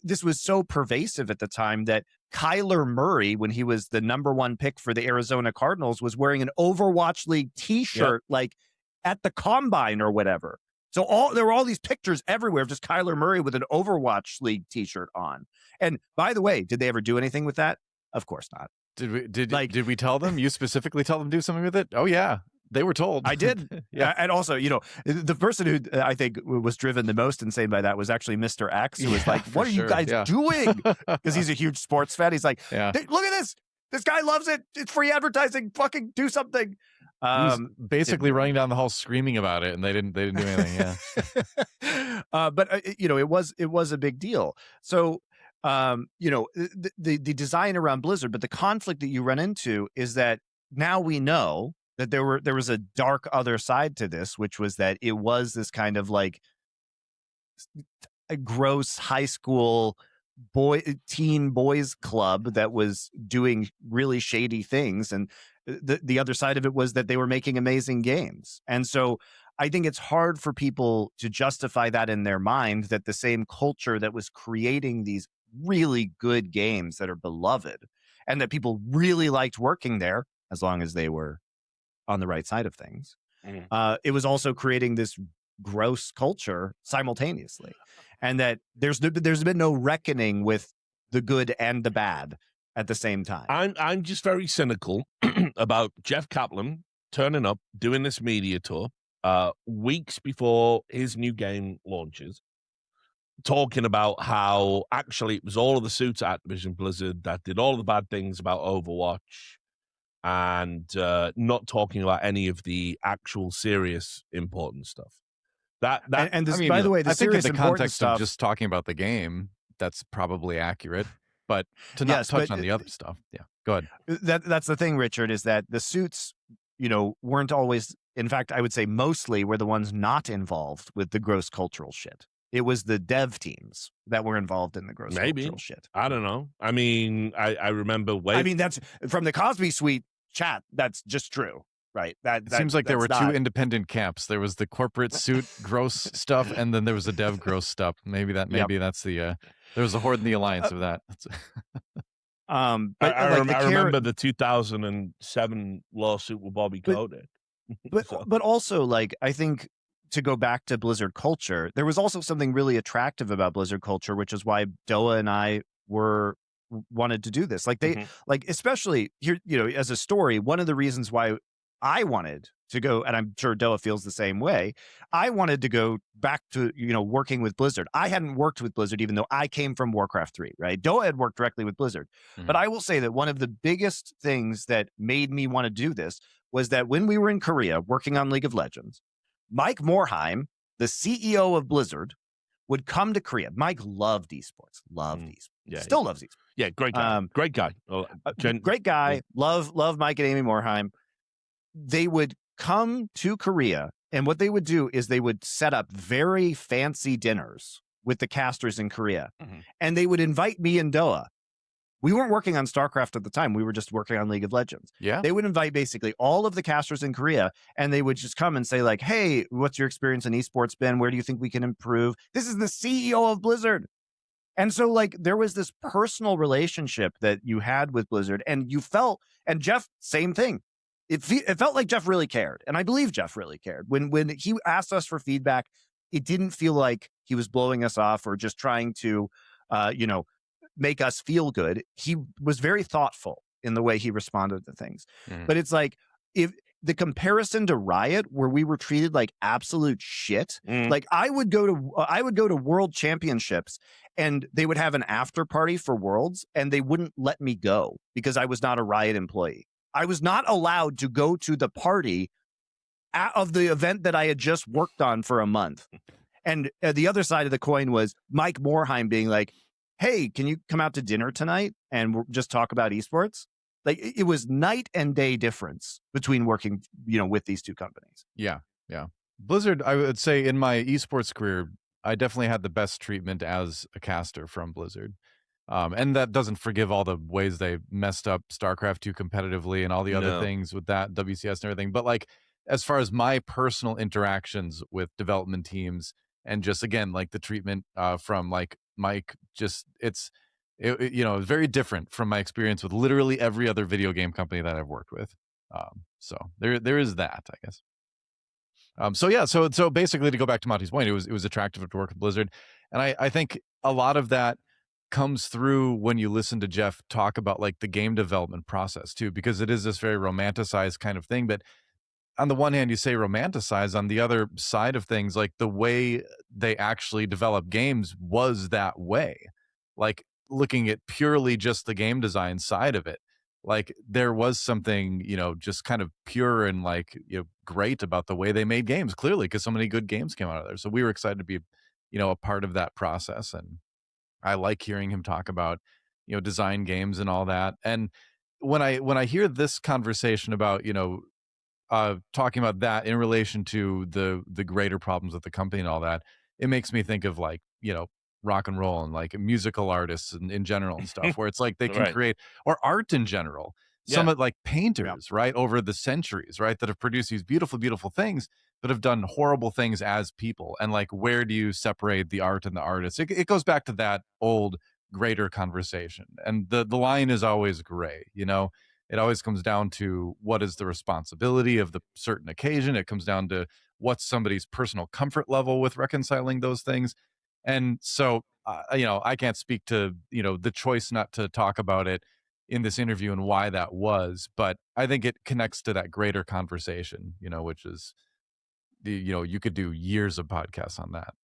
this was so pervasive at the time that Kyler Murray, when he was the #1 pick for the Arizona Cardinals, was wearing an Overwatch League t-shirt, like at the combine or whatever. So there were all these pictures everywhere of just Kyler Murray with an Overwatch League t-shirt on. And by the way, did they ever do anything with that? Of course not. Did we tell them? You specifically tell them to do something with it? Oh yeah. They were told. I did. Yeah. And also, the person who I think was driven the most insane by that was actually Mr. X, who was like, what are you guys doing? Because he's a huge sports fan. He's like, look at this. This guy loves it. It's free advertising. Fucking do something. He was basically running down the hall screaming about it, and they didn't do anything. Yeah. But it was a big deal. So the design around Blizzard, but the conflict that you run into is that now we know that there was a dark other side to this, which was that it was this kind of like a gross high school teen boys club that was doing really shady things. And the other side of it was that they were making amazing games. And so I think it's hard for people to justify that in their mind, that the same culture that was creating these really good games that are beloved and that people really liked working there, as long as they were on the right side of things. It was also creating this gross culture simultaneously, and that there's been no reckoning with the good and the bad at the same time. I'm just very cynical about Jeff Kaplan turning up, doing this media tour weeks before his new game launches, talking about how actually it was all of the suits at Activision Blizzard that did all the bad things about Overwatch, and not talking about any of the actual serious important stuff. By the way, I think in the context of just talking about the game, that's probably accurate. But to not touch on the other stuff, go ahead. That's the thing, Richard, is that the suits, weren't always. In fact, I would say mostly were the ones not involved with the gross cultural shit. It was the dev teams that were involved in the gross cultural shit. I don't know. I mean, I remember. That's from the Cosby Suite chat. That's just true, right? That seems like there were two independent camps. There was the corporate suit gross stuff, and then there was the dev gross stuff. Maybe that's the. There was a Horde in the Alliance of that. But I remember the 2007 lawsuit with Bobby Kotick. But also, like, I think, to go back to Blizzard culture, there was also something really attractive about Blizzard culture, which is why DoA and I wanted to do this. Like like, especially here, as a story, one of the reasons why I wanted to go, and I'm sure DoA feels the same way, I wanted to go back to, working with Blizzard. I hadn't worked with Blizzard, even though I came from Warcraft 3, right? DoA had worked directly with Blizzard. Mm-hmm. But I will say that one of the biggest things that made me want to do this was that when we were in Korea working on League of Legends, Mike Morhaime, the CEO of Blizzard would come to Korea. Mike loved esports, still loves esports. Yeah, great guy. Great guy. Great guy. Love Mike and Amy Morhaime. They would come to Korea, and what they would do is they would set up very fancy dinners with the casters in Korea, and they would invite me and DoA. We weren't working on StarCraft at the time. We were just working on League of Legends. Yeah. They would invite basically all of the casters in Korea, and they would just come and say like, hey, what's your experience in esports been? Where do you think we can improve? This is the CEO of Blizzard. And so like there was this personal relationship that you had with Blizzard, and you felt, and Jeff, same thing. It felt like Jeff really cared. And I believe Jeff really cared. When he asked us for feedback, it didn't feel like he was blowing us off or just trying to, make us feel good. He was very thoughtful in the way he responded to things. But it's like, if the comparison to Riot, where we were treated like absolute shit, like I would go to World Championships and they would have an after party for Worlds, and they wouldn't let me go because I was not a Riot employee. I was not allowed to go to the party of the event that I had just worked on for a month. And the other side of the coin was Mike Morhaime being like, hey, can you come out to dinner tonight and we'll just talk about esports? Like it was night and day difference between working, with these two companies. Yeah. Blizzard, I would say in my esports career, I definitely had the best treatment as a caster from Blizzard. And that doesn't forgive all the ways they messed up StarCraft 2 competitively and all the other things with that, WCS and everything. But like, as far as my personal interactions with development teams and just, again, like the treatment from like Mike, just it's very different from my experience with literally every other video game company that I've worked with. So there is that, I guess. So basically, to go back to Monty's point, it was attractive to work with Blizzard, and I think a lot of that comes through when you listen to Jeff talk about like the game development process too, because it is this very romanticized kind of thing. But on the one hand, you say romanticize. On the other side of things, like the way they actually develop games was that way. Like looking at purely just the game design side of it, like there was something, just kind of pure and like, great about the way they made games, clearly, because so many good games came out of there. So we were excited to be, a part of that process. And I like hearing him talk about, design games and all that. And when I hear this conversation about, talking about that in relation to the greater problems with the company and all that, it makes me think of like, rock and roll and like musical artists in general and stuff, where it's like they can create, or art in general. Some of like painters, right, over the centuries, right, that have produced these beautiful, beautiful things, but have done horrible things as people. And like, where do you separate the art and the artist? It goes back to that old greater conversation. And the line is always gray, It always comes down to what is the responsibility of the certain occasion. It comes down to what's somebody's personal comfort level with reconciling those things. And so, I can't speak to, the choice not to talk about it in this interview and why that was, but I think it connects to that greater conversation, which is you could do years of podcasts on that.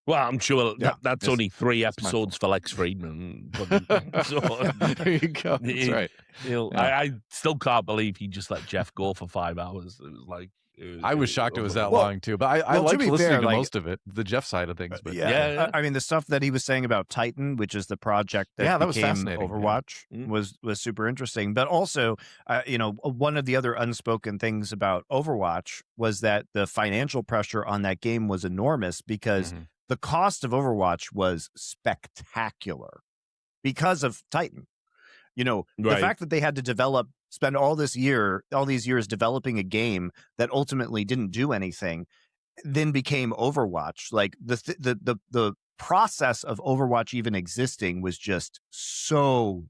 Well, I'm sure that's only 3 episodes for Lex Fridman. There you go. That's right. I still can't believe he just let Jeff go for 5 hours. It was like, I was shocked it was that long too, but I liked listening to most of it, the Jeff side of things. But yeah. I mean, the stuff that he was saying about Titan, which is the project that was became fascinating. Overwatch, was super interesting. But also, one of the other unspoken things about Overwatch was that the financial pressure on that game was enormous because the cost of Overwatch was spectacular because of Titan. The fact that they had to spend all these years developing a game that ultimately didn't do anything, then became Overwatch. Like the process of Overwatch even existing was just so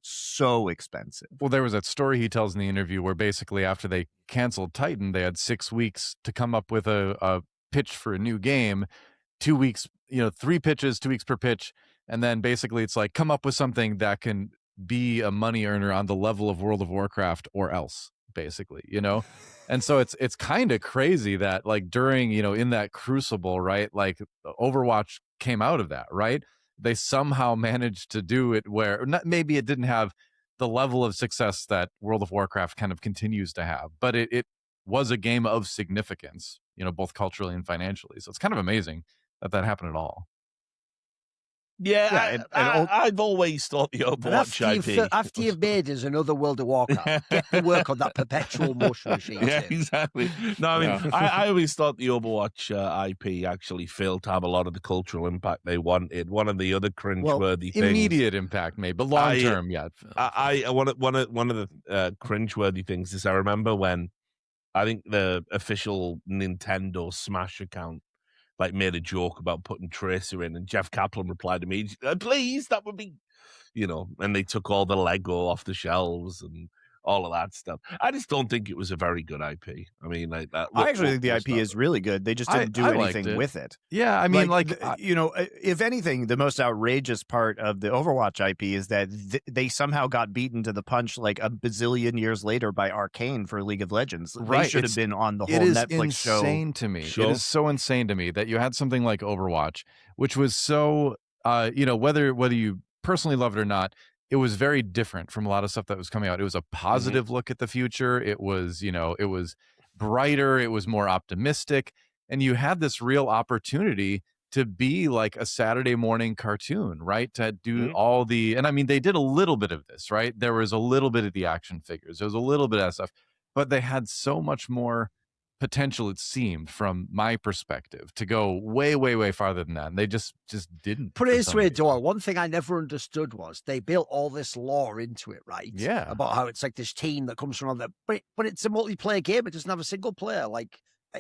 expensive. Well, there was that story he tells in the interview where basically after they canceled Titan, they had 6 weeks to come up with a pitch for a new game. 2 weeks, 3 pitches, 2 weeks per pitch. And then basically it's like, come up with something that can be a money earner on the level of World of Warcraft or else, basically, And so it's kind of crazy that like during, in that crucible, right, like Overwatch came out of that, right? They somehow managed to do it where maybe it didn't have the level of success that World of Warcraft kind of continues to have, but it was a game of significance, both culturally and financially. So it's kind of amazing that happened at all. Yeah, I've always thought the Overwatch IP. After you've made us another World of Warcraft, get to work on that perpetual motion machine. Yeah, exactly. No, I mean, I always thought the Overwatch IP actually failed to have a lot of the cultural impact they wanted. One of the other cringeworthy things, immediate impact, maybe, but long term, yeah. One of the cringeworthy things is I remember when I think the official Nintendo Smash account made a joke about putting Tracer in, and Jeff Kaplan replied immediately, please, that would be, and they took all the Lego off the shelves and all of that stuff. I just don't think it was a very good IP. I mean, I actually think the IP is really good. They just didn't do anything with it. Yeah, I mean, if anything, the most outrageous part of the Overwatch IP is that they somehow got beaten to the punch like a bazillion years later by Arcane for League of Legends. Right. They should have been on the whole Netflix show. It is insane to me. It is so insane to me that you had something like Overwatch, which was so, whether you personally love it or not, it was very different from a lot of stuff that was coming out. It was a positive look at the future. It was, it was brighter. It was more optimistic. And you had this real opportunity to be like a Saturday morning cartoon, right? To do all the, and I mean, they did a little bit of this, right? There was a little bit of the action figures. There was a little bit of stuff, but they had so much more potential, it seemed, from my perspective, to go way, way, way farther than that. And they just didn't. Put it this way, DoA, one thing I never understood was they built all this lore into it, right? Yeah. About how it's like this team that comes from all that, but it's a multiplayer game. It doesn't have a single player. Like,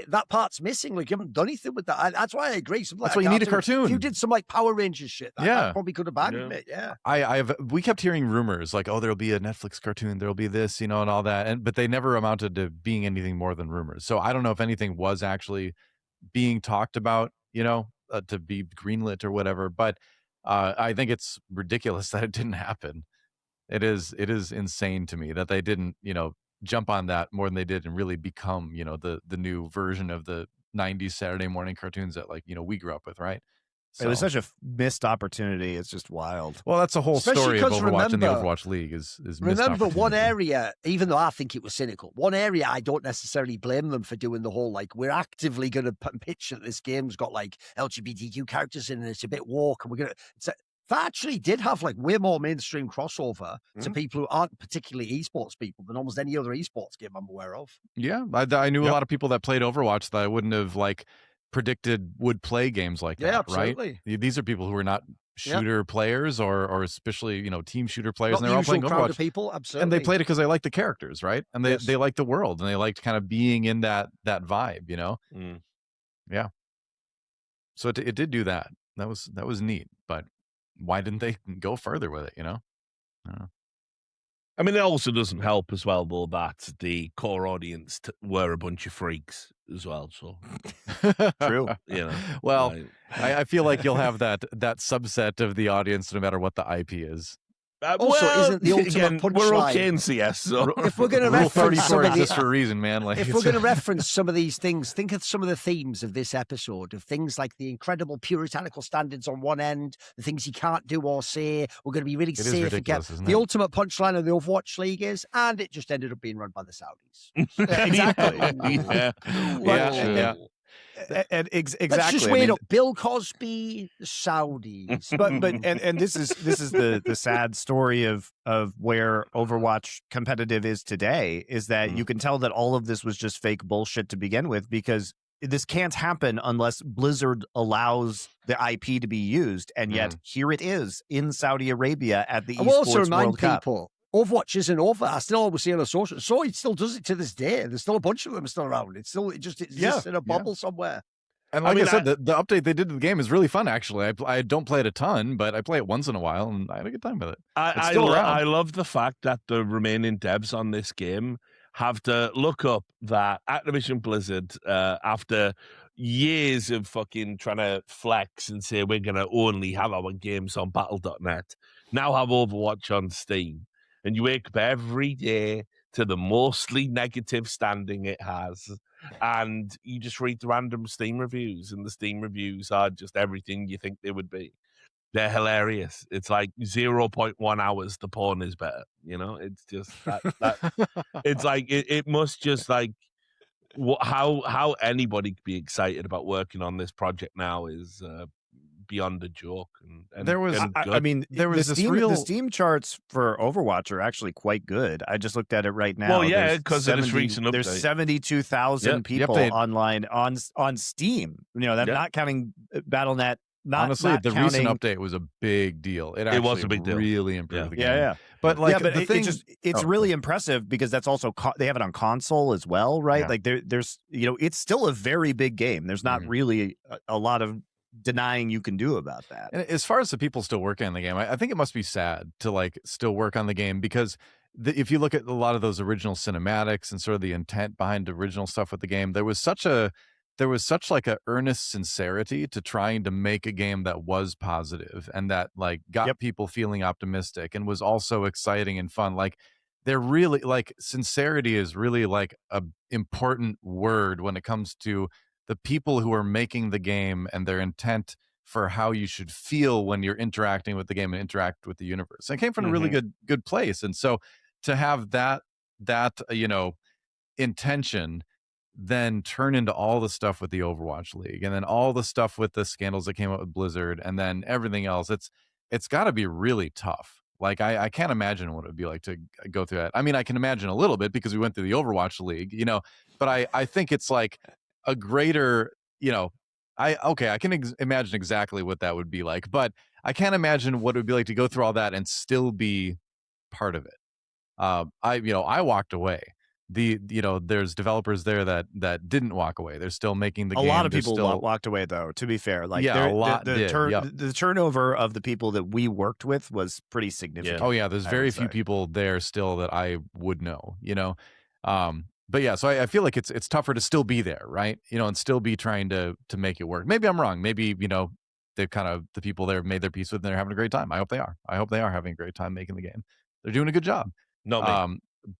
that part's missing. Like, you haven't done anything with that. That's why I agree. That's why you need a cartoon. If you did some like Power Rangers shit, that probably could have banned it. Yeah. We kept hearing rumors like, oh, there'll be a Netflix cartoon, there'll be this, and all that, but they never amounted to being anything more than rumors. So I don't know if anything was actually being talked about, to be greenlit or whatever. But I think it's ridiculous that it didn't happen. It is insane to me that they didn't, jump on that more than they did and really become, the new version of the 90s Saturday morning cartoons that we grew up with, right? So. It was such a missed opportunity. It's just wild. Well, that's the whole story of Overwatch and the Overwatch League is remember one area, even though I think it was cynical, one area I don't necessarily blame them for doing the whole, we're actively going to pitch that this game's got LGBTQ characters in it, it's a bit woke, and we're going to... That actually did have way more mainstream crossover to people who aren't particularly esports people than almost any other esports game I'm aware of. Yeah, I knew a lot of people that played Overwatch that I wouldn't have predicted would play games like that. Yeah, absolutely. Right? These are people who are not shooter players or especially team shooter players, not and they're all playing Overwatch. Of people, absolutely. And they played it because they liked the characters, right? And they liked the world, and they liked kind of being in that vibe, Yeah. So it did do that. That was neat, but why didn't they go further with it, I don't know. I mean, it also doesn't help as well, though, that the core audience were a bunch of freaks as well. So true. Well, I feel like you'll have that subset of the audience no matter what the IP is. Also, isn't the ultimate punchline? We're okay in CS. So. If we're going to reference some of this for a reason, man. If we're going to reference some of these things, think of some of the themes of this episode, of things like the incredible puritanical standards on one end, the things you can't do or say. We're going to be really safe again. The ultimate punchline of the Overwatch League is, and it just ended up being run by the Saudis. Exactly. Yeah. And exactly. Let's just wait up. Bill Cosby, Saudis. But this is the sad story of where Overwatch competitive is today, is that you can tell that all of this was just fake bullshit to begin with, because this can't happen unless Blizzard allows the IP to be used, and yet here it is in Saudi Arabia at the Esports World Cup. People, Overwatch isn't over. I still always see on the social. So it still does it to this day. There's still a bunch of them still around. It just exists in a bubble somewhere. And like I said, the update they did to the game is really fun, actually. I don't play it a ton, but I play it once in a while, and I had a good time with it. I love the fact that the remaining devs on this game have to look up that Activision Blizzard, after years of fucking trying to flex and say we're going to only have our games on Battle.net, now have Overwatch on Steam. And you wake up every day to the mostly negative standing it has. And you just read the random Steam reviews, and the Steam reviews are just everything you think they would be. They're hilarious. It's like 0.1 hours, the porn is better. It's just that it's like, it must just how anybody could be excited about working on this project now is beyond a joke. And there was, I mean, there was the Steam charts for Overwatch are actually quite good. I just looked at it right now. Well, yeah, because of this recent update. There's 72,000 people online on Steam. You know, that's not counting BattleNet. Honestly, the counting... recent update was a big deal. It was a big deal. Really improved the game. Yeah. But like, but it's really impressive because that's also they have it on console as well, right? Yeah. Like there's it's still a very big game. There's not really a lot of denying you can do about that. And as far as the people still working on the game, I think it must be sad to like still work on the game because if you look at a lot of those original cinematics and sort of the intent behind the original stuff with the game, there was such like a earnest sincerity to trying to make a game that was positive and that like got people feeling optimistic and was also exciting and fun. Like they're really like sincerity is really like a important word when it comes to the people who are making the game and their intent for how you should feel when you're interacting with the game and interact with the universe. And it came from a really good place. And so to have that intention then turn into all the stuff with the Overwatch League and then all the stuff with the scandals that came up with Blizzard and then everything else, it's got to be really tough. Like I can't imagine what it would be like to go through that. I mean, I can imagine a little bit because we went through the Overwatch League, but I think it's like a greater, I can imagine exactly what that would be like, but I can't imagine what it would be like to go through all that and still be part of it. I walked away. There's developers there that didn't walk away. They're still making the game. A lot of people walked away, though, to be fair. Like, a lot the turnover of the people that we worked with was pretty significant. Oh yeah, there's very few people there still that I would know, but yeah, so I feel like it's tougher to still be there, right? And still be trying to make it work. Maybe I'm wrong. Maybe, the people there made their peace with and they're having a great time. I hope they are. I hope they are having a great time making the game. They're doing a good job.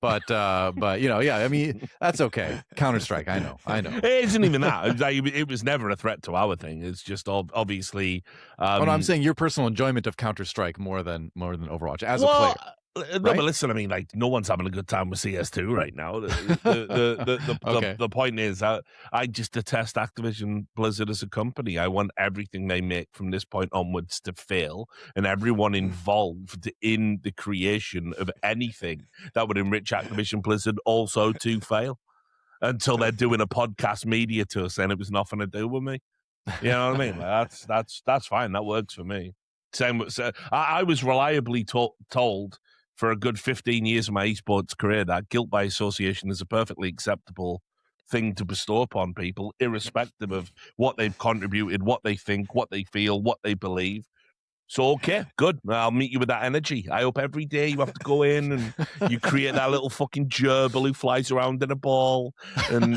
But yeah, I mean, that's okay. Counter-Strike, I know. It isn't even that. It was never a threat to our thing. It's just obviously. I'm saying your personal enjoyment of Counter-Strike more than Overwatch as a player. No, but listen, I mean, like, no one's having a good time with CS2 right now. The point is, I just detest Activision Blizzard as a company. I want everything they make from this point onwards to fail, and everyone involved in the creation of anything that would enrich Activision Blizzard also to fail until they're doing a podcast media tour saying it was nothing to do with me. You know what I mean? Like, that's fine. That works for me. Same. I was reliably told for a good 15 years of my esports career that guilt by association is a perfectly acceptable thing to bestow upon people, irrespective of what they've contributed, what they think, what they feel, what they believe. So, okay, good. I'll meet you with that energy. I hope every day you have to go in and you create that little fucking gerbil who flies around in a ball, and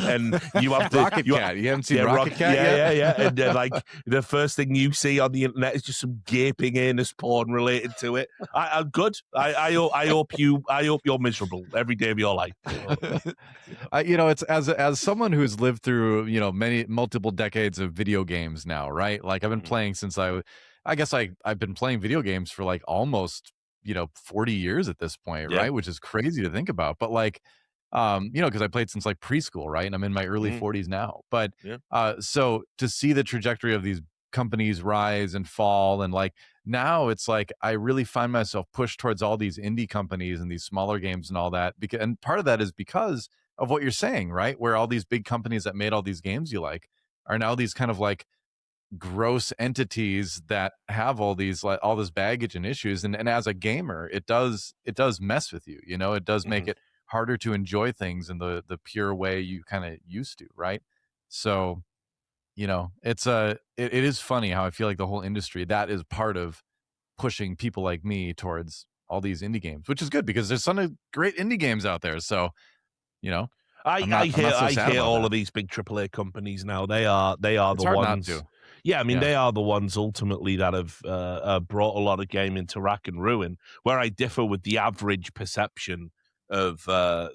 you have to Rocket Cat. You haven't seen Rocket Cat yet? Yeah. And then, like, the first thing you see on the internet is just some gaping anus porn related to it. I'm good. I hope you're miserable every day of your life. It's as someone who's lived through multiple decades of video games now, right? Like I've been playing since I guess I've been playing video games for like almost 40 years at this point, right? Which is crazy to think about. But like, because I played since like preschool, right? And I'm in my early 40s now. But so to see the trajectory of these companies rise and fall, and like now it's like I really find myself pushed towards all these indie companies and these smaller games and all that. And part of that is because of what you're saying, right? Where all these big companies that made all these games you like are now these kind of like gross entities that have all these like all this baggage and issues, and as a gamer it does mess with you, it does make it harder to enjoy things in the pure way you kind of used to, right? So it is funny how I feel like the whole industry that is part of pushing people like me towards all these indie games, which is good because there's some great indie games out there. So I hear all of these big AAA companies now. They are the ones. Yeah, I mean, they are the ones ultimately that have brought a lot of game into rack and ruin. Where I differ with the average perception of the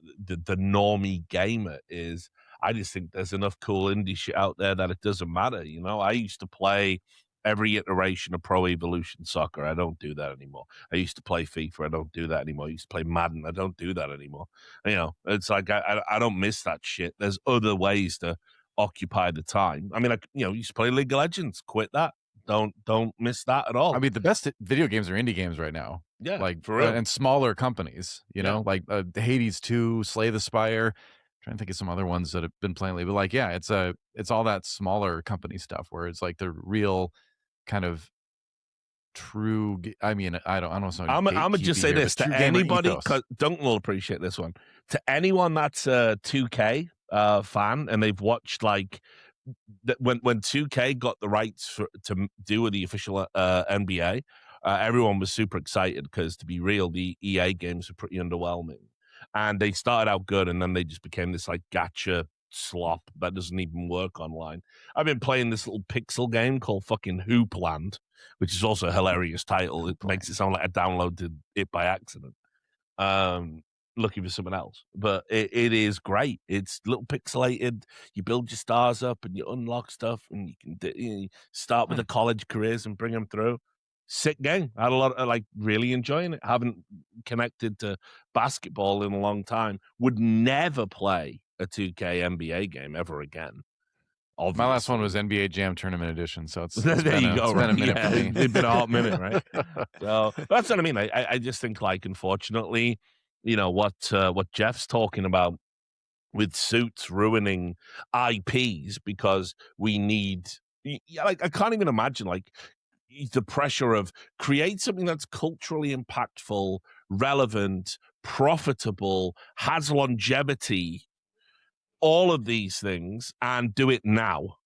normie gamer is, I just think there's enough cool indie shit out there that it doesn't matter. I used to play every iteration of Pro Evolution Soccer. I don't do that anymore. I used to play FIFA. I don't do that anymore. I used to play Madden. I don't do that anymore. You know, it's like I don't miss that shit. There's other ways to occupy the time. I mean, you used to play League of Legends. Quit that. Don't miss that at all. I mean, the best video games are indie games right now. Yeah, like for real. And smaller companies. You know, like Hades 2, Slay the Spire. I'm trying to think of some other ones that have been playing lately. But like, yeah, it's all that smaller company stuff where it's like the real kind of true. I mean, I don't know. I'm gonna just say this to anybody, because Duncan will appreciate this one. To anyone that's a 2K fan and they've watched like when 2K got the rights to do the official NBA, everyone was super excited because, to be real, the EA games were pretty underwhelming, and they started out good, and then they just became this like gacha slop that doesn't even work online. I've been playing this little pixel game called fucking Hoopland, which is also a hilarious title. It makes it sound like I downloaded it by accident. Looking for someone else, but it is great. It's little pixelated. You build your stars up and you unlock stuff, and you can start with the college careers and bring them through. Sick game. I had a lot of really enjoying it. Haven't connected to basketball in a long time. Would never play a 2K NBA game ever again. Obviously. My last one was NBA Jam Tournament Edition, so it's there been you go. It's been a minute for me. It's been a hot minute, right? So that's what I mean. I just think, like, unfortunately, you know what Jeff's talking about with Suits ruining IPs because we need. Like, I can't even imagine like the pressure of create something that's culturally impactful, relevant, profitable, has longevity. All of these things, and do it now,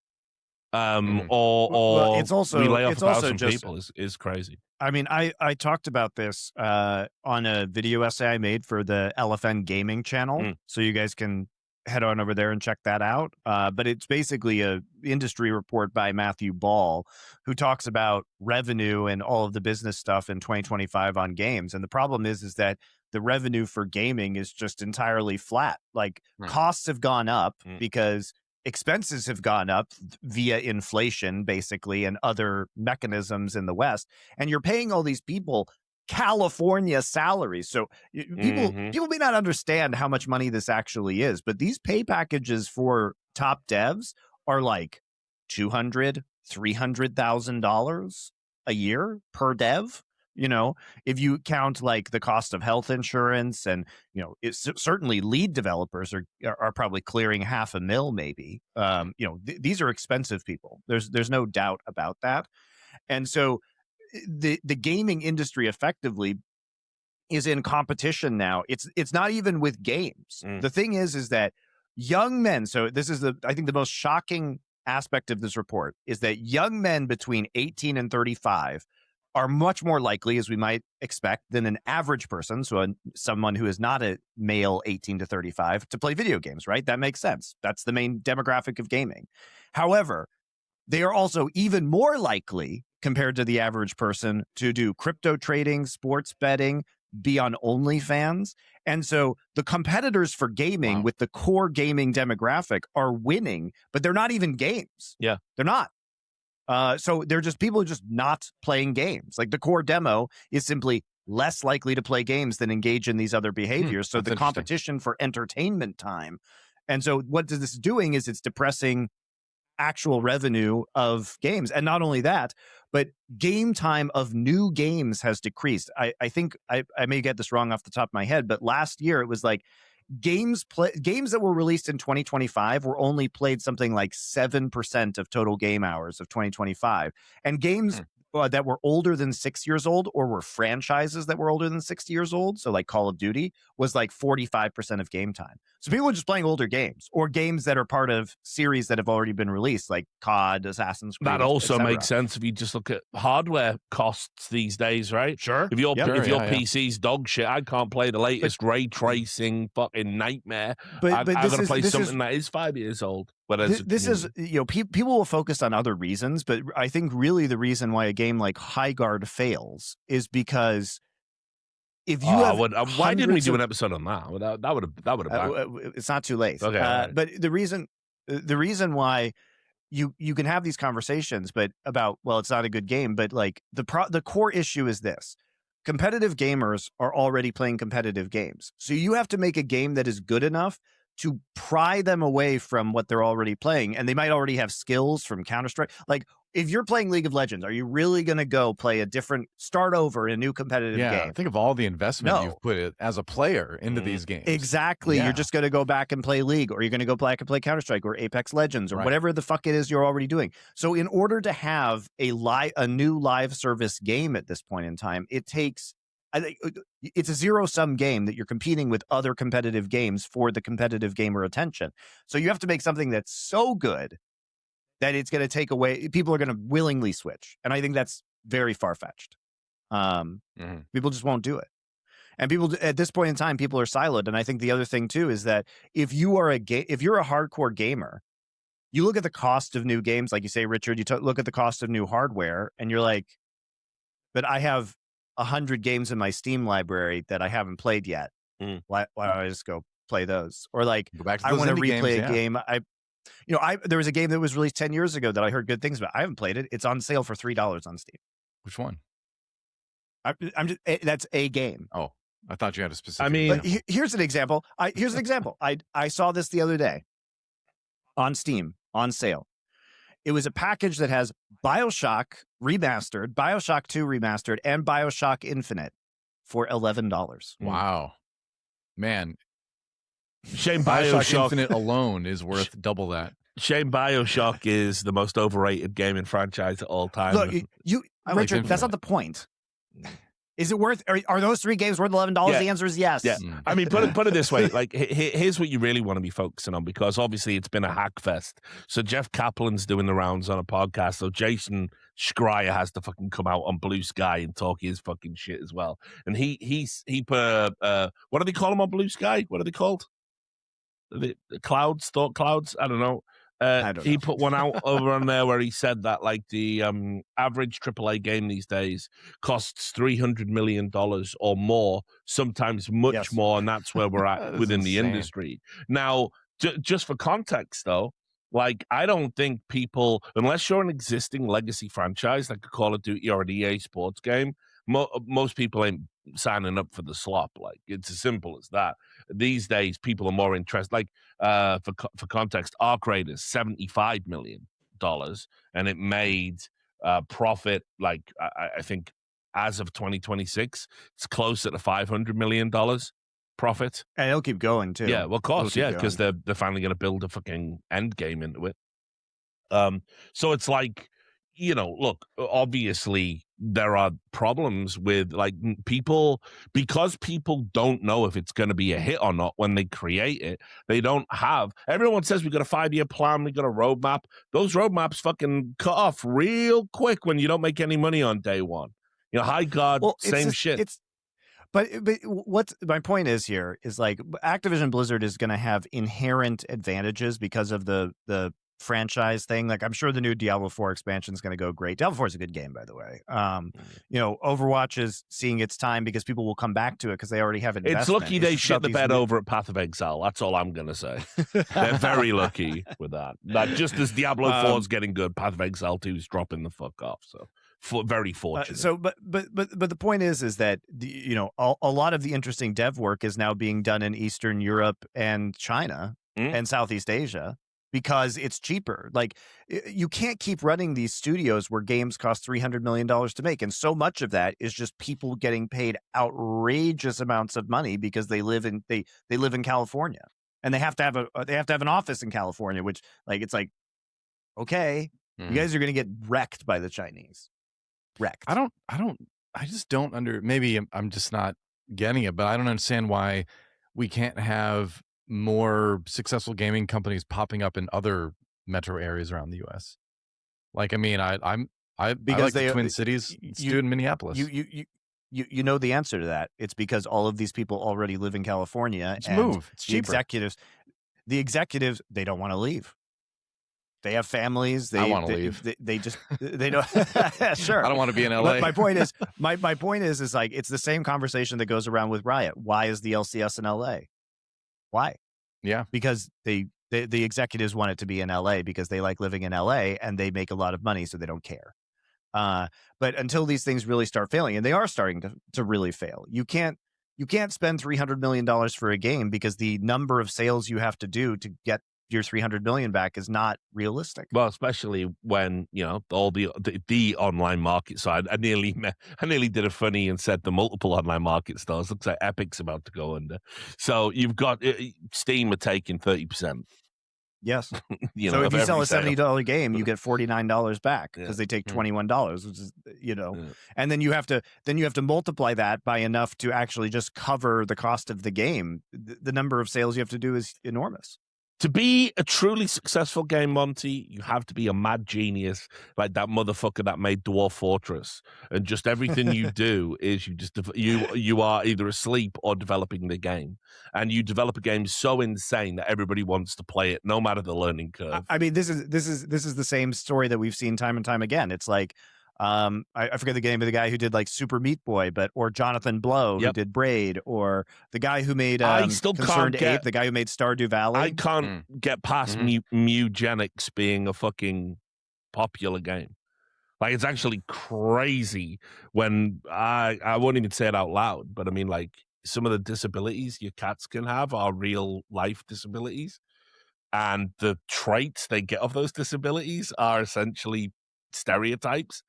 or it's also we lay off it's 1,000 also people is crazy. I mean, I talked about this on a video essay I made for the LFN Gaming channel, so you guys can head on over there and check that out. But it's basically a industry report by Matthew Ball, who talks about revenue and all of the business stuff in 2025 on games. And the problem is that the revenue for gaming is just entirely flat. Like costs have gone up because expenses have gone up via inflation, basically, and other mechanisms in the West. And you're paying all these people California salaries. So people may not understand how much money this actually is, but these pay packages for top devs are like $200,000, $300,000 a year per dev. You know, if you count like the cost of health insurance, and you know, it's certainly lead developers are probably clearing $500,000 maybe. You know, these are expensive people. There's no doubt about that. And so the gaming industry effectively is in competition now. It's not even with games. The thing is that young men. So this is I think the most shocking aspect of this report is that young men between 18 and 35 are much more likely, as we might expect, than an average person, so someone who is not a male 18 to 35, to play video games, right? That makes sense. That's the main demographic of gaming. However, they are also even more likely, compared to the average person, to do crypto trading, sports betting, be on OnlyFans. And so the competitors for gaming with the core gaming demographic are winning, but they're not even games. Yeah. They're not. So they're just people just not playing games. Like the core demo is simply less likely to play games than engage in these other behaviors. So the competition for entertainment time. And so what this is doing is it's depressing actual revenue of games. And not only that, but game time of new games has decreased. I think I may get this wrong off the top of my head, but last year it was like games that were released in 2025 were only played something like 7% of total game hours of 2025. And games that were older than 6 years old, or were franchises that were older than 60 years old, so like Call of Duty, was like 45% of game time. So people are just playing older games, or games that are part of series that have already been released, like COD, Assassin's Creed. That also makes sense if you just look at hardware costs these days, right? Sure. If your PC's dog shit, I can't play the latest ray tracing fucking nightmare. But I've got to play this something that is 5 years old. This is, you know, people will focus on other reasons, but I think really the reason why a game like High Guard fails is because if you why didn't we do an episode on that? That would have it's not too late. Okay, but the reason why you can have these conversations, but about, well, it's not a good game. But like the core issue is this: competitive gamers are already playing competitive games, so you have to make a game that is good enough to pry them away from what they're already playing, and they might already have skills from Counter-Strike. Like, if you're playing League of Legends, are you really going to go play start over in a new competitive game? Think of all the investment you've put as a player into these games. Exactly. Yeah. You're just going to go back and play League, or you're going to go back and play Counter-Strike or Apex Legends or whatever the fuck it is you're already doing. So in order to have a new live service game at this point in time, it's a zero-sum game that you're competing with other competitive games for the competitive gamer attention. So you have to make something that's so good that it's going to take away, people are going to willingly switch. And I think that's very far-fetched. People just won't do it. And people, at this point in time, people are siloed. And I think the other thing too is that if you're a hardcore gamer, you look at the cost of new games, like you say, Richard, look at the cost of new hardware, and you're like, but I have 100 games in my Steam library that I haven't played yet. Why don't I just go play those? Or like, I want to replay a game. There was a game that was released 10 years ago that I heard good things about. I haven't played it. It's on sale for $3 on Steam. Which one? That's a game. Oh, I thought you had a specific. But here's an example. I saw this the other day on Steam on sale. It was a package that has BioShock Remastered, BioShock 2 Remastered, and BioShock Infinite for $11. Wow. Man. Shame BioShock Infinite alone is worth double that. Shame BioShock is the most overrated gaming franchise of all time. Look, Richard, that's not the point. Is it worth? Are those 3 games worth $11? Yeah. The answer is yes. Yeah. I mean, put it this way: like, here's what you really want to be focusing on, because obviously it's been a hack fest. So Jeff Kaplan's doing the rounds on a podcast. So Jason Schreier has to fucking come out on Blue Sky and talk his fucking shit as well. And he put what do they call them on Blue Sky? What are they called? The clouds, thought clouds. I don't know. He put one out over on there where he said that like the average AAA game these days costs $300 million or more, sometimes much more, and that's where we're at within the industry. Now, just for context, though, like I don't think people, unless you're an existing legacy franchise like a Call of Duty or an EA Sports game, most people ain't signing up for the slop. Like it's as simple as that. These days, people are more interested. Like for context, Arc Raid is $75 million, and it made profit. Like I think as of 2026, it's closer to $500 million profit, and it'll keep going too. Yeah, well, of course, yeah, because they're finally going to build a fucking end game into it. So it's like, look, obviously there are problems with like people, because people don't know if it's going to be a hit or not when they create it. They don't have, everyone says we got a 5-year plan, we got a roadmap. Those roadmaps fucking cut off real quick when you don't make any money on day one. Hi God, same shit. But what my point is here is like Activision Blizzard is going to have inherent advantages because of the franchise thing. Like I'm sure the new Diablo 4 expansion is going to go great. Diablo 4 is a good game, by the way. Overwatch is seeing its time because people will come back to it because they already have investment. It's lucky they shit the bed over at Path of Exile. That's all I'm going to say. They're very lucky with that. Just as Diablo 4 is getting good, Path of Exile 2 is dropping the fuck off. So very fortunate. But the point is that a lot of the interesting dev work is now being done in Eastern Europe and China and Southeast Asia, because it's cheaper. Like you can't keep running these studios where games cost $300 million to make. And so much of that is just people getting paid outrageous amounts of money because they live in California, and they have to have an office in California, which like, it's like, okay, you guys are going to get wrecked by the Chinese. Wrecked. I just don't maybe I'm just not getting it, but I don't understand why we can't have more successful gaming companies popping up in other metro areas around the U.S. Like, I mean, I like the Twin Cities. It's in Minneapolis. You know the answer to that. It's because all of these people already live in California. It's move. It's cheaper. The executives, they don't want to leave. They have families. I want to leave. They don't. Sure. I don't want to be in LA. But my point is like, it's the same conversation that goes around with Riot. Why is the LCS in LA? Why? Yeah. Because they The executives want it to be in LA because they like living in LA and they make a lot of money, so they don't care. But until these things really start failing, and they are starting to really fail, you can't spend $300 million for a game because the number of sales you have to do to get your $300 million back is not realistic. Well, especially when, you know, all the online market side. I nearly did a funny and said the multiple online market stores. Looks like Epic's about to go under. So you've got Steam are taking 30%. Yes. So if you sell a $70 game, you get $49 back because they take $21, which is, you know, and then you have to multiply that by enough to actually just cover the cost of the game. The number of sales you have to do is enormous. To be a truly successful game, Monty, you have to be a mad genius like that motherfucker that made Dwarf Fortress, and just everything you do is you are either asleep or developing the game, and you develop a game so insane that everybody wants to play it, no matter the learning curve. I mean, this is the same story that we've seen time and time again. It's like, I forget the name of the guy who did like Super Meat Boy, or Jonathan Blow who did Braid, or the guy who made Concerned Ape, the guy who made Stardew Valley. I can't get past Mugenics being a fucking popular game. Like, it's actually crazy when I won't even say it out loud, but I mean, like, some of the disabilities your cats can have are real life disabilities, and the traits they get of those disabilities are essentially stereotypes.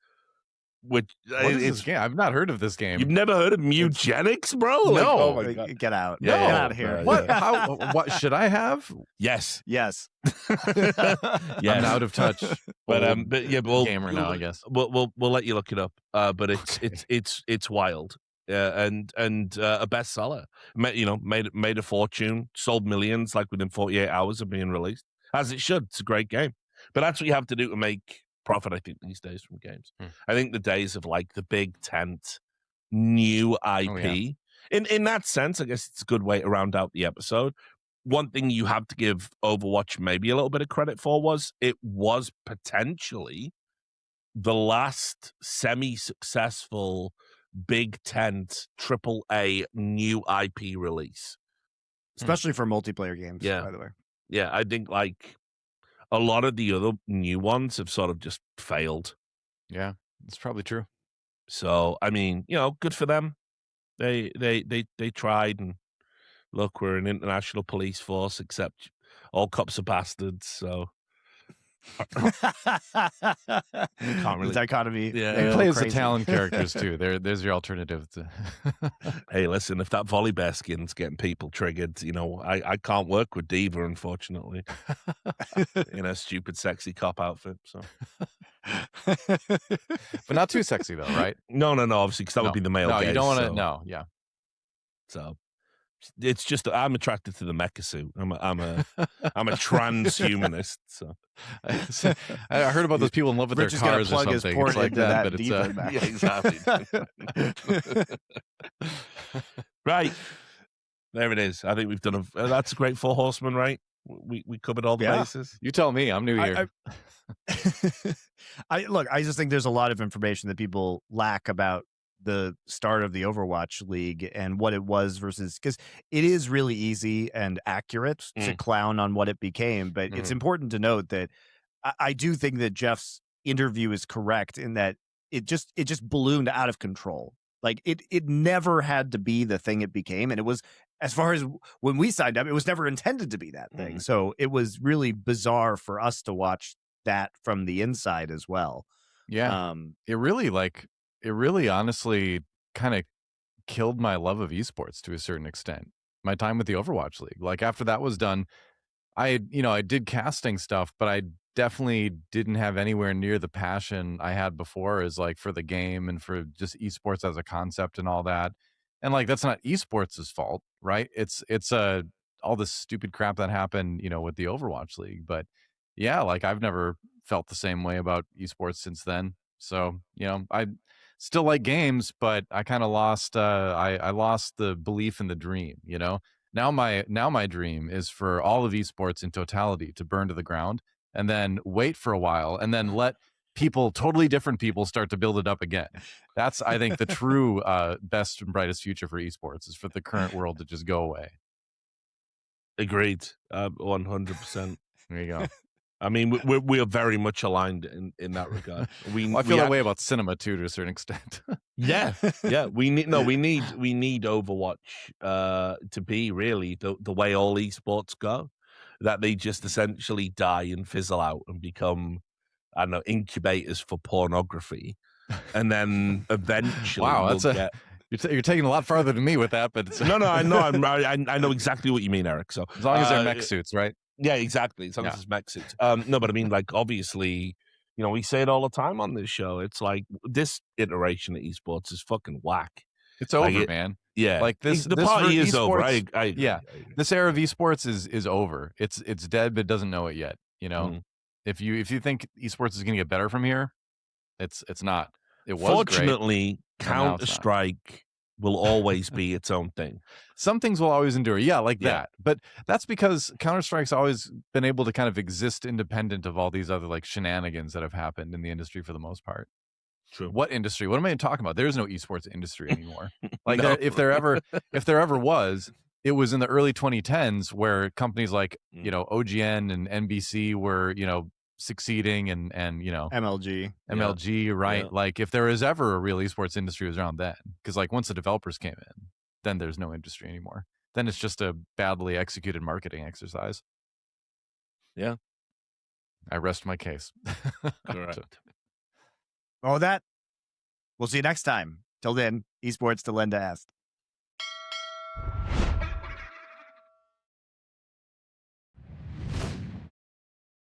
What is this game? I've not heard of this game. You've never heard of Mugenics, bro? No. Like, oh my God. Get out. Yeah, get out of here. What? How? What should I have? Yes. Yes. I'm out of touch. But yeah, gamer now, I guess. We'll let you look it up. But it's wild. And a bestseller. Made a fortune, sold millions like within 48 hours of being released, as it should. It's a great game. But that's what you have to do to make profit, I think, these days from games. I think the days of like the big tent new IP, in that sense, I guess it's a good way to round out the episode. One thing you have to give Overwatch maybe a little bit of credit for was it was potentially the last semi-successful big tent AAA new IP release, especially for multiplayer games. Yeah, by the way. Yeah, I think like a lot of the other new ones have sort of just failed. Yeah, that's probably true. So, I mean, good for them. They tried, and look, we're an international police force, except all cops are bastards. So, the dichotomy. They play as the Talon characters too. There's your alternative. Hey, listen, if that volley bear skin's getting people triggered, I can't work with Diva, unfortunately, in a stupid sexy cop outfit. So, but not too sexy though, right? No, obviously, because that would be the male. No, gaze, you don't want to. So. No, yeah. So. It's just that I'm attracted to the mecha suit. I'm a transhumanist. So I heard about those people in love with Rich their cars or something. It's like that, but it's yeah, exactly. Right, there it is. I think we've done that's a great Four Horsemen, right? We covered all the bases. You tell me. I'm new here. I just think there's a lot of information that people lack about the start of the Overwatch League and what it was versus, because it is really easy and accurate to clown on what it became, but it's important to note that I do think that Jeff's interview is correct in that it just ballooned out of control. Like it never had to be the thing it became, and it was, as far as when we signed up, it was never intended to be that thing. So it was really bizarre for us to watch that from the inside as well. Yeah, it really honestly kind of killed my love of esports to a certain extent. My time with the Overwatch League. Like after that was done, I did casting stuff, but I definitely didn't have anywhere near the passion I had before as like for the game and for just esports as a concept and all that. And like, that's not esports' fault, right? It's all this stupid crap that happened, with the Overwatch League. But yeah, like I've never felt the same way about esports since then. So, I still like games, but I kind of lost. I lost the belief in the dream. Now my dream is for all of esports in totality to burn to the ground, and then wait for a while, and then let totally different people start to build it up again. That's, I think, the true best and brightest future for esports is for the current world to just go away. Agreed. 100%. There you go. I mean, we are very much aligned in that regard. I feel that way about cinema too, to a certain extent. Yeah. We need Overwatch to be really the way all esports go, that they just essentially die and fizzle out and become, I don't know, incubators for pornography, and then eventually you're taking a lot farther than me with that, but it's... no, I know, I know exactly what you mean, Eric. So as long as they're mech suits, right? Yeah, exactly. As long as it's mech suits. No, but I mean, like, obviously, you know, we say it all the time on this show. It's like this iteration of esports is fucking whack. It's over, man. Yeah, like the party is over. I agree. This era of esports is over. It's dead, but it doesn't know it yet. You know, if you think esports is going to get better from here, it's not. It was fortunately great, Counter-Strike will always be its own thing. Some things will always endure. Yeah, like that. But that's because Counter-Strike's always been able to kind of exist independent of all these other like shenanigans that have happened in the industry for the most part. True. What industry? What am I talking about? There's no esports industry anymore. Like if there ever was, it was in the early 2010s where companies like, you know, OGN and NBC were, you know, succeeding and you know, MLG, right? Yeah. Like if there was ever a real esports industry, it was around then. Because like once the developers came in, then there's no industry anymore. Then it's just a badly executed marketing exercise. Yeah. I rest my case. Correct. Oh, that. We'll see you next time. Till then, esports to lend to ask.